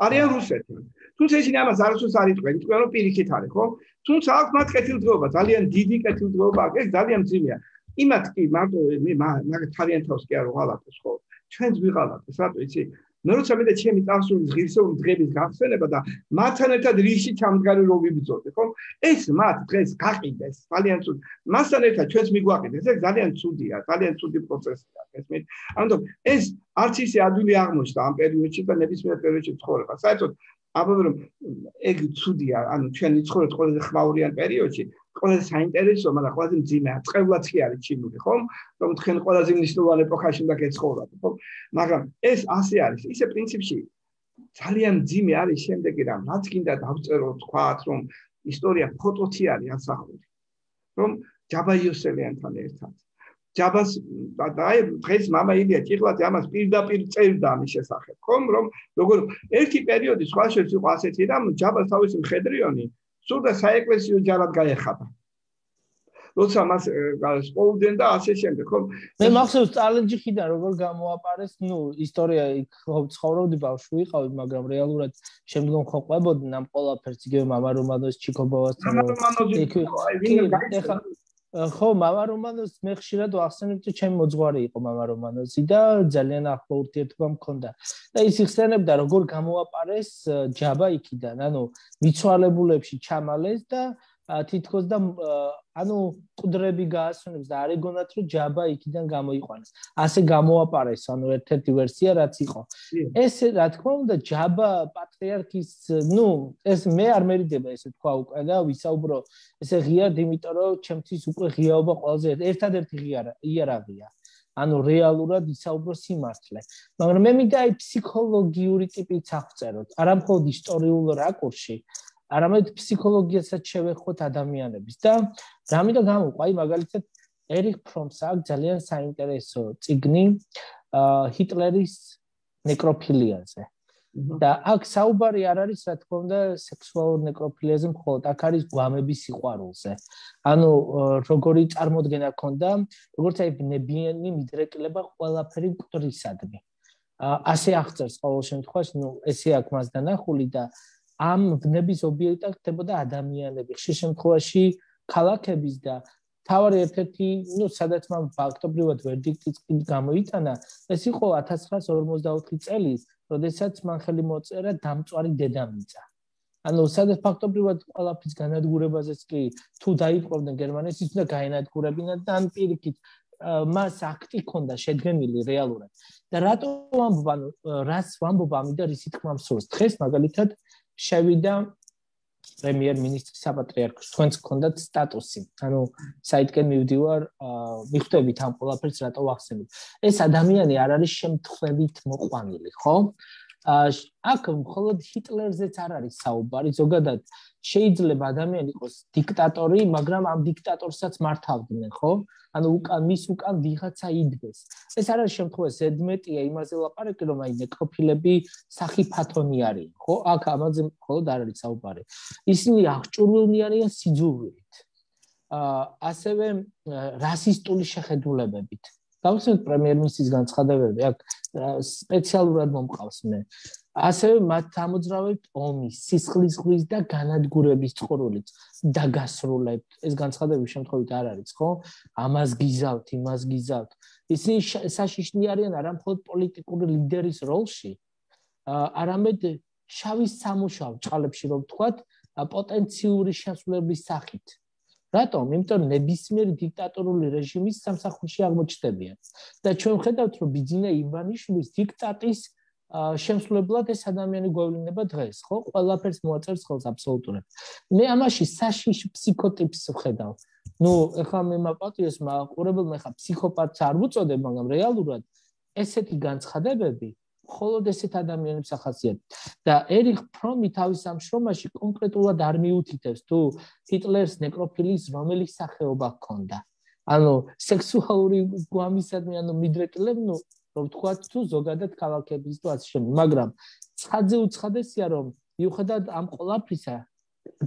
B: არიან რუსეთთან თუმცა ისინი ამას არასდროს არ იტყვენ იტყვენ რომ პირიქით არის ხო თუმცა აქვს მათ კეთილდღეობა ძალიან დიდი კეთილდღეობა აქვს ეს ძალიან ძიმეა იმათ კი მარტო მე მაგ თავიანთავს კი არ ვღალატოს ხო ჩვენც ვიღალატოს რატო იცი მე როცა მე და ჩემი წარსულის ღირსეული დღების გახსენება და მათთან ერთად რიში ჩამდგარი რო ვიბრძოდი, ხო? ეს მათ დღეს გაყიდეს, ძალიან ცუდი. მასთან ერთად ჩვენს მიგვაყიდეს, ეს ძალიან ცუდია, ძალიან ცუდი პროცესია, ესმით. ამიტომ ეს არც ისე ადვილი აღმოჩნდა ამ პერიოდში და ნებისმიერ პერიოდში ცხოვრება. საერთოდ აბა რომ ეგ ცუდია, ანუ ჩვენი ცხოვრება ყველაზე ხმაურიან პერიოდში, ყველაზე საინტერესო, მაგრამ ყველაზე მძიმე, წყევლაც კი არის ჩინური, ხო? რომ თქვენ ყველაზე მნიშვნელოვანი ეპოქაში უნდა გეცხოვროთ, ხო? მაგრამ ეს ასე არის, ისე პრინციპში ძალიან მძიმე არის შემდეგი რამ, რაც კიდე დავწეროთ, თქვათ, რომ ისტორია ფოტოთი არის ასახული. რომ ჯაბა იოსელიანთან ერთად. ჯაბას და დღეს მამა ილია ჭიღლაძე ამას პირდაპირ წერდა ამის შესახებ, ხო? რომ როგორ ერთი პერიოდი სხვა შორის იყო ასეთი რამ, ჯაბას თავისი მხედრიონი სულ და საეკლესიო ჯარად გაეხადა. როცა მას სპოუდენ და ასე შემდეგ, ხო?
A: მე მახსოვს წალენჯიხიდან როგორ გამოაპარეს, ისტორია იქ ცხოვრობდი ბავშვი ვიყავი, მაგრამ რეალურად შემდგომ ხო ყვებოდნენ ამ ყველაფერს, იგივე მამა რომანოს ჩიკობოვასთან. ხო, მამა რომანოს მე ხშირად ვახსენებ, რომ ჩემი მოძღვარი იყო მამა რომანოსი და ძალიან ახლო ურთიერთობა მქონდა. და ის იხსენებდა, როგორ გამოაპარეს ჯაბა იქიდან, ანუ მიცვალებულებში ჩამალეს და თითქოს და ანუ ყდრები გაასვენებს და არ ეგონათ რომ ჯაბა იქიდან გამოიყვანეს. ასე გამოაპარეს, ანუ ერთ-ერთი ვერსია რაც იყო. ეს რა თქმა უნდა ჯაბა პატრიარქის, ეს მე არ მერიდება ესე თქვა უკვე და ვისაუბრო ესე ღია, იმიტომ რომ ჩემთვის უკვე ღიაობა ყველაზე ერთადერთი იარაღია. ანუ რეალურად ვისაუბრო სიმართლე. მაგრამ მე მინდა აი ფსიქოლოგიური ტიპით აღწეროთ, არა მხოლოდ ისტორიულ რაკურსში, არამედ ფსიქოლოგიასაც შევეხოთ ადამიანების და რა მინდა გამოვყვა, აი მაგალითად ერიხ ფრომს აქვს ძალიან საინტერესო წიგნი ჰიტლერის ნეკროფილიაზე. და აქ საუბარი არ არის, რა თქმა უნდა, სექსუალურ ნეკროფილიაზე მხოლოდ, აქ არის გვამების სიყვარულზე. ანუ როგორი წარმოდგენა ქონდა, როგორც აი ბნებიანი მიდრეკილება ყველაფერი მკვდრისადმი. ასე აღწერს ყოველ შემთხვევაში, ესე აქვს მას დანახული და ამ ბნების ობიექტად ხდებოდა ადამიანები, ხშირ შემთხვევაში ქალაქების და თავარი ერთ-ერთი, სადაც მან ფაქტობრივად ვერდიქტიც გამოიტანა, ეს იყო 1944 წელი, როდესაც მან ხელი მოწერა დამწვარი დედამიწა. ანუ სადაც ფაქტობრივად ყველაფრის განადგურებაზეც კი თუ დაიპყრობდნენ გერმანელს, ის უნდა გაენადგურებინათ და ან პირიქით მას აქტი ჰქონდა შედგენილი რეალურად. და რატო ამბობ, ანუ რას ვამბობ ამით და რისი თქმა მსურს? დღეს მაგალითად შევიდა პრემიერ-მინისტრის საპატრიარქოს, თქვენც გქონდათ სტატუსი. ანუ საითკენ მივდივარ, მიხვდებით ამ ყველაფერს რატო ვახსენებ. ეს ადამიანი არ არის შემთხვევით მოყვანილი, ხო? აქ მხოლოდ ჰიტლერზეც არ არის საუბარი, ზოგადად შეიძლება ადამიანი იყოს დიქტატორი, მაგრამ ამ დიქტატორსაც მართავდნენ, ხო? ანუ მის უკან ვიღაცა იდგეს. ეს არ არის შემთხვევა, ზედმეტია იმაზე ლაპარაკი, რომ აი ნეკროფილები სახიფათონი არიან, ხო? აქ ამაზე მხოლოდ არ არის საუბარი. ისინი აღჭურვილნი არიან სიძულვილით. ასევე რასისტული შეხედულებებით. გავხსენეთ პრემიერ-მინისტრის განცხადებები, აქ სპეციალურად მომყავს მე. ასევე მათ ამოძრავებთ ომის, სისხლისღვრიის და განადგურების წყურვილით დაგასრულებთ. ეს განცხადებები შემთხვევით არ არის, ხო? ამას გიზავთ, იმას გიზავთ. ისინი საშიშნი არიან არა მხოლოდ პოლიტიკური ლიდერის როლში, არამედ შავის სამუშაო ჭყალებში, რომ ვთქვათ, პოტენციური შესრულების სახით. რატომ? იმიტომ რომ ნებისმიერი დიქტატორული რეჟიმის სამსახურში აღმოჩნდებიან. და ჩვენ ვხედავთ, რომ ბიძინა ივანიშვილის დიქტატის შემსრულებლად ეს ადამიანი გვევლინება დღეს, ხო? ყველაფერს მოაწერს ხელს აბსოლუტურად. მე ამაში საშიშ ფსიქოტიპს ვხედავ. ეხლა მე მაპატიოს მაყურებელმა ეხლა ფსიქოპათს არ ვუწოდებ, მაგრამ რეალურად ესეთი განცხადებები მხოლოდ ესეთ ადამიანებს ახასიათებთ. და ერიხ ფრომი თავის ამ შრომაში კონკრეტულად არ მიუთითებს თუ ჰიტლერს ნეკროფილიის რომელი სახეობა ჰქონდა. ანუ სექსუალური გვამისადმი, ანუ მიდრეკილებ, რომ თქვათ თუ ზოგადად ქალაქების თუ ასე შემდეგ, მაგრამ ცხადზე უცხადესია, რომ მიუხედავად ამ ყველაფრისა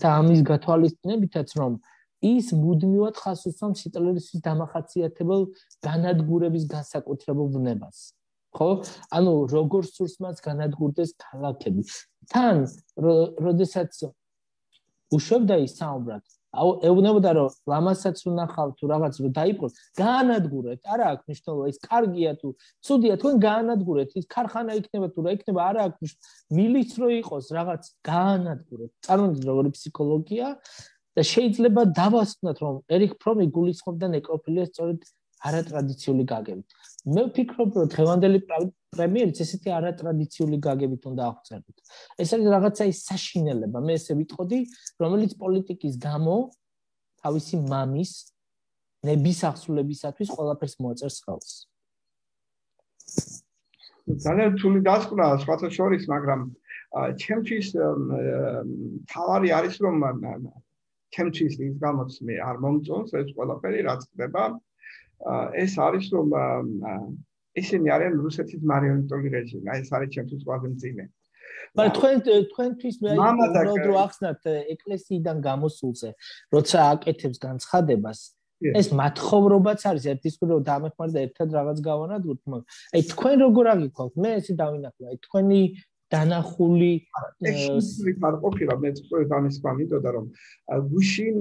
A: და ამის გათვალისწინებითაც, რომ ის მუდმივად ხაზს უსვამს ჰიტლერისთვის დამახასიათებელ განადგურების განსაკუთრებულ ბნებას. ხო? ანუ როგორ სურს მას განადგურდეს ქალაქები. თან, როდესაც უშვებდა ის საუბრად, ეუბნებოდა რომ ლამასაც უნახავთ თუ რაღაც რომ დაიპყროთ, გაანადგურეთ, არა აქვს მნიშვნელობა ის კარგია თუ ცუდია, თქვენ გაანადგურეთ, ის ქარხანა იქნება თუ რა იქნება, არა აქვს მილიც რო იყოს რაღაც გაანადგურეთ. წარმოვიდგინეთ როგორი ფსიქოლოგია და შეიძლება დავასკვნათ რომ ერიქ ფრომი გულისხმობდა ნეკროფილიას სწორედ არატრადიციული გაგებით. მე ვფიქრობ რომ დღევანდელი პრემიერიც ესეთი არატრადიციული გაგებით უნდა აღწეროთ. ეს არის რაღაცა ის საშინელება, მე ესე ვიტყოდი, რომელიც პოლიტიკის გამო თავისი მამის ნების აღსრულებისათვის ყველაფერს მოაწერს ხელს.
B: ძალიან რთული დასკვნა სხვათა შორის, მაგრამ ჩემთვის თავარი არის რომ ჩემთვის ის გამოც მე არ მომწონს ეს ყველაფერი რაც ხდება. ეს არის რომ ისინი არიან რუსეთის მარიონეტული რეჟიმი, აი ეს არის ჩემთვის ყველაზე მძიმე.
A: მაგრამ თქვენთვის მე რო ახსნათ ეკლესიიდან გამოსულზე, როცა აკეთებს განცხადებას, ეს მათხოვრობაც არის ერთის რომ დამეხმარდა ერთად რაღაც გავანადგურთ, მაგრამ აი თქვენ როგორ აგიქვთ? მე ესე დავინახე, აი თქვენი დანახული
B: ეს არ ყოფილა, მე სწორედ ამის გამიდოდა რომ გუშინ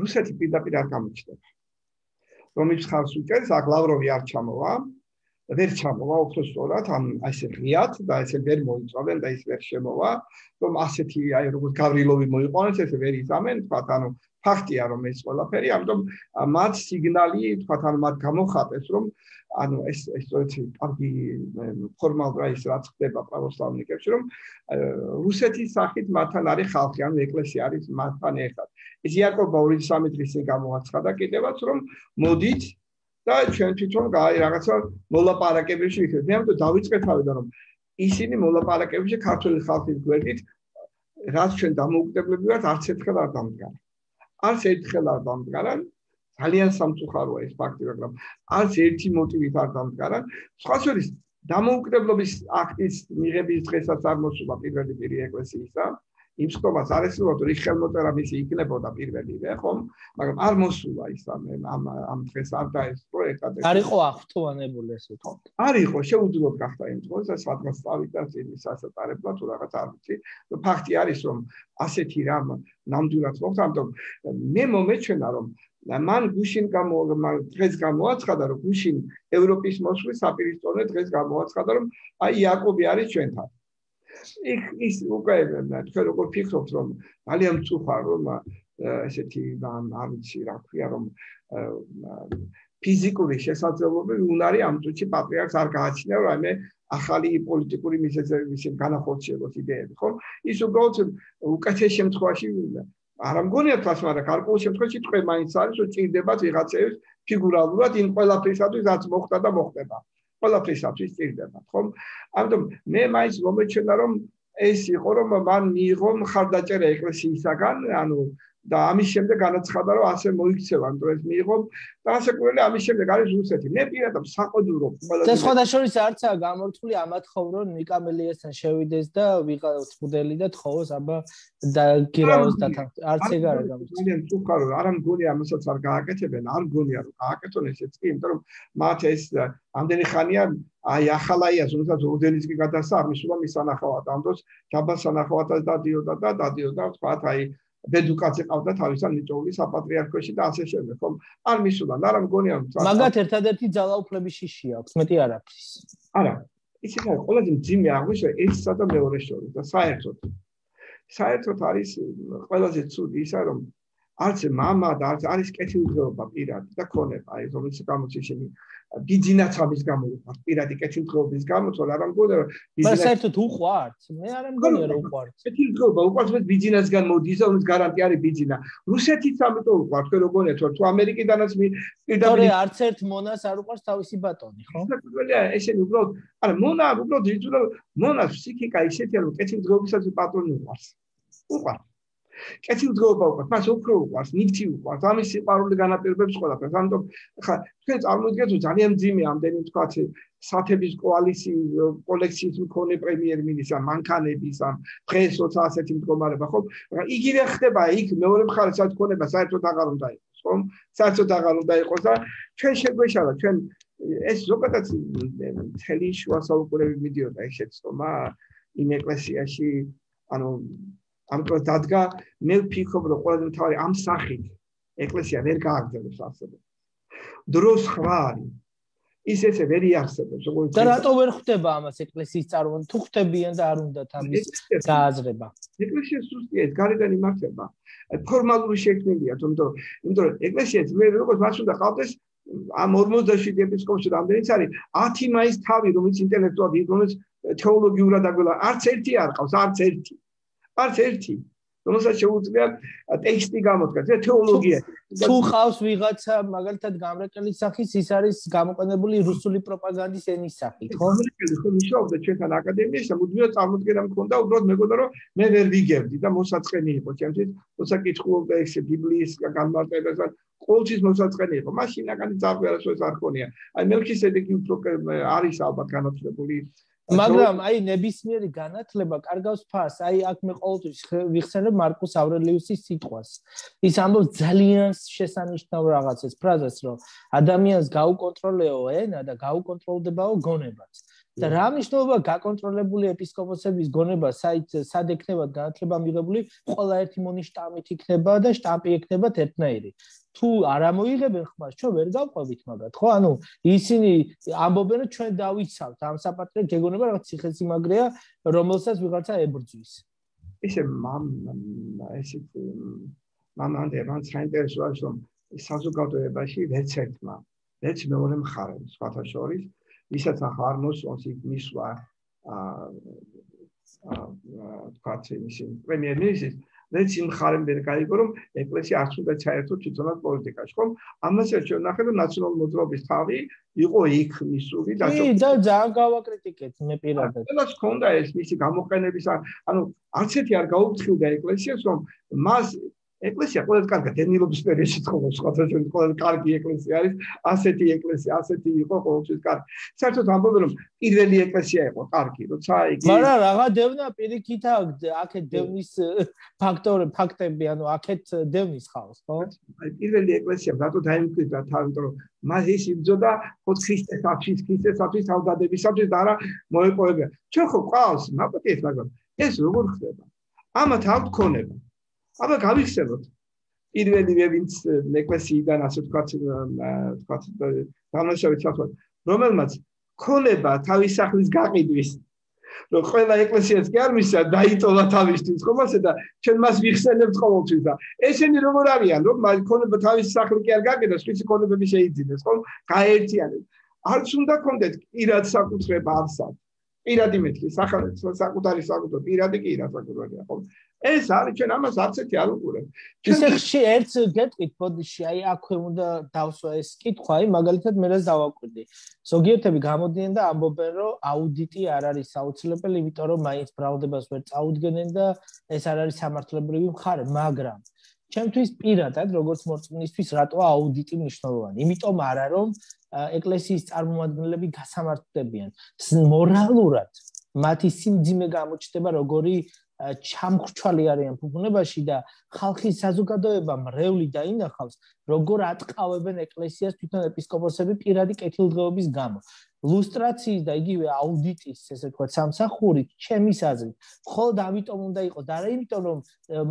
B: რუსეთი პირდაპირ არ გამოჩნდება. რომის ხარს უჭერს, აქ ლავროვი არ ჩამოვა, ვერ ჩამოვა უბრალოდ ამ ასე ღიად და ესე ვერ მოიწვევენ და ის ვერ შემოვა, რომ ასეთი აი როგორც გავრილოვი მოიყვანეს, ესე ვერ იზამენ, თქვათ, ანუ ფაქტია რომ ეს ყველაფერი, ამიტომ მათ სიგნალი, თქვათ, ანუ მათ გამოხატეს, რომ ანუ ეს სწორედ კარგი ფორმალურად ის რაც ხდება პრავოსლავნიკებში, რომ რუსეთის სახით მათთან არის ხალხი, ანუ ეკლესია არის მათთან ერთად. ეს იაკობ 2-3 დღის წინ გამოაცხადა კიდევაც, რომ მოდით და ჩვენ თვითონ რაღაცა მოლაპარაკებებში ვიქნებით. მე ამიტომ დავიწყეთავდა რომ ისინი მოლაპარაკებებში ქართული ხალხის გვერდით რაც ჩვენ დამოუკიდებლები ვართ, არც ერთხელ არ დამდგარან. არც ერთხელ არ დამდგარან. ძალიან სამწუხაროა ეს ფაქტი, მაგრამ არც ერთი მოტივით არ დამდგარან. სხვა შორის დამოუკიდებლობის აქტის მიღების დღესაც არ მოსულა პირველი პირი ეკლესიისა. იმ სტომას არ ესწრებოდა რომ ხელმოწერა მისი იქნებოდა პირველივე, ხომ? მაგრამ არ მოსულა ის ამ დღეს არ დაესწრო ერთად.
A: არ იყო აღფრთოვანებული ესე ვთქვათ.
B: არ იყო, შეუძლოდ გახდა იმ დროს, სადღაც წავიდა წინის ასატარებლად თუ რაღაც არ ვიცი. ფაქტი არის რომ ასეთი რამ ნამდვილად მოხდა, ამიტომ მე მომეჩვენა რომ მან გუშინ დღეს გამოაცხადა რომ გუშინ ევროპის მოსვლის საპირისპიროზე დღეს გამოაცხადა რომ აი იაკობი არის ჩვენთან. ის უკვე თქვენ როგორ ფიქრობთ რომ ძალიან მწუხარ რომ ესეთი არ ვიცი რა ქვია რომ ფიზიკური შესაძლებლობები უნარი ამ წუთში პატრიარქს არ გააჩნია რომ აი მე ახალი პოლიტიკური მიზეზების განახორციელოს იდეები ხო ის უბრალოდ უკეთეს შემთხვევაში არ ამგონია თავს მაგრამ გარკვეულ შემთხვევაში თქვენ მაინც არის რომ ჭირდებათ ვიღაცების ფიგურალურად იმ ყველაფრისათვის რაც მოხდა და მოხდება ყველაფრისათვის ჭირდებათ ხომ ამიტომ მე მაინც მომეჩვენა რომ ეს იყო რომ მან მიიღო მხარდაჭერა ეკლესიისაგან ანუ და ამის შემდეგ განაცხადა რომ ასე მოიქცევა ანუ ეს მიიღო და ასე ყოველი ამის შემდეგ არის რუსეთი მე პირადად საყოველთაო
A: და სხვადასხვა არცაა გამორთული ამათხოვრო ნიკამელიასთან შევიდეს და ვიყავთ მოდელი და თხოვოს აბა და გირავოს და არც ეგ არ გამორთული
B: ძალიან წუხარო არ მგონია ამასაც არ გააკეთებენ არ მგონია რომ გააკეთონ ესეც კი იმიტომ რომ მათ ეს ამდენი ხანია აი ახალაია ზოგადად ორდენის კი გადასა ამისულა მისანახავად ამ დროს ჯაბა სანახავადაც დადიოდა თქვათ აი ბედუკაცი ყავდა თავისთან ნიჭოული საპატრიარქოში და ასე შემდეგ ხომ არ მისულან არა მგონია
A: მაგათ ერთადერთი ძალაუფლების შიში აქვს მეტი არ აქვს
B: არა ისე რა ყველაზე მძიმე აღვიშვა ერთსა და მეორეს შორის და საერთოდ არის ყველაზე ცუდი ისა რომ არც მამა და არც არის კეთილდღეობა პირადი და ქონება აი რომელიც გამოჩიშენი ბიძინაც ამის გამო უყვართ პირადი კეთილდღეობის გამო თორე არ მგონია რომ
A: ბიზნესი საერთოდ უყვართ მე არ მგონია რომ უყვართ
B: კეთილდღეობა უყვართ მე ბიძინასგან მოდის და උნის გარანტია არის ბიძინა რუსეთიც ამიტომ უყვართ თქვენ როგორია თუ ამერიკიდანაც
A: თორე არც ერთ მონას არ უყვარს თავისი ბატონი ხო
B: საკუთრებია ესენი უბრალოდ არა მონა უბრალოდ იწულა მონას ფსიქიკა ისეთია რომ კეთილდღეობისაც პატრონი უყვართ კეთილდღეობა უყვართ, მას უფრო უყვართ, ნივთი უყვართ, ამის სიყვარული განაპირობებს ყველაფერს. ამიტომ ხა თქვენ წარმოიდგინეთ რომ ძალიან მძიმე ამდენი თქვათ სათების კოლექციის მქონე პრემიერ-მინისტრი ამ მანქანების ამ დღეს როცა ასეთი მდგომარეობა ხო? იგივე ხდება იქ მეორე მხარეს რაც ქონება საერთოდ აღარ უნდა იყოს, ხო? საერთოდ აღარ უნდა იყოს და ჩვენ შეგვეშალა ჩვენ ეს ზოგადად მთელი შუა საუკუნეები მიდიოდა ეს შეცდომა იმ ეკლესიაში ანუ ამიტომ დადგა მე ვფიქრობ რომ ყველაზე მთავარი ამ სახით ეკლესია ვერ გააგრძელებს არსებობას. დროს ხრა არის. ის ესე ვერ იარსებებს როგორც
A: და რატო ვერ ხვდება ამას ეკლესიის წარმომადგენლები? თუ ხვდებიან და არ უნდათ ამის გააზრება.
B: ეკლესია სუსტია, ეს გარედან იმართება. ფორმალური შექმნილია, თუმცა იმიტომ რომ ეკლესია როგორც მას უნდა ყავდეს ამ 47 ეპისკოპოსი რამდენიც არის 10 მაის თავი რომელიც ინტელექტუალად რომელიც თეოლოგიურად აგველა არც ერთი არ ყავს არც ერთი რომელსაც შეუძლია ტექსტი გამოდგა ეს თეოლოგია
A: თუ ყავს ვიღაცა მაგალითად გამრეკელი სახის ის არის გამოყენებული რუსული პროპაგანდის ენის სახით ხო
B: მიშოვდა ჩვენთან აკადემიაში მუდმივად წარმოდგენა მქონდა უბრალოდ მეგონა რომ მე ვერ ვიგებდი და მოსაწყენი იყო ჩემთვის როცა კითხულობდა ეს ბიბლიის განმარტებასა ყოველთვის მოსაწყენი იყო მაშინ აკადი ძარღვი არასოდეს არ ხონია აი მელქისედეკი უფრო არის ალბათ განათლებული
A: მაგრამ აი ნებისმიერი განათლება კარგავს ფას აი აქ მე ყოველთვის ვიხსენებ მარკუს ავრელიუსის სიტყვას ის ამბობს ძალიან შესანიშნავ რაღაცას ფრაზას რომ ადამიანს გაუკონტროლეო ენა და გაუკონტროლდებაო გონებაც და რა მნიშვნელობა გაკონტროლებული ეპისკოპოსების გონება სად ექნებათ განათლება მიღებული ყველა ერთი მონიშტამით იქნება და შტამპი ექნებათ ერთნაირი თუ არ ამოიღებენ ხმას ჩვენ ვერ გავყვებით მაგათ ხო ანუ ისინი ამბობენ რომ ჩვენ დავიცავთ ამ საპატრიარქოს გეგონება რაღაც ციხესიმაგრეა რომელსაც ვიღაცა ებრძვის
B: ისე მამამდე მან საინტერესოა რომ საზოგადოებაში ვერც მეორე მხარე სხვათა შორის ვისაც ახლა არ მოსვანს იქ მისვლა თქვათ იმისი პრემიერ-მინისტრის ვერც იმ მხარემ ვერ გაიგო რომ ეკლესია არც უნდა ჩაერთო თვითონაც პოლიტიკაში ხო ამას ჩვენ ნახეთ რომ ნაციონალური მოძრაობის თავი იყო იქ მისული
A: და ძალიან გავაკრიტიკეთ მე პირადად
B: ყველას ჰქონდა ეს მისი გამოყენების ანუ არც ერთი არ გაუფრთხილდა ეკლესიას რომ მას ეკლესია ყველაზე კარგად დენილობის პერიოდში ცხოვრობს სხვათა შორის ყველაზე კარგი ეკლესია არის ასეთი ეკლესია ასეთი იყო ყოველთვის კარგი საერთოდ ამბობენ რომ პირველი ეკლესია იყო კარგი როცა იგი
A: მაგრამ რაღა დევნა პირიქით აქეთ დევნის ფაქტები ანუ აქეთ დევნის ხავს ხო
B: აი პირველი ეკლესია რატო დაიმკვიდრა თავიმიტომ რომ მას ის იბრძოდა ხო ქრისტესთვის თავდადებისათვის და არა მოეპოვებია ჩვენ ხო ყავს მაპატიეთ მაგრამ ეს როგორ ხდება ამათ არ გქონება აბა გავიხსენოთ პირველივე ვინც ეკლესიიდან ასე ვთქვათ განმაშავეთ საქმე რომელმაც ქონება თავის სახლის გაყიდვის რომ ყველა ეკლესიაც კი არ მისცა დაიტოვა თავისთვის ხო მასე და ჩვენ მას ვიხსენებთ ყოველთვის და ესენი როგორ არიან რომ ქონება თავის სახლის კი არ გაყიდოს ვიცი ქონებები შეიძინეს ხო გაერთიანეს არც უნდა კონდეთ პირად საკუთრება არსად პირადი მეთქი საკუთარი საკუთრო პირადი კი რა საკუთრებია ხო ეს არის ჩვენ ამას არც ერთი არ უყურებ.
A: ისე ხში ერთ გეტყვით ბოდიში აი აქვე უნდა დავსვა ეს კითხვა აი მაგალითად მე რას დავაკვირდი. ზოგიერთები გამოდიან და ამბობენ რომ აუდიტი არ არის საოცრებელი, იმიტომ რომ მაინც ბრალდებას ვერ წაუდგენენ და ეს არ არის სამართლებრივი მხარე, მაგრამ ჩემთვის პირადად როგორც მორწმუნისთვის რატოა აუდიტი მნიშვნელოვანი? იმიტომ არა რომ ეკლესიის წარმომადგენლები გასამართლებიან. მორალურად მათი სიმძიმე გამოჩნდება როგორი ჩამხრჩვალი არიან ფუფუნებაში და ხალხის საზოგადოება მრევლი დაინახავს როგორ ატყავებენ ეკლესიას თვითონ ეპისკოპოსები პირადი კეთილდღეობის გამო ლუსტრაციის და იგივე აუდიტის ესე ვთქვათ სამსახურით ჩემის აზრით მხოლოდ ამიტომ უნდა იყოს და არა იმიტომ რომ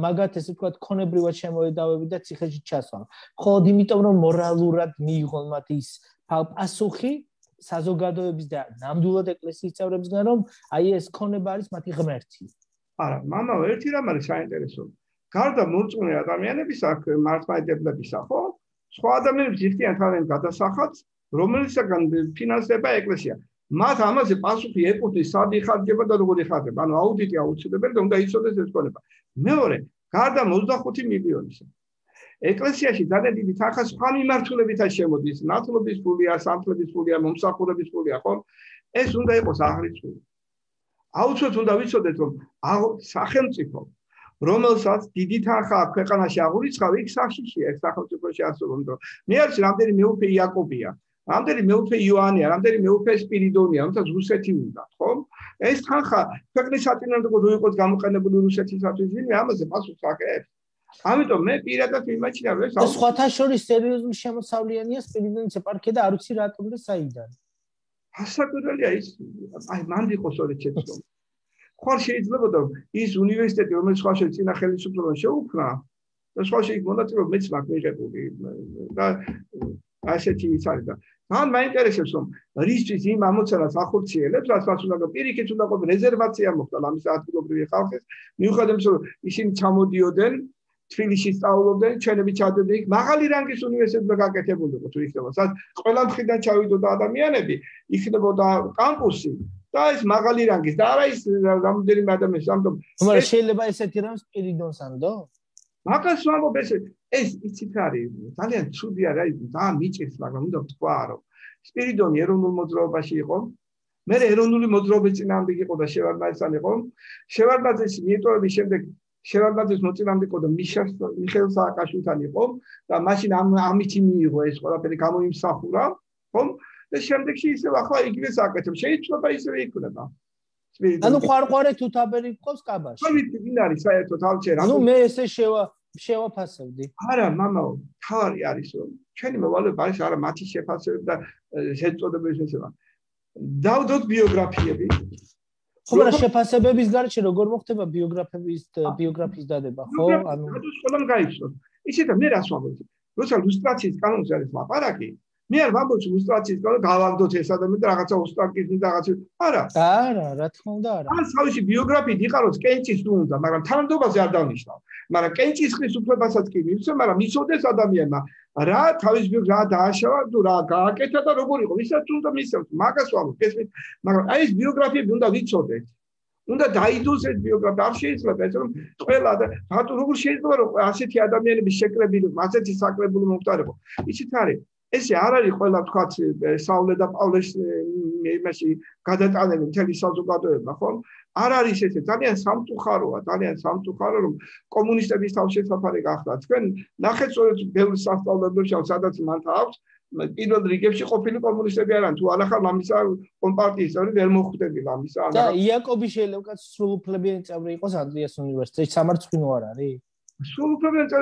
A: მაგათ ესე ვთქვათ ქონებრივად შემოედავები და ციხეში ჩასვამ მხოლოდ იმიტომ რომ მორალურად მიიღონ მათ ის პასუხი საზოგადოების და ნამდვილად ეკლესიის წევრებისგან რომ აი ეს ქონება არის მათი ღმერთი
B: არა, მამა ერთი რამ არის საინტერესო. გარდა მორწმუნე ადამიანების აქ მართლმადიდებლებისა, ხო? სხვა ადამიანებს იხდიან თავენ გადასახადს, რომელისაგან ფინანსდება ეკლესია. მათ ამაზე პასუხი ეკუთვნის, სად იხარჯება და როგორ იხარჯება. ანუ აუდიტი აუცილებელი და უნდა იცოდეს ეს ქონება. მეორე, გარდა 25 მილიონისა. ეკლესიაში ძალიან დიდი თანხა სხვა მიმართულებითაც შემოდის. ნათლობის ფულია, სამთლების ფულია, მომსახურების ფულია, ხო? ეს უნდა იყოს აღრიცხვი. აუცილებლად უნდა ვიცოდეთ რომ სახელმწიფო რომელსაც დიდი თანხა აქვს ქვეყანაში აღურიცხავ იქ სახშიშია ეს სახელმწიფოში არსებობს რომ მე არის რამდენი მეუფე იაკობია რამდენი მეუფე იოანეა რამდენი მეუფე სპირიდონია რომელსაც რუსეთი უნდა ხო ეს თანხა ქვეყნის საწინააღმდეგოდ რო იყოს გამოყენებული რუსეთისათვის ვინმე ამაზე პასუხს აკეთებს ამიტომ მე პირადად ვიმაჩნია რომ ეს
A: სხვათა შორის სერიოზული შემოსავლიანია სპირიდონის ეპარქია და არ ვიცი რატომ და საიდან
B: ასაკურელია ის აი მან იყო სწორედ შეცდომა ხარ შეიძლებოდა რომ ის უნივერსიტეტი რომელიც სხვა შეცინა ხელისუფლებამ შეუქმნა და სხვა შეიძლება მონაწილეობა მეც მაქვს მიღებული და ასეთი ის არის და მან მაინტერესებს რომ რისთვის იმ ამოცანას ახორციელებს რაც მას უნდა პირიქით უნდა ყოფილ რეზერვაცია მოხდა ამის ადგილობრივი ხალხის მიუხედავად რომ ისინი ჩამოდიოდნენ თბილისში სწავლობდნენ ჩვენები ჩადიოდნენ იქ მაღალი რანგის უნივერსიტეტზე გაკეთებულიყო თუ იქნება სადაც ყველა მხრიდან ჩავიდოდა ადამიანები იქნებოდა კამპუსი და ეს მაღალი რანგის და არა ის რამდენიმე ადამიანის ამიტომ
A: მაგრამ შეიძლება ესეთი რამს პირიდონს ამდო
B: მაგას ვამბობ ეს იცით არის ძალიან ცუდი არის ძალიან მიჭირს მაგრამ უნდა ვთქვა რომ სპირიდონი ეროვნულ მოძრაობაში იყო მე ეროვნული მოძრაობის წინააღმდეგ იყო და შევარდნაძესთან იყო შევარდნაძეს მიეტოვების შემდეგ შევარდნაძეს მოწინააღმდეგო და მიხეილ სააკაშვილთან იყო და მაშინ ამითი მიიღო ეს ყველაფერი გამოიმსახურა ხომ და შემდეგში ისევ ახლა იგივე სააკეთებს შეიძლება ისევ იქნება
A: ანუ ხარ-ხარე თუ თაბერი გყავს კაბაში
B: ხო ვიცი ვინ არის საერთოდ ალჩერ
A: ანუ მე ესე შევაფასებდი
B: არა მამაო თავი არის რომ ჩვენი მოვალეობა არის არა მათი შეფასება და შეწოდების ესება დავდოთ ბიოგრაფიები
A: ხო მაგრამ შეფასებების გარშე როგორ მოხდება ბიოგრაფიის დადება ხო ანუ
B: ყველამ გაიცნოთ ისეთ მე რას ვამბობ როცა ლუსტრაციის კანონზე არის ლაპარაკი მე არ ვამბობ ლუსტრაციის კანონი გავაგდოთ ეს ადამიანი და რაღაცა ოსტაკიზმი და რაღაცა
A: არა რა თქმა უნდა არა
B: ან თავისი ბიოგრაფიით იყაროს კენჭის თუ უნდა მაგრამ თანამდებობაზე არ დავნიშნავ მაგრამ კენჭისხლის უფლებასაც კი მივცე მაგრამ მიცოდეს ადამიანმა რა თავის ბიოგრაფია დააშავა თუ რა გააკეთა და როგორ იყო ისაც უნდა მისცემს მაგას ვამბობ ეს მაგრამ აი ეს ბიოგრაფიები უნდა ვიცოდეთ უნდა დაიდოს ეს ბიოგრაფია არ შეიძლება ეს რომ ყველა და რატო როგორ შეიძლება რომ ასეთი ადამიანების შეკრებილი ასეთი საკრებული მომხდარიყო იცით არის ესე არ არის ყველა თქვათ საულე და პავლეს იმაში გადატანილი მთელი საზოგადოება ხო არ არის ესე ძალიან სამწუხაროა რომ კომუნისტების თავშესაფარი გახდა თქვენ ნახეთ სწორედ ბევრ სასწავლებლებში სადაც მანთ აქვს პირველ რიგებში ყოფილი კომუნისტები არიან თუ ანახარ ამისა კომპარტიის წევრი ვერ მოხვდები ამისა
A: და იაკობი შეიძლება სრულუფლებიანი წევრი იყოს ანდრიას უნივერსიტეტში სამარცხვინო არ არის
B: სრულუფლებიანი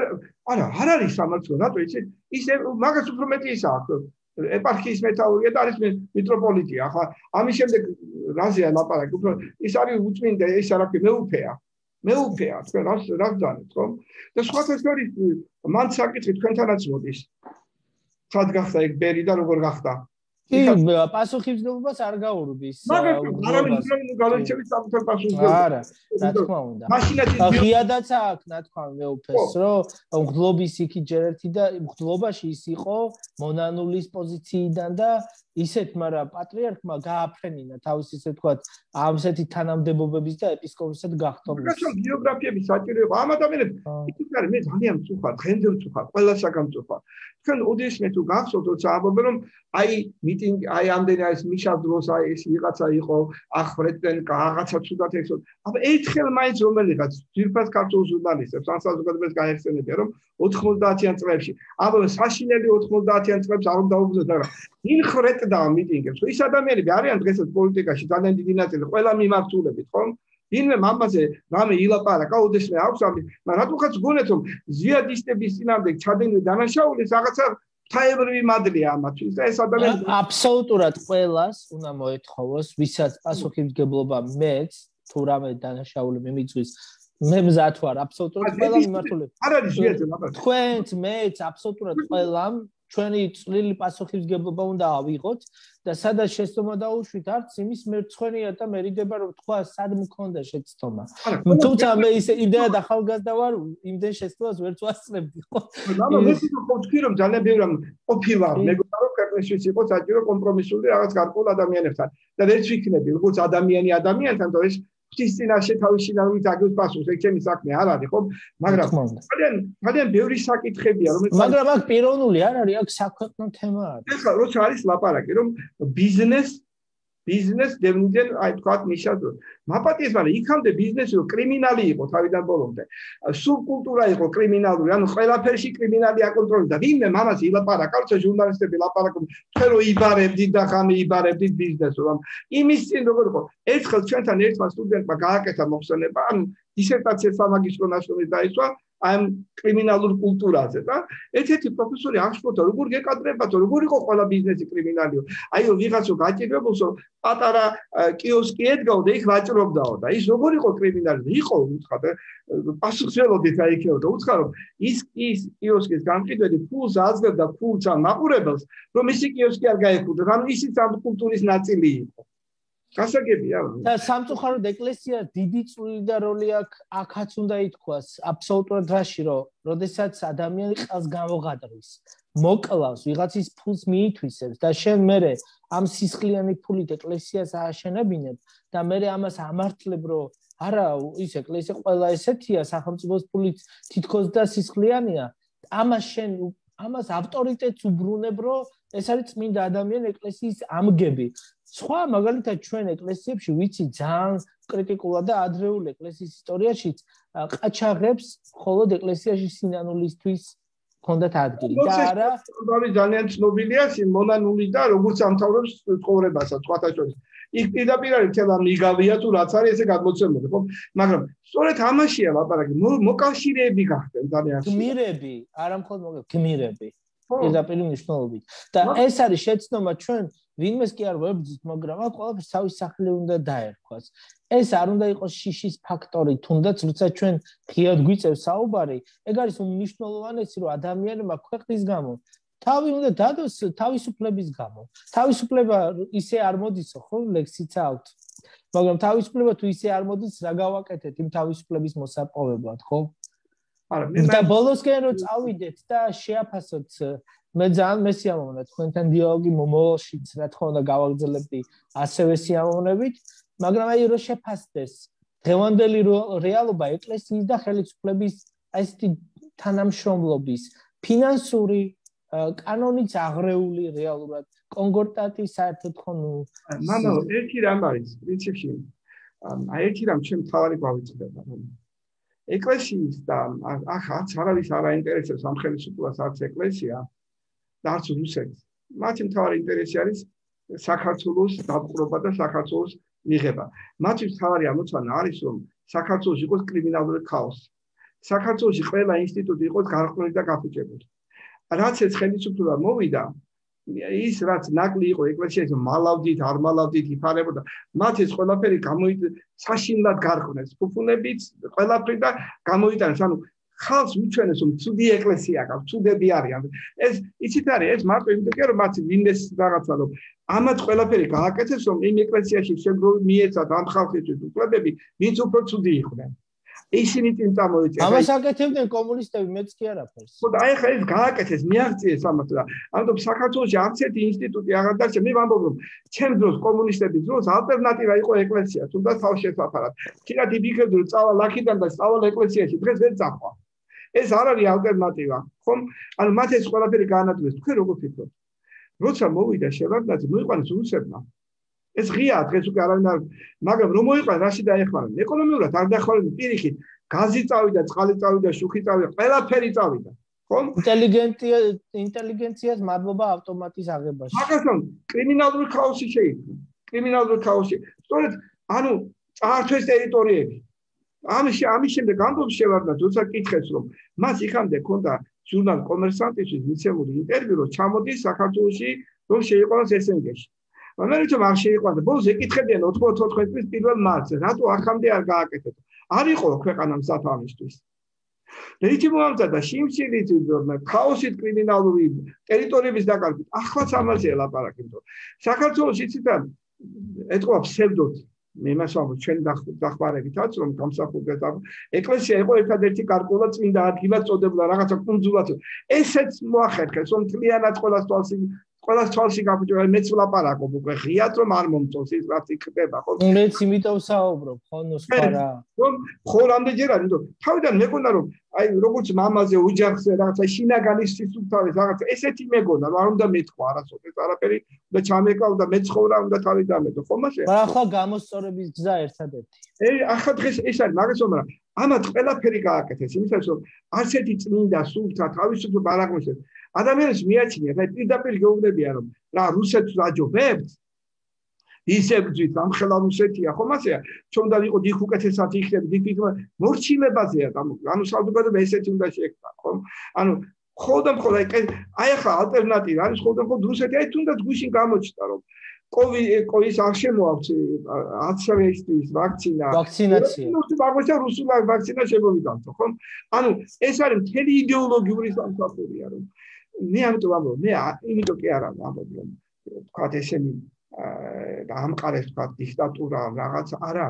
B: არა არ არის სამარცხვინო რატო იცით ის მაგას უფრო მეტი ისაა ეპარქიის მეტაურია და არის მიტროპოლიტია ახლა ამის შემდეგ რაზეა ლაპარაკი უფრო ის არის უწმინდა ეს არაფერი მეუფეა თქვენ რას დანეთ ხო და სხვათა შორის მან საკითხი თქვენთანაც მოდის სად გახდა ეგ ბერი და როგორ გახდა
A: კი პასუხისმგებლობას არ გაურბის არა რა თქმა უნდა ღიადაც აქვს ნათქვამი მეუფეს რომ მღვდლობის იქით ჯერ ერთი და მღვდლობაში ის იყო მონანულის პოზიციიდან და ისეთ მაგრამ პატრიარქმა გააფრენინა თავის ისე თქვათ ამსეთი თანამდებობების და ეპისკოპოსად გახდომის
B: ბიოგრაფიები საჭირო იყო ამ ადამიანებს იქით არის მე ძალიან მწუხარ დღემდე მწუხარ ყველა საგამწუხარ თქვენ ოდესმე თუ გახსოვთ როცა ამბობენ რომ აი მიტინგი აი ამდენი არის მიშალ დროს აი ეს ვიღაცა იყო ახვრეთენ რაღაცა ცუდად ექსოთ აბა ერთხელ მაინც რომელიღაც ძირფას ქართულ ჟურნალისტებს ან საზოგადოებას გაეხსენებია რომ 90-იან წლებში აბა საშინელი 90-იან წლებს არ უნდა დაუბრუნდეთ მაგრამ ინხრეტდა მიტინგებს ის ადამიანები არიან დღესაც პოლიტიკაში ძალიან დიდი ნაწილი ყველა მიმართულებით ხო ვინმე მამაზე რამე ილაპარაკა ოდესმე აქვს ამის მაგრამ რატოღაც გონეთ რომ ზიადისტების წინამდე ჩადენილი დანაშაულის რაღაცა თაებრივი მადლია ამათთვის და ეს ადამიანი
A: აბსოლუტურად ყველას უნდა მოეთხოვოს ვისაც პასუხისმგებლობა მეც თუ რამე დანაშაული მიმიწვის მე მზად ვარ აბსოლუტურად ყველა მიმართულებით
B: არ არის ზიადზე მაგრამ
A: თქვენც მეც აბსოლუტურად ყველამ ჩვენი წვრილი პასუხისმგებლობა უნდა ავიღოთ და სადაც შეცდომა დაუშვით არც იმის მერცხვენია და მერიდება რომ თქვა სად მქონდა შეცდომა თუმცა მე ისე იმდენად ახალგაზრდა ვარ იმდენ შეცდომას ვერც ვასწრებდი ხო
B: მაგრამ მე ვთქვი რომ ძალიან ბევრი რამ ყოფილა მეგონა რომ ქვეყნისთვის იყო საჭირო კომპრომისული რაღაც გარკვეულ ადამიანებთან და ვერც ვიქნები როგორც ადამიანთან და ეს ღვთის წინაშე თავის შინაარსით აგებს პასუხს ეგ ჩემი საქმე არ არის ხო მაგრამ ძალიან ბევრი საკითხებია რომელიც
A: მაგრამ აქ პიროვნული არ არის აქ საქვეყნო თემა არის
B: ეხლა როცა არის ლაპარაკი რომ ბიზნეს დევნიდან აი თქვათ მიშადო მაპატიეს მაგრამ იქამდე ბიზნესი რომ კრიმინალი იყო თავიდან ბოლომდე სუბკულტურა იყო კრიმინალური ანუ ყველაფერში კრიმინალი აკონტროლებდა ვინმე მამას ილაპარაკა როცა ჟურნალისტები ლაპარაკობენ თქვენ რომ იბარებდით და ხამი იბარებდით ბიზნესს რომ იმის წინ როგორ იყო ერთხელ ჩვენთან ერთმა სტუდენტმა გააკეთა მოხსენება ანუ დისერტაცია სამაგისტრო ნაშრომი დაიცვა ამ კრიმინალურ კულტურაზე და ერთ-ერთი პროფესორი აღშფოთა როგორ გეკადრებათო როგორ იყო ყველა ბიზნესი კრიმინალიო აიო ვიღაცო გაჭირებულსო პატარა კიოსკი ედგაო და იქ ვაჭრობდაო და ის როგორ იყო კრიმინალი იყო უცხად პასუხისმგებლობით აიქეო და უცხად რომ ის კიოსკის გამყიდველი ფულს აძლევდა ფულს ან მაყურებელს რომ ისი კიოსკი არ გაექუდა ანუ ისიც ამ კულტურის ნაწილი იყო გასაგებია
A: და სამწუხაროდ ეკლესია დიდი წვლილი და როლი აქაც უნდა ითქვას აბსოლუტურად რაში რომ როდესაც ადამიანი ყავს გამოღადრის მოკლავს ვიღაცის ფულს მიითვისებს და შენ მერე ამ სისხლიანი ფულით ეკლესიას ააშენებინებ და მერე ამას ამართლებ რომ არა ის ეკლესია ყველა ესეთია სახელმწიფოს ფულით თითქოს და სისხლიანია ამას ავტორიტეტს უბრუნებ რომ ეს არის წმინდა ადამიანი ეკლესიის ამგები სხვა მაგალითად ჩვენ ეკლესიებში ვიცი ძალიან კრიტიკულად და ადრეულ ეკლესიის ისტორიაშიც ყაჩაღებს მხოლოდ ეკლესიაში სინანულისთვის ჰქონდათ ადგილი და არა
B: ძალიან ცნობილია მონანული და როგორც ამთავრებს ცხოვრებასაც სხვათა შორის იქ პირდაპირ არის თელა მიგავია თუ რაც არის ესე გადმოცემული ხო მაგრამ სწორედ ამაშია ლაპარაკი მოკავშირეები გახდნენ ძალიან
A: გმირები არა მხოლოდ გმირები პირდაპირ მნიშვნელობით და ეს არის შეცდომა ჩვენ ვინმეს კი არ ვებძით მაგრამ აქ ყველაფერს თავის სახელი უნდა დაერქვას ეს არ უნდა იყოს შიშის ფაქტორი თუნდაც როცა ჩვენ ღიად გვიწევს საუბარი ეგ არის უმნიშვნელოვანესი რომ ადამიანმა ქვეყნის გამო თავი უნდა დადოს თავისუფლების გამო თავისუფლება ისე არ მოდისო ხო ლექსიც აქვს მაგრამ თავისუფლება თუ ისე არ მოდის რა გავაკეთეთ იმ თავისუფლების მოსაპოვებლად ხო და ბოლოსკენ რო წავიდეთ და შეაფასოთ მე ძალიან მესიამოვნა თქვენთან დიალოგი მომავალშიც რა თქმა უნდა გავაგრძელებდი ასევე სიამოვნებით მაგრამ აი რო შეფასდეს დღევანდელი რეალობა ეკლესიის და ხელისუფლების ასეთი თანამშრომლობის ფინანსური კანონიც აღრეული რეალურად კონკორდატი საერთოდ ხო ნუ
B: მამო ერთი რამ არის პრინციპში აი ერთი რამ ჩემ თავარი გავიწყდება ეკლესიის და ახაც არავის არ აინტერესებს ამ ხელისუფლებას არც ეკლესია და არც რუსეთს მათი მთავარი ინტერესი არის საქართველოს დაპყრობა და საქართველოს მიღება მათი მთავარი ამოცანა არის რომ საქართველოს იყოს კრიმინალური ქაოსი საქართველოში ყველა ინსტიტუტი იყოს გარყვნილი და გაფუჭებული რაც ეს ხელისუფლება მოვიდა ის რაც ნაკლი იყო ეკლესიაში მალავდით არ მალავდით იფარებოდა მათ ეს ყველაფერი საშინლად გარყვნეს ფუფუნებით ყველაფერი და გამოიტანეს ანუ ხალხს უჩვენეს რომ ცუდი ეკლესია გაქვს ცუდები არიან ეს იცით არის ეს მარტო იმდენია რომ მათ ვინდეს რაღაცა რომ ამათ ყველაფერი გააკეთეს რომ იმ ეკლესიაში შეგროვი მიეცათ ამ ხალხისთვის უფლებები ვინც უფრო ცუდი იყვნენ ისინი წინ წამოიჭრეს
A: ამას აკეთებდნენ კომუნისტები მეც კი არაფერს
B: ხო და აი ხა ეს გააკეთეს მიაღწიეს ამათ და ამიტომ საქართველოში არც ერთი ინსტიტუტი აღარ დარჩა მე ვამბობ რომ ჩემ დროს კომუნისტების დროს ალტერნატივა იყო ეკლესია თუნდაც თავშესაფარად კიდევ იბიქებდი რომ წავალ აქედან და წავალ ეკლესიაში დღეს ვერ წახვა ეს არ არის ალტერნატივა ხომ ანუ მათ ეს ყველაფერი გაანადგურეს თქვენ როგორ ფიქრობთ როცა მოვიდა შევარდნაძე მოიყვანეს რუსებმა ეს ღია დღეს უკვე არავინ არ მაგრამ რომ მოიყვანეს რაში დაეხმარნენ ეკონომიურად არ დაეხმარნენ პირიქით გაზი წავიდა წყალი წავიდა შუქი წავიდა ყველაფერი წავიდა ხომ ინტელიგენციას მადლობა ავტომატის აღებაში მაგასთან კრიმინალური ქაოსი შეიქმნა კრიმინალური ქაოსი სწორედ ანუ წაართვეს ტერიტორიები ამის შემდეგ ამბობს შევარდნაძე როცა კითხეს რომ მას იქამდე ქონდა ჟურნალ კომერსანტისთვის მიცემული ინტერვიუ რომ ჩამოდის საქართველოში რომ შეიყვანოს ესენგეში ამერიკამ არ შეიყვანდა ბოლოს ეკითხებიან 94 წლის 1 მარტს რატო აქამდე არ გააკეთეთ არ იყო ქვეყანამ საფამისთვის რეჟიმი მომამზადა შიმშილით ქაოსით კრიმინალური ტერიტორიების დაკარგვით ახლაც ამაზე ლაპარაკი იმიტომ საქართველოს იცით ეთქვა ფსევდოთ მე მას ვამბობ ჩვენ დახმარებითაც რომ გამსახურდეთ ეკლესია იყო ერთადერთი გარკვეულად წმინდა ადგილად წოდებულა რაღაცა კუნძულად ესეც მოახერხეს რომ თლიანად ყველას თვალში გაფუჭება მეც ვლაპარაკობ უკვე ღიად რომ არ მომწონს ის რაც იქნება ხო
A: მეც იმიტომ საუბრობ ხო ნუ სხვა რა
B: რომ ხო რამდენჯერ არის იმიტომ თავიდან მეგონა რომ აი როგორც მამაზე ოჯახზე რაღაცა შინაგანის სისუფთავეს რაღაცა ესეთი მეგონა რომ არ უნდა მეთქვა არასოდეს არაფერი და ჩამეკავ და მეცხოვრა უნდა თავი დამეტო ხო მასე
A: მაგრამ ახლა გამოსწორების გზა ერთადერთი
B: ახლა დღეს ეს არის მაგას რომ ამათ ყველაფერი გააკეთეს იმისათვის რომ არც ერთი წმინდა სულთა თავისუფლება არ აღმოჩნდეს ადამიანს მიაჩნია და პირდაპირ გეუბნებიან რომ რა რუსეთს აჯობებთ ისე ბძვით ამხელა რუსეთია ხომ ასეა ჩვენდა იყო იქ უკეთესად იქნები იქ მორჩილებაზეა ანუ საზოგადოება ესეთი უნდა შეექვა ხომ ანუ ხოლმე აი ახლა ალტერნატივა არის ხოლმე რუსეთი აი თუნდაც გუშინ გამოჩნდა რომ COVID-ის არ შემოაქვს AstraZeneca-ის ვაქცინაცია. მაგოცა რუსულ ვაქცინა შემოვიდანთო, ხო? ანუ ეს არის მთელი იდეოლოგიური სამსახურია, რომ მე ამიტომ ამბობ, მე იმიტომ კი არა ამბობ, რომ თქვათ ესენი ამყარებს თქვათ დიქტატურა რაღაც არა,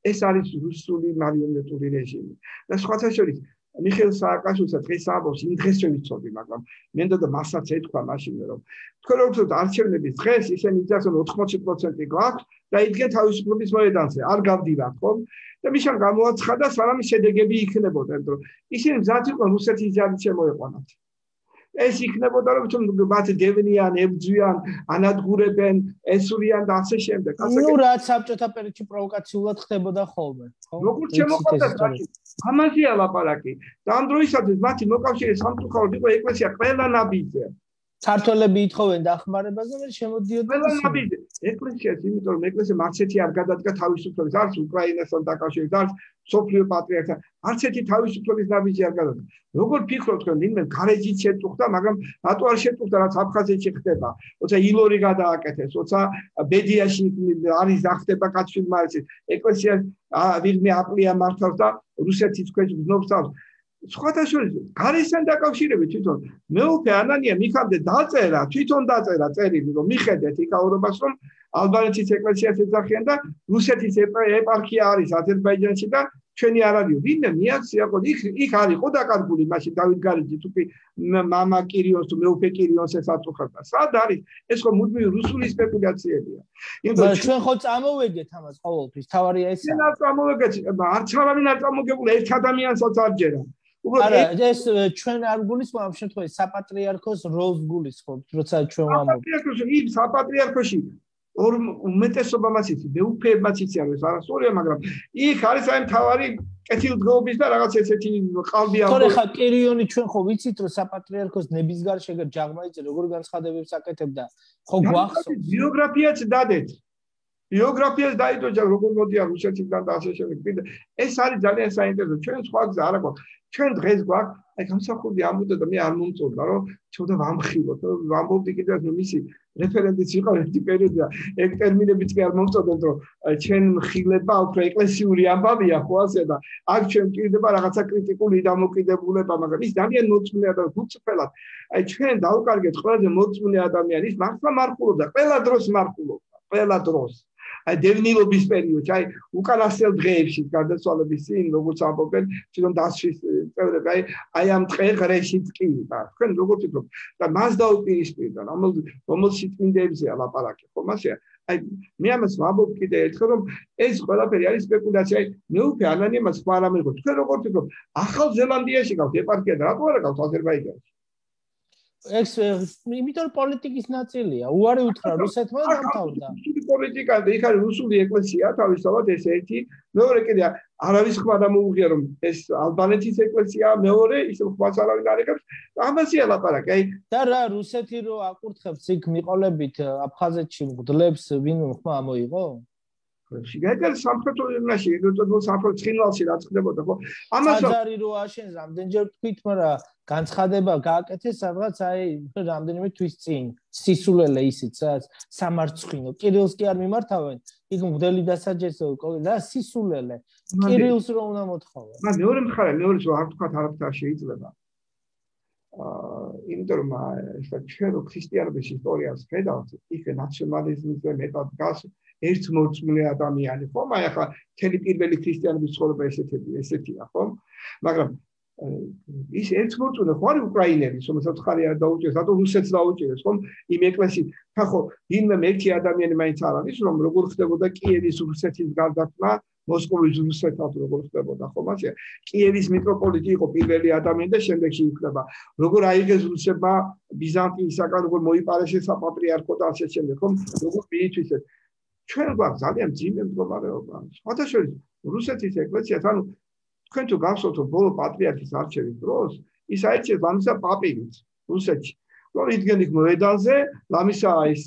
B: ეს არის რუსული მარიონეტული რეჟიმი. და სხვათა შორის მიხეილ სააკაშვილისაც დღეს ამბობს, იმ დღეს შევიცოდი, მაგრამ მე მგონი მასაც ეთქვა მაშინ რომ თქვენ რო ვთქვით არჩევნების დღეს ისინი იძახს რომ 80% გვაქვს და იდგენ თავისუფლების მოედანზე, არ გავდივართ, ხო? და მიშან გამოაცხადა სანამ შედეგები იქნებოდა, რომ ისინი მზად იყვნენ რუსეთის ჯარით შემოეყვანათ. ეს იქნებოდა რომ მათ დევნიან, ებძვიან, ანადგურებენ, ესურიან და ასე შემდეგ.
A: ნუ რაც საბჭოთა პერიოდში პროვოკაციულად ხდებოდა ხოლმე, ხო?
B: როგორც შემოყვანდა ამაზეა ლაპარაკი. და ამ დროისათვის მათი მოკავშირე სამწუხაროდ იყო ეკლესია ყველა ნაბიჯზე.
A: ქართველები ითხოვენ დახმარებაზე, მე შემოდიოდნენ.
B: ყველა ნაბიჯზე. ეკლესიას, იმიტომ რომ ეკლესია მარცეთი არ გადადგა თავისუფლების, არც უკრაინასთან დაკავშირებით, არც სოფლიო პატრიარქთან, არც ერთი თავისუფლების ნაბიჯი არ გადადგა. როგორ ფიქრობთ, რომ ვინმე გარეჯით შეტუხდა, მაგრამ რატო არ შეტუხდა, რაც აფხაზეთში ხდება? როცა ილორი გადააკეთეს, როცა ბედიაში არის დახტება კაცშვილმა არის ეკლესია ვიღმე აპლია მართავს და რუსეთის ქვეშ გზნობს თავს. სხვათა შორის გარესთან დაკავშირებით თვითონ მეუფე ანანია მიხამდე დაწერა თვითონ დაწერა წერილი რომ მიხედეთ იქაურობას რომ ალბანეთის ეკლესიას ეძახიან და რუსეთის ეპარქია არის აზერბაიჯანში და ჩვენი არ არის ვინმე მიაქცია ყო იქ არისო დაკარგული მაშინ დავით გარეჯი თუკი მამა კირიონს თუ მეუფე კირიონს ესაწუხებდა სად არის ეს ხო მუდმივი რუსული სპეკულაციებია
A: იმიტომ ჩვენ ხო წამოვეგეთ ამას ყოველთვის თავარია ეს
B: არ წამოვეგეთ არც არავინ არ წამოგებულა ერთ ადამიანსაც არ ჯერა
A: არა ეს ჩვენ არ გულისხმობთ ამ შემთხვევაში საპატრიარქოს როლს გულისხმობთ როცა ჩვენ ვამბობთ
B: საპატრიარქოში ორ უმეტესობა მას იცი მეუფეებმაც იციან ეს არასწორია მაგრამ იქ არის აი მთავარი კეთილდღეობის და რაღაც ესეთი ყალბი
A: ამბობ თორე ხა კირიონი ჩვენ ხო ვიცით რომ საპატრიარქოს ნების გარშე ჯაღმაიძე როგორ განცხადებებს აკეთებდა ხო გვახსოვს
B: ბიოგრაფიაც დადეთ ბიოგრაფიას დაიდოჯა როგორ მოდია რუსეთიდან და ასე შემდეგ ეს არის ძალიან საინტერესო ჩვენ სხვა გზა არ აქვს ჩვენ დღეს გვაქვს აი გამსახურდი ამბობდა და მე არ მომწონდა რომ ცოტა ვამხილოთ ვამბობდი კიდევ რომ მისი რეფერენდიც იყო ერთი პერიოდი და ეგ ტერმინებიც კი არ მომწონდათ რომ ჩვენ მხილება უფრო ეკლესიური ამბავია ხო ასე და აქ ჩვენ ჭირდება რაღაცა კრიტიკული დამოკიდებულება მაგრამ ის ძალიან მოწმე და გუწფელად აი ჩვენ დავკარგეთ ყველაზე მოწმე ადამიანი ის მართლა მარხულობდა ყველა დროს მარხულობდა ყველა დროს აი დევნილობის პერიოდში, აი უკანასკნელ დღეებში გარდაცვალების წინ როგორც ამბობენ, თვითონ დასშვის წევრები, აი ამ დღეში კი და თქვენ როგორ ფიქრობთ და მას დაუპირისპირდა, რომელშიც წინდებზეა ლაპარაკი, ხომ ასეა? აი მე ამას ვამბობ კიდე ერთხელ რომ ეს ყველაფერი არის სპეკულაცია, მე უკვე ანანიამას სხვა რამე იყო. თქვენ როგორ ფიქრობთ? ახალ ზელანდიაში გაქვთ ეპარქია და რატო არა გაქვთ აზერბაიჯანში?
A: ეს იმიტომ პოლიტიკის ნაწილია. უარი უთხრა რუსეთმა და დამთავრდა.
B: პოლიტიკა და იქ არის რუსული ეკლესია, თავისთავად ეს ერთი, მეორე კიდე არავის ხმა დამოუღია რომ ეს ალბანეთის ეკლესია, მეორე ის ხმას არავინ არ ეკებს. ამაზეა ლაპარაკი. აი
A: და რა რუსეთი რო აკურთხებს იქ მიყოლებით აფხაზეთში მგდლებს ვინ ხმა ამოიღო?
B: შეგეგარ სამხრეთ ურნაში, ეგრეთ სამხრეთ ცხინვალში რაც ხდებოდა, ხო?
A: ამას აძარი რო აშენს, რამდენჯერ თქვით, მაგრამ განცხადება გააკეთეს სადღაც აი რამდენიმე თვის წინ. სისულელე ისიც, რაც სამარცხვინო. კირილს კი არ მიმართავენ. იქ მგდელი დასაჯესო და სისულელე. კირილს რო უნდა მოთხოვა.
B: მაგრამ მეორე მხარე, მეორე რო არ თქვა არაფერ შეიძლება. იმიტომ რომ ჩვენ რო ქრისტიანობის ისტორიას ხედავთ, იქ ნაციონალიზმზე მეტად გას ერთ მოწმე ადამიანი ხომ? აი ახლა თელი პირველი ქრისტიანობის ცხოვრება ესეთია ხომ? მაგრამ ის ერთ მოწმე ხო არის უკრაინელი, რომელსაც ხარი არ დაუჭერს, რატო რუსეთს დაუჭერს ხომ? იმ ეკლესიის. ხახო, ვინმე ერთი ადამიანი მაინც არ არის, რომ როგორ ხდებოდა კიევის რუსეთის გარდაქმნა, მოსკოვის რუსეთად როგორ ხდებოდა ხომ ასე? კიევის მიტროპოლიტი იყო პირველი ადამიანი და შემდეგში იქნება. როგორ აიღეს რუსებმა ბიზანტიისაგან, როგორ მოიპარეს საპატრიარქო და ასე შემდეგ ხომ? როგორ მიითვისეს ჩვენ გვაქვს ძალიან ძიმე მდგომარეობა. სხვათა შორის რუსეთის ეკლესიას, ანუ თქვენ თუ გახსოვთ რომ ბოლო პატრიარქის არჩევის დროს ის აირჩიეს ლამისა პაპინიც რუსეთში. რომ იდგენ იქ მოედანზე, ლამისა ის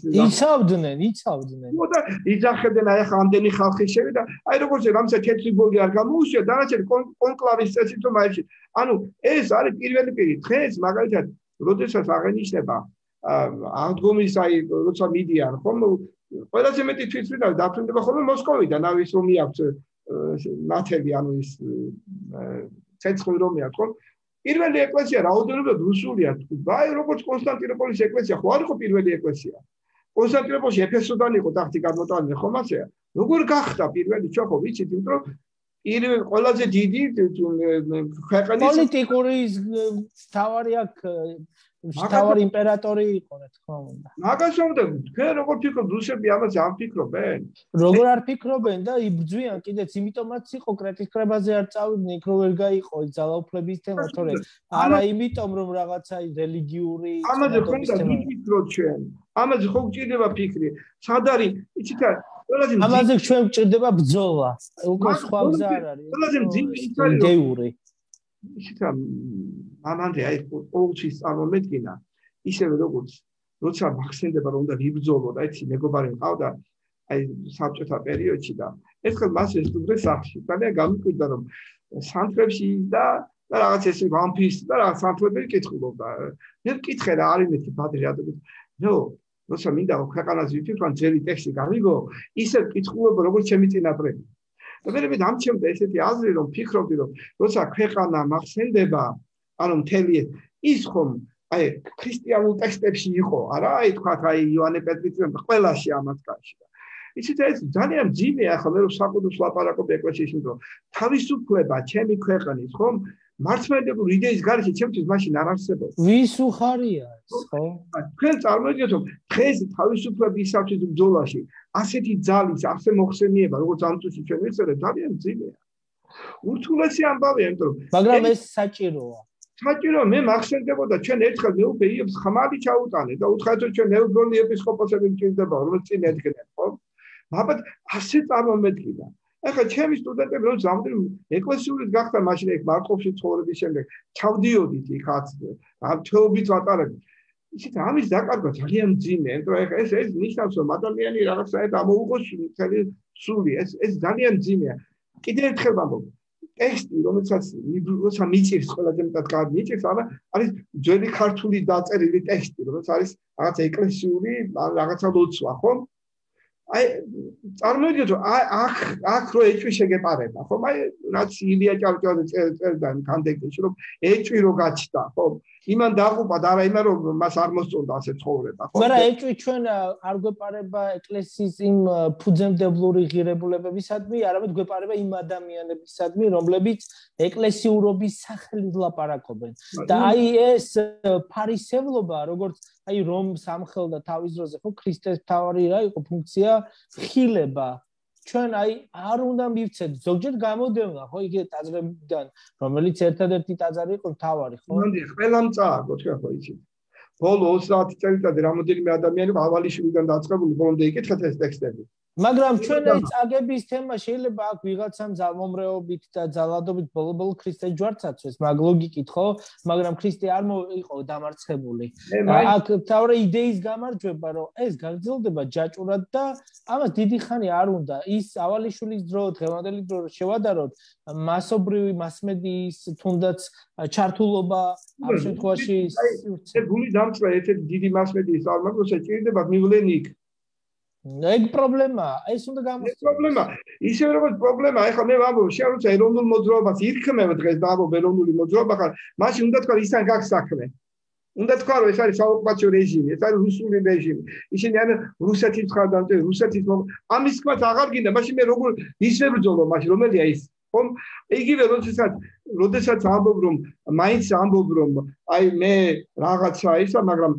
A: იცავდნენ.
B: და იძახებდნენ აი ხა ამდენი ხალხი შევიდა, აი როგორც ლამისა თეთრი ბოლი არ გამოუშვა, დანარჩენი კონკლავის წესით რომ აიში. ანუ ეს არის პირველი პირი. დღეს მაგალითად, როდესაც აღენიშნება აღდგომის აი როცა მიდიან, ხომ ყველაზე მეტი თვითმფრინავი დაფრინდება ხოლმე მოსკოვიდან, ავის რომ მიაქვს ნათელი, ანუ ის ცეცხლი რომ მიაქვს, ხო? პირველი ეკლესია რაოდენობით რუსულია თუ აი როგორც კონსტანტინოპოლის ეკლესია ხო არ იყო პირველი ეკლესია კონსტანტინოპოლში ეფესოდან იყო ტახტი გადმოტანილი ხომ ასეა როგორ გახდა პირველი ჩვენ ხო ვიცით იმიტომ რომ პირველი ყველაზე დიდი ქვეყნის
A: პოლიტიკური თავარი აქ თავარი იმპერატორი იყო რა თქმა უნდა
B: მაგას უნდა თქვენ როგორ ფიქრობთ რუსები ამაზე არ ფიქრობენ
A: როგორ არ ფიქრობენ და იბრძვიან კიდეც იმიტომაც იყო კრიტიკრებაზე არ წავიდნენ იქ რო ვერ გაიყო ძალაუფლების თემა თორე არა იმიტომ რომ რაღაცა რელიგიური
B: ამაზე ხომ და ვიფიქროთ ჩვენ ამაზე ხო გჭირდება ფიქრი სად არის იცით ყველაზე
A: ამაზე ჩვენ გჭირდება ბრძოლა უკვე სხვა გზა არ არის
B: ყველაზე მძიმე
A: იდეური
B: იცით ამანდე აი ყოველთვის წარმომედგინა ისევე როგორც როცა მახსენდება რომ უნდა ვიბრძოლო და იცი მეგობარი მყავდა აი საბჭოთა პერიოდში და ერთხელ მას ესტუმრეს სახში ძალიან გამიკვირდა რომ სანთლებში და რაღაც ესე ვამპირს და რაღაც სანთლები კითხულობდა მე მკითხე რა არის მეთი ბადრი რატომ ნო როცა მინდა ქვეყანას ვიფიქრან ძელი ტექსტი გამიგო ისე კითხულობა როგორც ჩემი წინაპრები და მე დამჩემდა ესეთი აზრი რომ ფიქრობდი რომ როცა ქვეყანა მახსენდება ანუ მთელი ის ხომ აი ქრისტიანულ ტექსტებში იყო არა აი თქვა აი იოანე პეტრიწემ ყველაში ამას კაში იცით ეს ძალიან ძიმეა ხო მე რომ საკუთოს ლაპარაკობ ეკლესიაში რომ თავისუფლება ჩემი ქვეყნის ხომ მართლმადიდებლურ იდეის გარეშე ჩემთვის მაშინ არ არსებობს
A: ვის უხარია ეს ხო
B: თქვენ წარმოვიდგინოთ რომ დღეს თავისუფლების საფრთხის ბრძოლაში ასეთი ძალის ასე მოხსენიება როგორც ამ წუთში ჩვენ ვიხსენებთ ძალიან ძიმეა ურთულესი ამბავია იმიტომ რომ
A: მაგრამ ეს საჭიროა
B: საჭირო მე მახსენდებოდა ჩვენ ერთხელ მეუფეებს ხმალი ჩაუტანე და უთხარით რომ ჩვენ ნეუტრონი ეპისკოპოსები მჭირდება რომ წინ ედგნენ ხო მაგრამ ასე წარმომედგინა ახლა ჩემი სტუდენტები რომ ზამთრ ეკლესიურით გახდა მაშინ ეგ მარკოვში ცხოვრების შემდეგ ჩავდიოდით იქაც ამ თეობით ვატარებ ისეთ ამის დაკარგვა ძალიან მძიმე იმიტომ რომ ეს ნიშნავს რომ ადამიანი რაღაცაად ამოუყოს მთელი სული ეს ძალიან მძიმეა კიდევ ერთხელ ვამბობ ტექსტი რომელსაც როცა მიჭირს ყველაზე მეტად კარგი მიჭირს არის ძველი ქართული დაწერილი ტექსტი რომელიც არის რაღაც ეკლესიური რაღაცა ლოცვა ხო აი წარმოვიდგინოთ რომ აქ რო ეჭვი შეგეპარება ხო აი რაც ილია ჭავჭავაძე წერდა კანდეკში რომ ეჭვი რო გაჩნდა ხო იმან დაღუპა და არა იმან რომ მას არ მოსწონდა ასე ცხოვრება ხო
A: მაგრამ ეჭვი ჩვენ არ გვეპარება ეკლესიის იმ ფუძემდებლური ღირებულებებისადმი არამედ გვეპარება იმ ადამიანებისადმი რომლებიც ეკლესიურობის სახელით ლაპარაკობენ და აი ეს ფარისევლობა როგორც აი რომ სამხელდა თავის დროზე ხო ქრისტეს თავარი რა იყო ფუნქცია ხილება ჩვენ აი არ უნდა მივცეთ ზოგჯერ გამოდევნა ხო იგივე ტაძრებიდან რომელიც ერთადერთი ტაძარი იყო თავარი ხო
B: მოდი ყველამ წააგო თქვენ ხო იცით ბოლო 30 წელიწადში რამოდენიმე ადამიანი ავალიშვილიდან დაწყებული ბოლომდე იკითხეთ ეს ტექსტები
A: მაგრამ ჩვენ ეს წაგების თემა შეიძლება აქ ვიღაცამ ძალმომრეობით და ძალადობით ბოლო ქრისტეს ჯვარცაცვეს მაგ ლოგიკით ხო მაგრამ ქრისტე არ იყო დამარცხებული აქ თავი იდეის გამარჯვება რომ ეს გაგრძელდება ჯაჭურად და ამას დიდი ხანი არ უნდა ის ავალიშვილის დრო დღევანდელი დრო შევადაროთ მასობრივი მასმედიის თუნდაც ჩართულობა ამ შემთხვევაში
B: ეს გული დამწყე ერთ-ერთი დიდი მასმედიის წარმომადგენლს ჭირდება მივლენ იქ
A: ეგ პრობლემაა ეს უნდა
B: ეს პრობლემა ისე როგორც პრობლემა ეხლა მე ვამბობ შეარუცა ეროვნულ მოძრაობას ირქმევ დღეს და ამბობ ეროვნული მოძრაობა ხარ მაშინ უნდა თქვა ისან გაქვს საქმე უნდა თქვა რომ ეს არის საოკუპაციო რეჟიმი ეს არის რუსული რეჟიმი ისინი არის რუსეთის მხარდამჭერ რუსეთის ამის თქმაც აღარ გინდა მაშინ მე როგორ ისე ბრძოლო მაშინ რომელია ის ხომ იგივე როდესაც ამბობ რომ მაინც ამბობ რომ აი მე რაღაცა ისა მაგრამ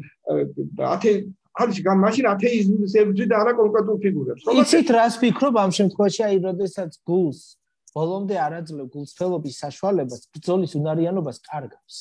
B: არის მაშინ ათეიზმის ებრძვი და არა კონკრეტულ ფიგურებს.
A: იცით რას ფიქრობ ამ შემთხვევაში აი როდესაც გულს ბოლომდე არაძლევ გულწრფელობის საშუალებას ბრძოლის უნარიანობას კარგავს.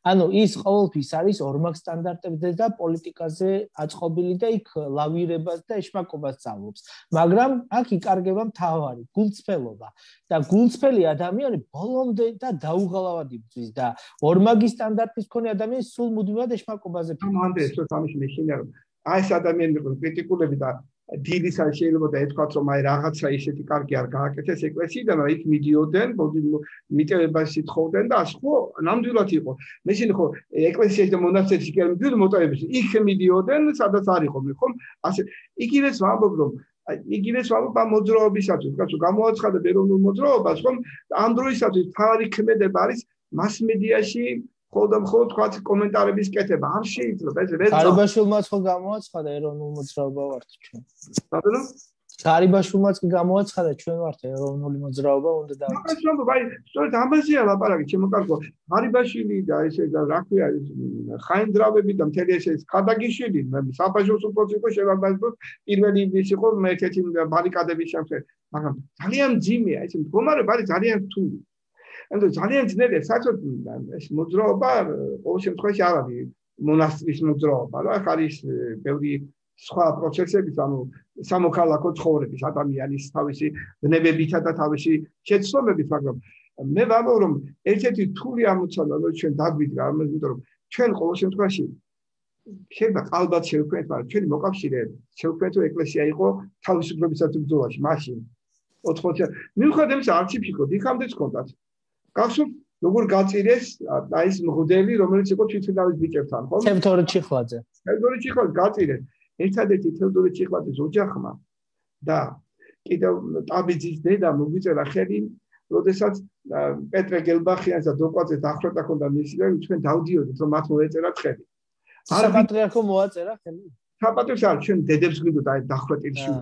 A: ანუ ის ყოველთვის არის ორმაგ სტანდარტებზე და პოლიტიკაზე აწყობილი და იქ ლავირებას და ეშმაკობას სწავლობს. მაგრამ აქ იკარგება მთავარი გულწრფელობა და გულწრფელი ადამიანი ბოლომდე და დაუღალავად იბრძვის და ორმაგი სტანდარტის მქონე ადამიანი სულ მუდმივად ეშმაკობაზე
B: ამანდრეს თუ სამის მეშინა რომ აი ეს ადამიანები კრიტიკულები და დილის არ შეიძლება და ეთქვათ რომ აი რაღაცა ისეთი კარგი არ გააკეთეს ეკლესიიდან რა იქ მიდიოდნენ მიტევებაში თხოვდნენ და ასე ხო ნამდვილად იყო მეშინ ხო ეკლესიაში და მონასტერში კი არ მიდიოდნენ მოტევებში იქ მიდიოდნენ სადაც არ იყო ხომ ასე იგივეც ვამბობ რომ იგივეც ვამბობ ამ მოძრაობისათვის კაცო გამოაცხადა ეროვნულ მოძრაობას ხომ ამ დროისათვის თავი ქმედება არის მას-მედიაში ხოდამ ხოდ თქვა კომენტარების კეთება არ შეიძლება ეს
A: გარიბაშვილმაც ხო გამოაცხადა ეროვნულ მოძრაობა ვართ ჩვენ.
B: ბატონო
A: გარიბაშვილმაც კი გამოაცხადა ჩვენ ვართ ეროვნული მოძრაობა უნდა
B: დავიწყოთ. აი სწორედ ამაზეა ლაპარაკი ჩემო კარგო. გარიბაშვილი და ესე რა ქვია ხაინდრავები და მთელი ეს ხადაგიშვილი საბაჟოს უპროცესო შევაბაზოთ პირველი ის იყო მე-11 ბარიკადების შემთხვევით. მაგრამ ძალიან ძიმეა ეს მდგომარეობა არის ძალიან რთული. ანუ ძალიან ძნელია საერთოდ ეს მოძრაობა ყოველ შემთხვევაში არ არის მონასტრის მოძრაობა რა არის ბევრი სხვა პროცესები ანუ სამოქალაქო ცხოვრების ადამიანის თავისი ბნებებითა და თავისი შეცდომებით მაგრამ მე ვამბობ რომ ერთ-ერთი რთული ამოცანა რომ ჩვენ დაგვიდგა ამიტომ რომ ჩვენ ყოველ შემთხვევაში შეიძლება ალბათ შევქმნით მაგრამ ჩვენი მოკავშირეები შევქმნით რომ ეკლესია იყო თავისუფლებისათვის ბრძოლაში მაშინ 80 მიუხედავად იმისა არც ფიქრო იქამდეც კონტაქტი გახსოვთ როგორ გაწირეს აი ეს მღვდელი რომელიც იყო თვითმფრინავის ბიჭებთან ხო?
A: თევდორე ჩიხლაძე.
B: თევდორე ჩიხლაძე გაწირეს. ერთადერთი თევდორე ჩიხლაძის ოჯახმა და კიდევ ტაბიძის დედა მოგვიწერა ხელი, როდესაც პეტრე გელბახიანს და დოკვაძეს დახრეტა ქონდა მისი და ჩვენ დავდიოდით რომ მათ მოეწერათ ხელი.
A: საპატრიარქო მოაწერა ხელი.
B: საპატრიარქო არ ჩვენ დედებს გვიდოთ აი დახრეტილი შუ.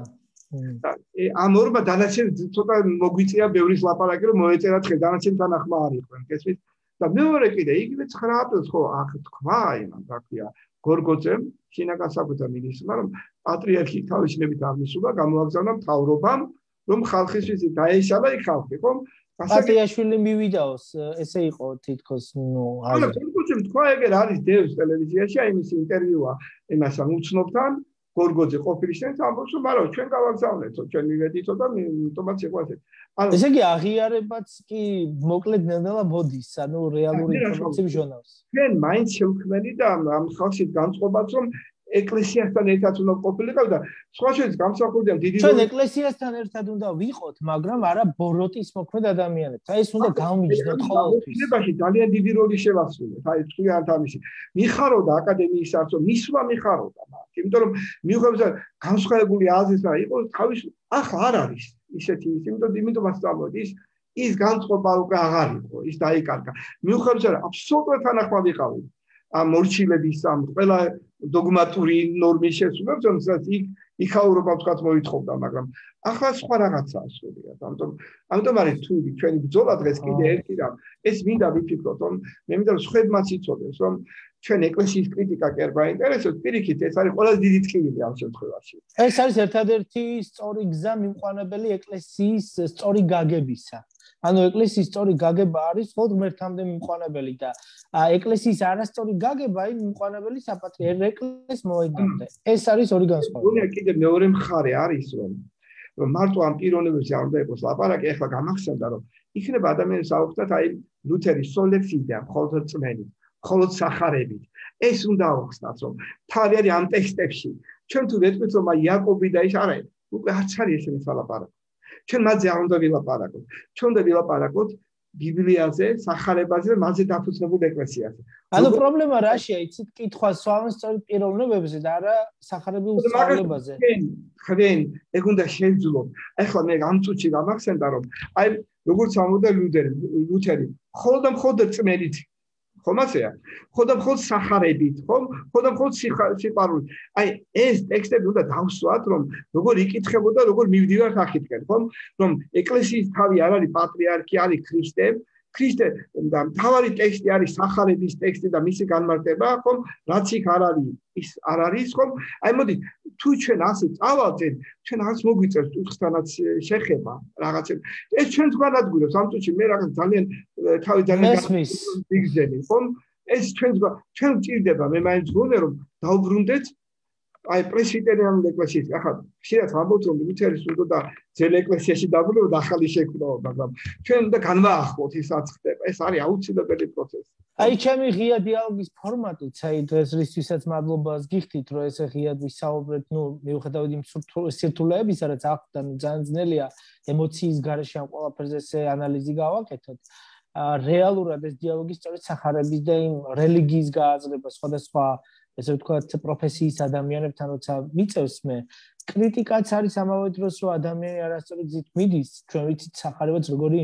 B: ამ ორმა დანარჩენ ცოტა მოგვიწია ბევრის ლაპარაკი რომ მოეწერათ ხელი დანარჩენ თანახმა არ იყვნენ გესმით და მეორე კიდე იგივე 9 აპრილს ხო აქ თქვა იმან რაკია გორგოძემ შინაგანსაკუთრება მინისტრმა რომ პატრიარქი თავისნებით აღმისულა გამოაგზავნა მთავრობამ რომ ხალხისთვის დაეშალა იქ ხალხი ხო
A: პატიაშვილი მივიდაოს ესე იყო თითქოს ნუ
B: არა გორგოძემ თქვა ეგერ არის დევს ტელევიზიაში აი მისი ინტერვიუა იმასა უცნობთან გორგოძე ყოფილი შენს ამბობს რომ არა ჩვენ გავაგზავნეთო ჩვენ მივედითო და თომაც იყო ასე.
A: ანუ ესე იგი აღიარებაც კი მოკლედ ნელ-ნელა მოდის, ანუ რეალური ინფორმაციები ჟონავს.
B: ჩვენ მაინც შევქმნი და ამ ხალხში განწყობაც რომ ეკლესიასთან ერთად უნდა ყოფილიყავ და სხვა შეც გამსახურდიან დიდი
A: ჩვენ ეკლესიასთან ერთად უნდა ვიყოთ, მაგრამ არა ბოროტის მოქმედ ადამიანებს. აი ეს უნდა გამიჯდოთ ყოველთვის.
B: ნებაში ძალიან დიდი როლი შევასრულეთ. აი თქვენ ამისი. მიხაროდა აკადემიის არცო მისვლა მიხაროდა. იმიტომ რომ მიუხედავად განსხვავებული აზრის და იყო თავის ახლა არ არის ისეთი იმიტომაც წამოდი ის განწყობა უკვე აღარ იყო ის დაიკარგა მიუხედავად აბსოლუტურად თანახმა ვიყავი ამ მორჩილების ამ ყველა დოგმატური ნორმის შესრულებას რომელსაც იქაურობა თქვათ მოითხოვდა მაგრამ ახლა სხვა რაღაცაა სწორია ამიტომ არის თუ ჩვენი ბრძოლა დღეს კიდე ერთი რამ ეს მინდა ვიფიქროთ რომ მე მინდა რომ სხვებმაც იცოდეს რომ ჩვენ ეკლესიის კრიტიკა კი არ გვაინტერესებს პირიქით ეს არის ყველაზე დიდი ტკივილი ამ შემთხვევაში
A: ეს არის ერთადერთი სწორი გზა მიმყანებელი ეკლესიის სწორი გაგებისა ანუ ეკლესიის სწორი გაგება არის მხოლოდ ღმერთამდე მიმყანებელი და ეკლესიის არასწორი გაგება ის მიმყანებელი საპატრიარქო ეკლესიის მოედნამდე ეს არის ორი განსხვავება
B: კიდე მეორე მხარე არის რომ მარტო ამ პიროვნებებზე არ უნდა იყოს ლაპარაკი ახლა გამახსენდა რომ იქნება ადამიანებს აუხსნათ აი ლუთერის სოლექსიდან მხოლოდ წმენით მხოლოდ სახარებით ეს უნდა აუხსნათ რომ თავი არის ამ ტექსტებში ჩვენ თუ ვეტყვით რომ აი იაკობი და ის არა უკვე არც არის ესენი ლაპარაკი ჩვენ მასზე არ უნდა ვილაპარაკოთ ჩვენ უნდა ვილაპარაკოთ ბიბლიაზე სახარებაზე და მასზე დაფუძნებულ ეკლესიაზე
A: ანუ პრობლემა რაშია იცით კითხვა სვავენ სწორ პიროვნებებზე და არა სახარებულ სწავლებაზე
B: ხდენ ეგ უნდა შეძლოთ ახლა მე ამ წუთში გამახსენდა რომ აი როგორც ამოდა ლუთერი მხოლოდ წმენით ხომ ასეა ხოდა მხოლოდ სახარებით ხოდა მხოლოდ სიყვარულით აი ეს ტექსტები უნდა დავსვათ რომ როგორ იკითხებოდა როგორ მივდივართ ახეთკენ რომ ეკლესიის თავი არ არის პატრიარქი არის ქრისტე ქრისტე და მთავარი ტექსტი არის სახარების ტექსტი და მისი განმარტება, ხომ? რაც იქ არ არის, ის არ არის, ხომ? აი მოდი, თუ ჩვენ ასე წავალთ, ჩვენ არც მოგვიწევს ტუთხსთანაც შეხება რაღაცა. ეს ჩვენ თქვანადგურებს ამ წუთში მე რაღაც ძალიან თავი ძალიან გიგზელი, ხომ? ეს ჩვენ ვჭირდება, მე მაინც გონე რომ დავბრუნდეთ აი პრესვიტერიანული ეკლესიის. ახლა ხშირად ვამბობთ რომ ლუთერის უნდა ძველ ეკლესიაში დაბრუნდეს და ახალი შექმნაო, მაგრამ ჩვენ უნდა განვაახლოთ ის რაც ხდება. ეს არის აუცილებელი პროცესი.
A: აი ჩემი ღია დიალოგის ფორმატიც, აი დღესრისთვისაც მადლობას გიხდით, რომ ესე ღიად ვისაუბრეთ, მიუხედავად იმ სირთულეებისა, რაც ახლა ძალიან ძნელია ემოციის გარეშე ამ ყველაფერზე ესე ანალიზი გავაკეთოთ. რეალურად ეს დიალოგი სწორედ სახარების და იმ რელიგიის გააზრება სხვადასხვა ესე ვთქვათ პროფესიის ადამიანებთან როცა მიწევს მე კრიტიკაც არის ამავე დროს რომ ადამიანი არასწორი გზით მიდის ჩვენ ვიცით სახარებაც როგორი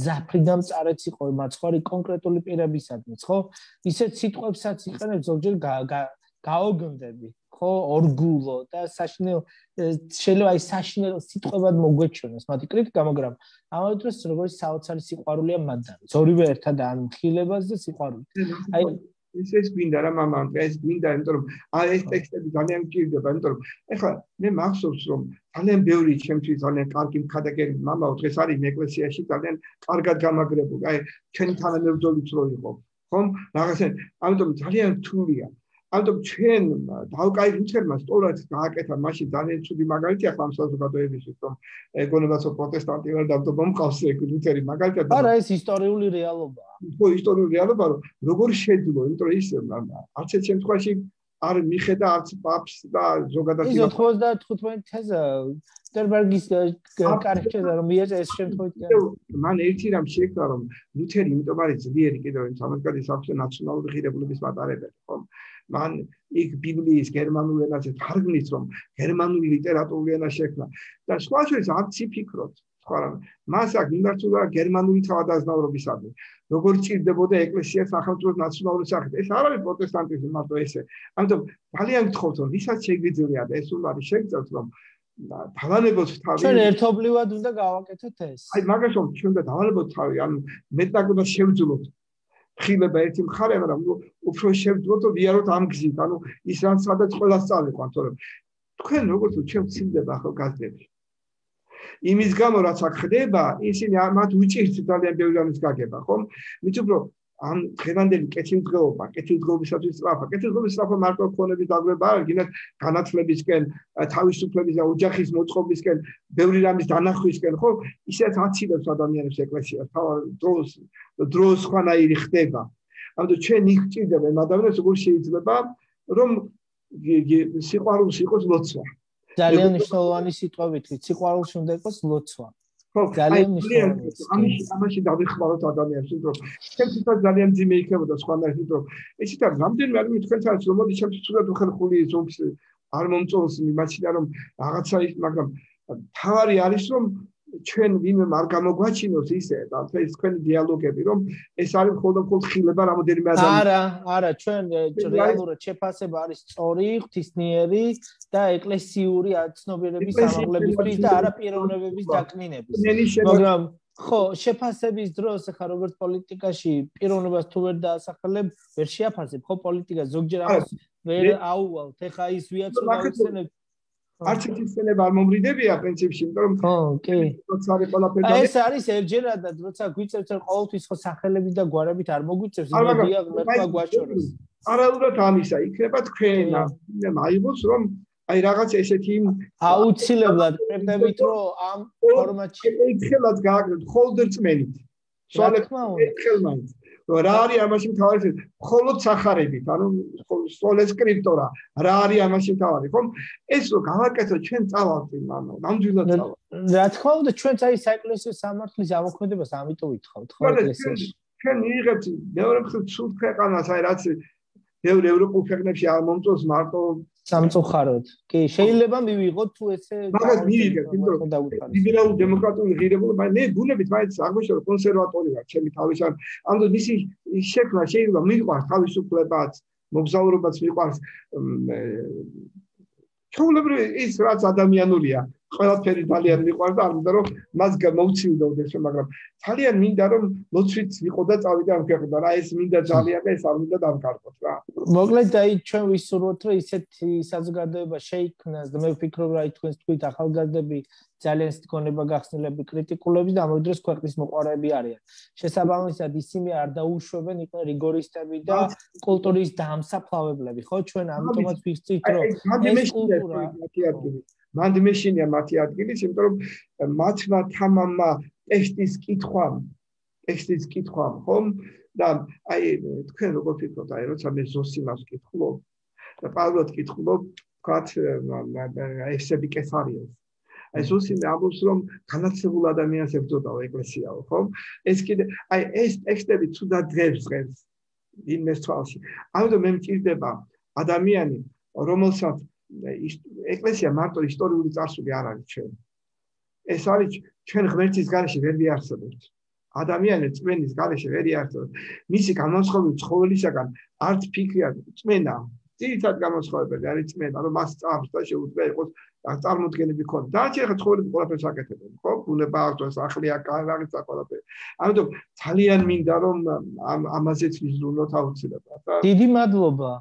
A: ძაფრიდან მწარეც იყო მაცხარი კონკრეტული პირებისადმი ხო ისეთ სიტყვებსაც იყენებს ზოგჯერ გაოგონდები ხო ორგულო და საშინელ შეიძლება აი საშინელ სიტყვებად მოგვეჩვენოს მათი კრიტიკა მაგრამ ამავე დროს როგორი საოცარი სიყვარულია მათთან ორივე ერთად ან მხილებას და სიყვარულით აი
B: ეს გვინდა რა მამა ეს გვინდა იმიტომ რომ ეს ტექსტები ძალიან მჭირდება იმიტომ რომ ეხლა მე მახსოვს რომ ძალიან ბევრი ჩემთვის ძალიან კარგი მხატვარი მამაო დღეს არის ეკლესიაში ძალიან კარგად გამაგრებული აი ჩვენი თანამებრძოლიც რო იყო ხომ რაღაცა ამიტომ ძალიან რთულია ამიტომ ჩვენ დავკაიფინჩერმა სწორად გააკეთა მაშინ ძალიან ცუდი მაგალითია ხომ საზოგადოებისთვის რომ ეგონებაც პროტესტანტი ვარ და მომყავს ლუთერი მაგალითად
A: არა ეს ისტორიული რეალობაა
B: ხო ისტორიული რეალობა რომ როგორ შეძლო იმიტომ რომ ის არც ერთ შემთხვევაში არ მიხედა არც პაპს და ზოგადად
A: ის 95 თეზა სტერბერგის კარჩედა რომ მიეწა ეს შემთხვევით
B: მან ერთი რამ შეექმნა რომ ლუთერი იმიტომ არის ძლიერი კიდევ იმ სამართლის საფუძველი ნაციონალური ღირებულების მატარებელი ხო მან იქ ბიბლიის გერმანულ ენაზე თარგმნის რომ გერმანული ლიტერატურული ენა შექმნა და სხვა შორის არც იფიქროთ სხვა რამ მას აქ მიმართულა გერმანული თავადაზნაურობისადმი როგორ ჭირდებოდა ეკლესია სახელმწიფოს ნაციონალური სახით ეს არ არის პროტესტანტიზმი მარტო ესე ამიტომ ძალიან გთხოვთ რომ ვისაც შეგვიძლია და ეს უნდა შეგძელთ რომ დავალებოთ თავი
A: ჩვენ ერთობლივად უნდა გავაკეთოთ ეს
B: აი მაგას რომ ჩვენ უნდა დავალებოთ თავი ანუ მეტნაკლებად შევძლოთ ხილება ერთი მხარე მაგრამ უფრო შევძლოთ რომ ვიაროთ ამ გზით ანუ ის რაც სადაც ყველა სწავლება თორემ თქვენ როგორც ჩვენ ვცილდება ახალგაზრდები იმის გამო რაც აქ ხდება ისინი მათ უჭირთ ძალიან ბევრი რამის გაგება ხომ მით უფრო ამ დღევანდელი კეთილდღეობისათვის კეთილდღეობის მარტო ქონების დაგრება არ გინდათ განათლებისკენ თავისუფლების და ოჯახის მოწყობისკენ ბევრი რამის დანახვისკენ ხო ისეთ აცილებს ადამიანებს ეკლესიას დროს ხანაირი ხდება ამიტომ ჩვენ იქ ჭირდება იმ ადამიანებს როგორ შეიძლება რომ სიყვარულს იყოს ლოცვა
A: ძალიან მნიშვნელოვანი სიტყვებით სიყვარულში უნდა იყოს ლოცვა ძალიან მნიშვნელოვანი
B: ამაში დავიხმაროთ ადამიანებს რომ ჩემთვის ძალიან ძიმე იქნებოდა სხვანაირად რომ ისიც არის რამდენიმე ადამიანი თქვენთან არის რომ მოდი ჩემთვის თუნდაც უხერხული ზომს არ მომწონს იმაშინა რომ რაღაცა ის მაგრამ თავარი არის რომ ჩვენ ვინმე არ გამოგვაჩინოს ისე და ეს თქვენი დიალოგები რომ ეს არის მხოლოდ ხილება რამოდენიმე
A: ადამიანს არა ჩვენ რეალურად შეფასება არის სწორი ღვთისმიერი და ეკლესიური ცნობიერების სამაღლებისთვის და არა პიროვნებების დაკნინების მაგრამ ხო შეფასების დროს ახლა როგორც პოლიტიკაში პიროვნებას თუ ვერ დაასახელებ ვერ შეაფასებ ხო პოლიტიკა ზოგჯერ ამას ვერ აუვალთ ახლა ის ვიაც გავიხსენებ
B: არც ერთი სცენება არ მომრიდებია პრინციპში, იმიტომ რომ
A: ხო, კი.
B: როცა არის ყველაფერი
A: ეს არის ერჯერადად, როცა გვიწევს ყოველთვის ხო სახელებით და გვარებით არ მოგვიწევს, იმედია მერტმა გვაჩოროს.
B: არალურად ამისა, იქნება თქვენ აიღოს რომ აი რაღაც ესეთი
A: აუცილებლად წერდებით რომ ამ ფორმატში
B: ერთხელაც გააკეთოთ холდერწმენით. ერთხელმაინც რა არის ამაში მთავარი მხოლოდ სახარებით ანუ სოლე სკრიპტორა რა არის ამაში მთავარი ხომ ეს რო გავაკეთოთ ჩვენ წავალთ იმანო ნამდვილად წავალთ
A: რა თქმა უნდა ჩვენც აი საეკლესიო სამართლის ამოქმედებას ამიტომ ვითხოვთ ხო ეკლესიაში
B: ჩვენ მიიღებთ მეორე მხრივ ცუდ ქვეყანას აი რაც ბევრ ევროპულ ქვეყნებში არ მომწონს მარტო
A: სამწუხაროდ კი შეიძლება მივიღოთ თუ ესე
B: მაგას მივიღებთ იმიტომ რომ ლიბერალურ დემოკრატიული ღირებულება მე გუნებით მაინც აღმოჩნდა რომ კონსერვატორი ვარ ჩემი თავისან ამიტომ მისი შექმნა შეიძლება მიყვარს თავისუფლებაც მოგზაურობაც მიყვარს ჩვეულებრივი ის რაც ადამიანურია ყველაფერი ძალიან მიყვარს და არ მინდა რომ მას მოუცილდოდეს, მაგრამ ძალიან მინდა რომ ლოცვით ვიყო და წავიდა ამ ქვეყნიდან. რა ეს მინდა ძალიან და ეს არ მინდა დამკარგოთ რა.
A: მოკლედ აი ჩვენ ვისურვოთ რომ ისეთი საზოგადოება შეიქმნას და მე ვფიქრობ რა თქვენს თქვით ახალგაზრდები ძალიან სიტყვანება გახსნილები კრიტიკულები და ამ დროს ქვეყნის მოყვარეები არიან. შესაბამისად ისინი არ დაუშვებენ იყვნენ რიგორისტები და კულტურის დამსაფლავებლები, ხო? ჩვენ ამიტომაც ვიხსით რომ ეს კულტურა
B: მანდ მეშინია მათი ადგილი, იმიტომ რომ მათმა თამამმა ტექსტის კითხვამ, ხომ? და აი თქვენ როგორ ფიქრობთ, აი როცა მე ზოსიმას ვკითხულობ და პავლოდ ვკითხულობ, ვთქვათ, ესები კესარიელს. აი ზოსიმე ამბობს რომ განათლებულ ადამიანს ებრძოდაო ეკლესიაო, ხომ? ეს კიდე აი ეს ტექსტები თუნდაც დღეს იმეს თვალში. ამიტომ მე მჭირდება ადამიანი, რომელსაც ეკლესია მარტო ისტორიული წარსული არ არის ჩვენ. ეს არის ჩვენ ღმერთის გარეშე ვერ ვიარსებებთ. ადამიანი წმენის გარეშე ვერ იარსებებს. მისი განმასხვავებელი ცხოველისაგან არც ფიქრი არ წმენა. ძირითადად განმასხვავებელი არის წმენა, რომ მას წამს და შეუძლია იყოს წარმოდგენები ქონდეს. დააჩერე ხა ცხოველები ყველაფერს აკეთებენ, ხო? ბუნება აქვს, სახლი აქვს, რაღაცა ყველაფერი. ამიტომ ძალიან მინდა რომ ამაზეც ვიზრუნოთ აუცილებლად.
A: დიდი მადლობა.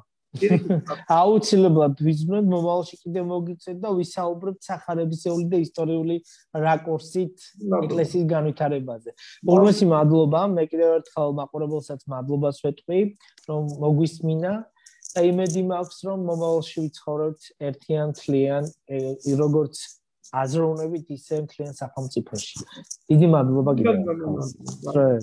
A: აუცილებლად ვიზრუნოთ, მომავალში კიდე მოგიწევთ და ვისაუბრებთ სახარებისეული და ისტორიული რაკურსით ეკლესიის განვითარებაზე. ორმოცი მადლობა, მე კიდევ ერთხელ მაყურებელსაც მადლობას ვეთქვი, რომ მოგვისმინა. და იმედი მაქვს, რომ მომავალში ვიცხოვრებთ ერთიან თლიან, როგორც აზროვნებით, ისე მთლიან სახელმწიფოში. დიდი მადლობა კიდევ ერთხელ.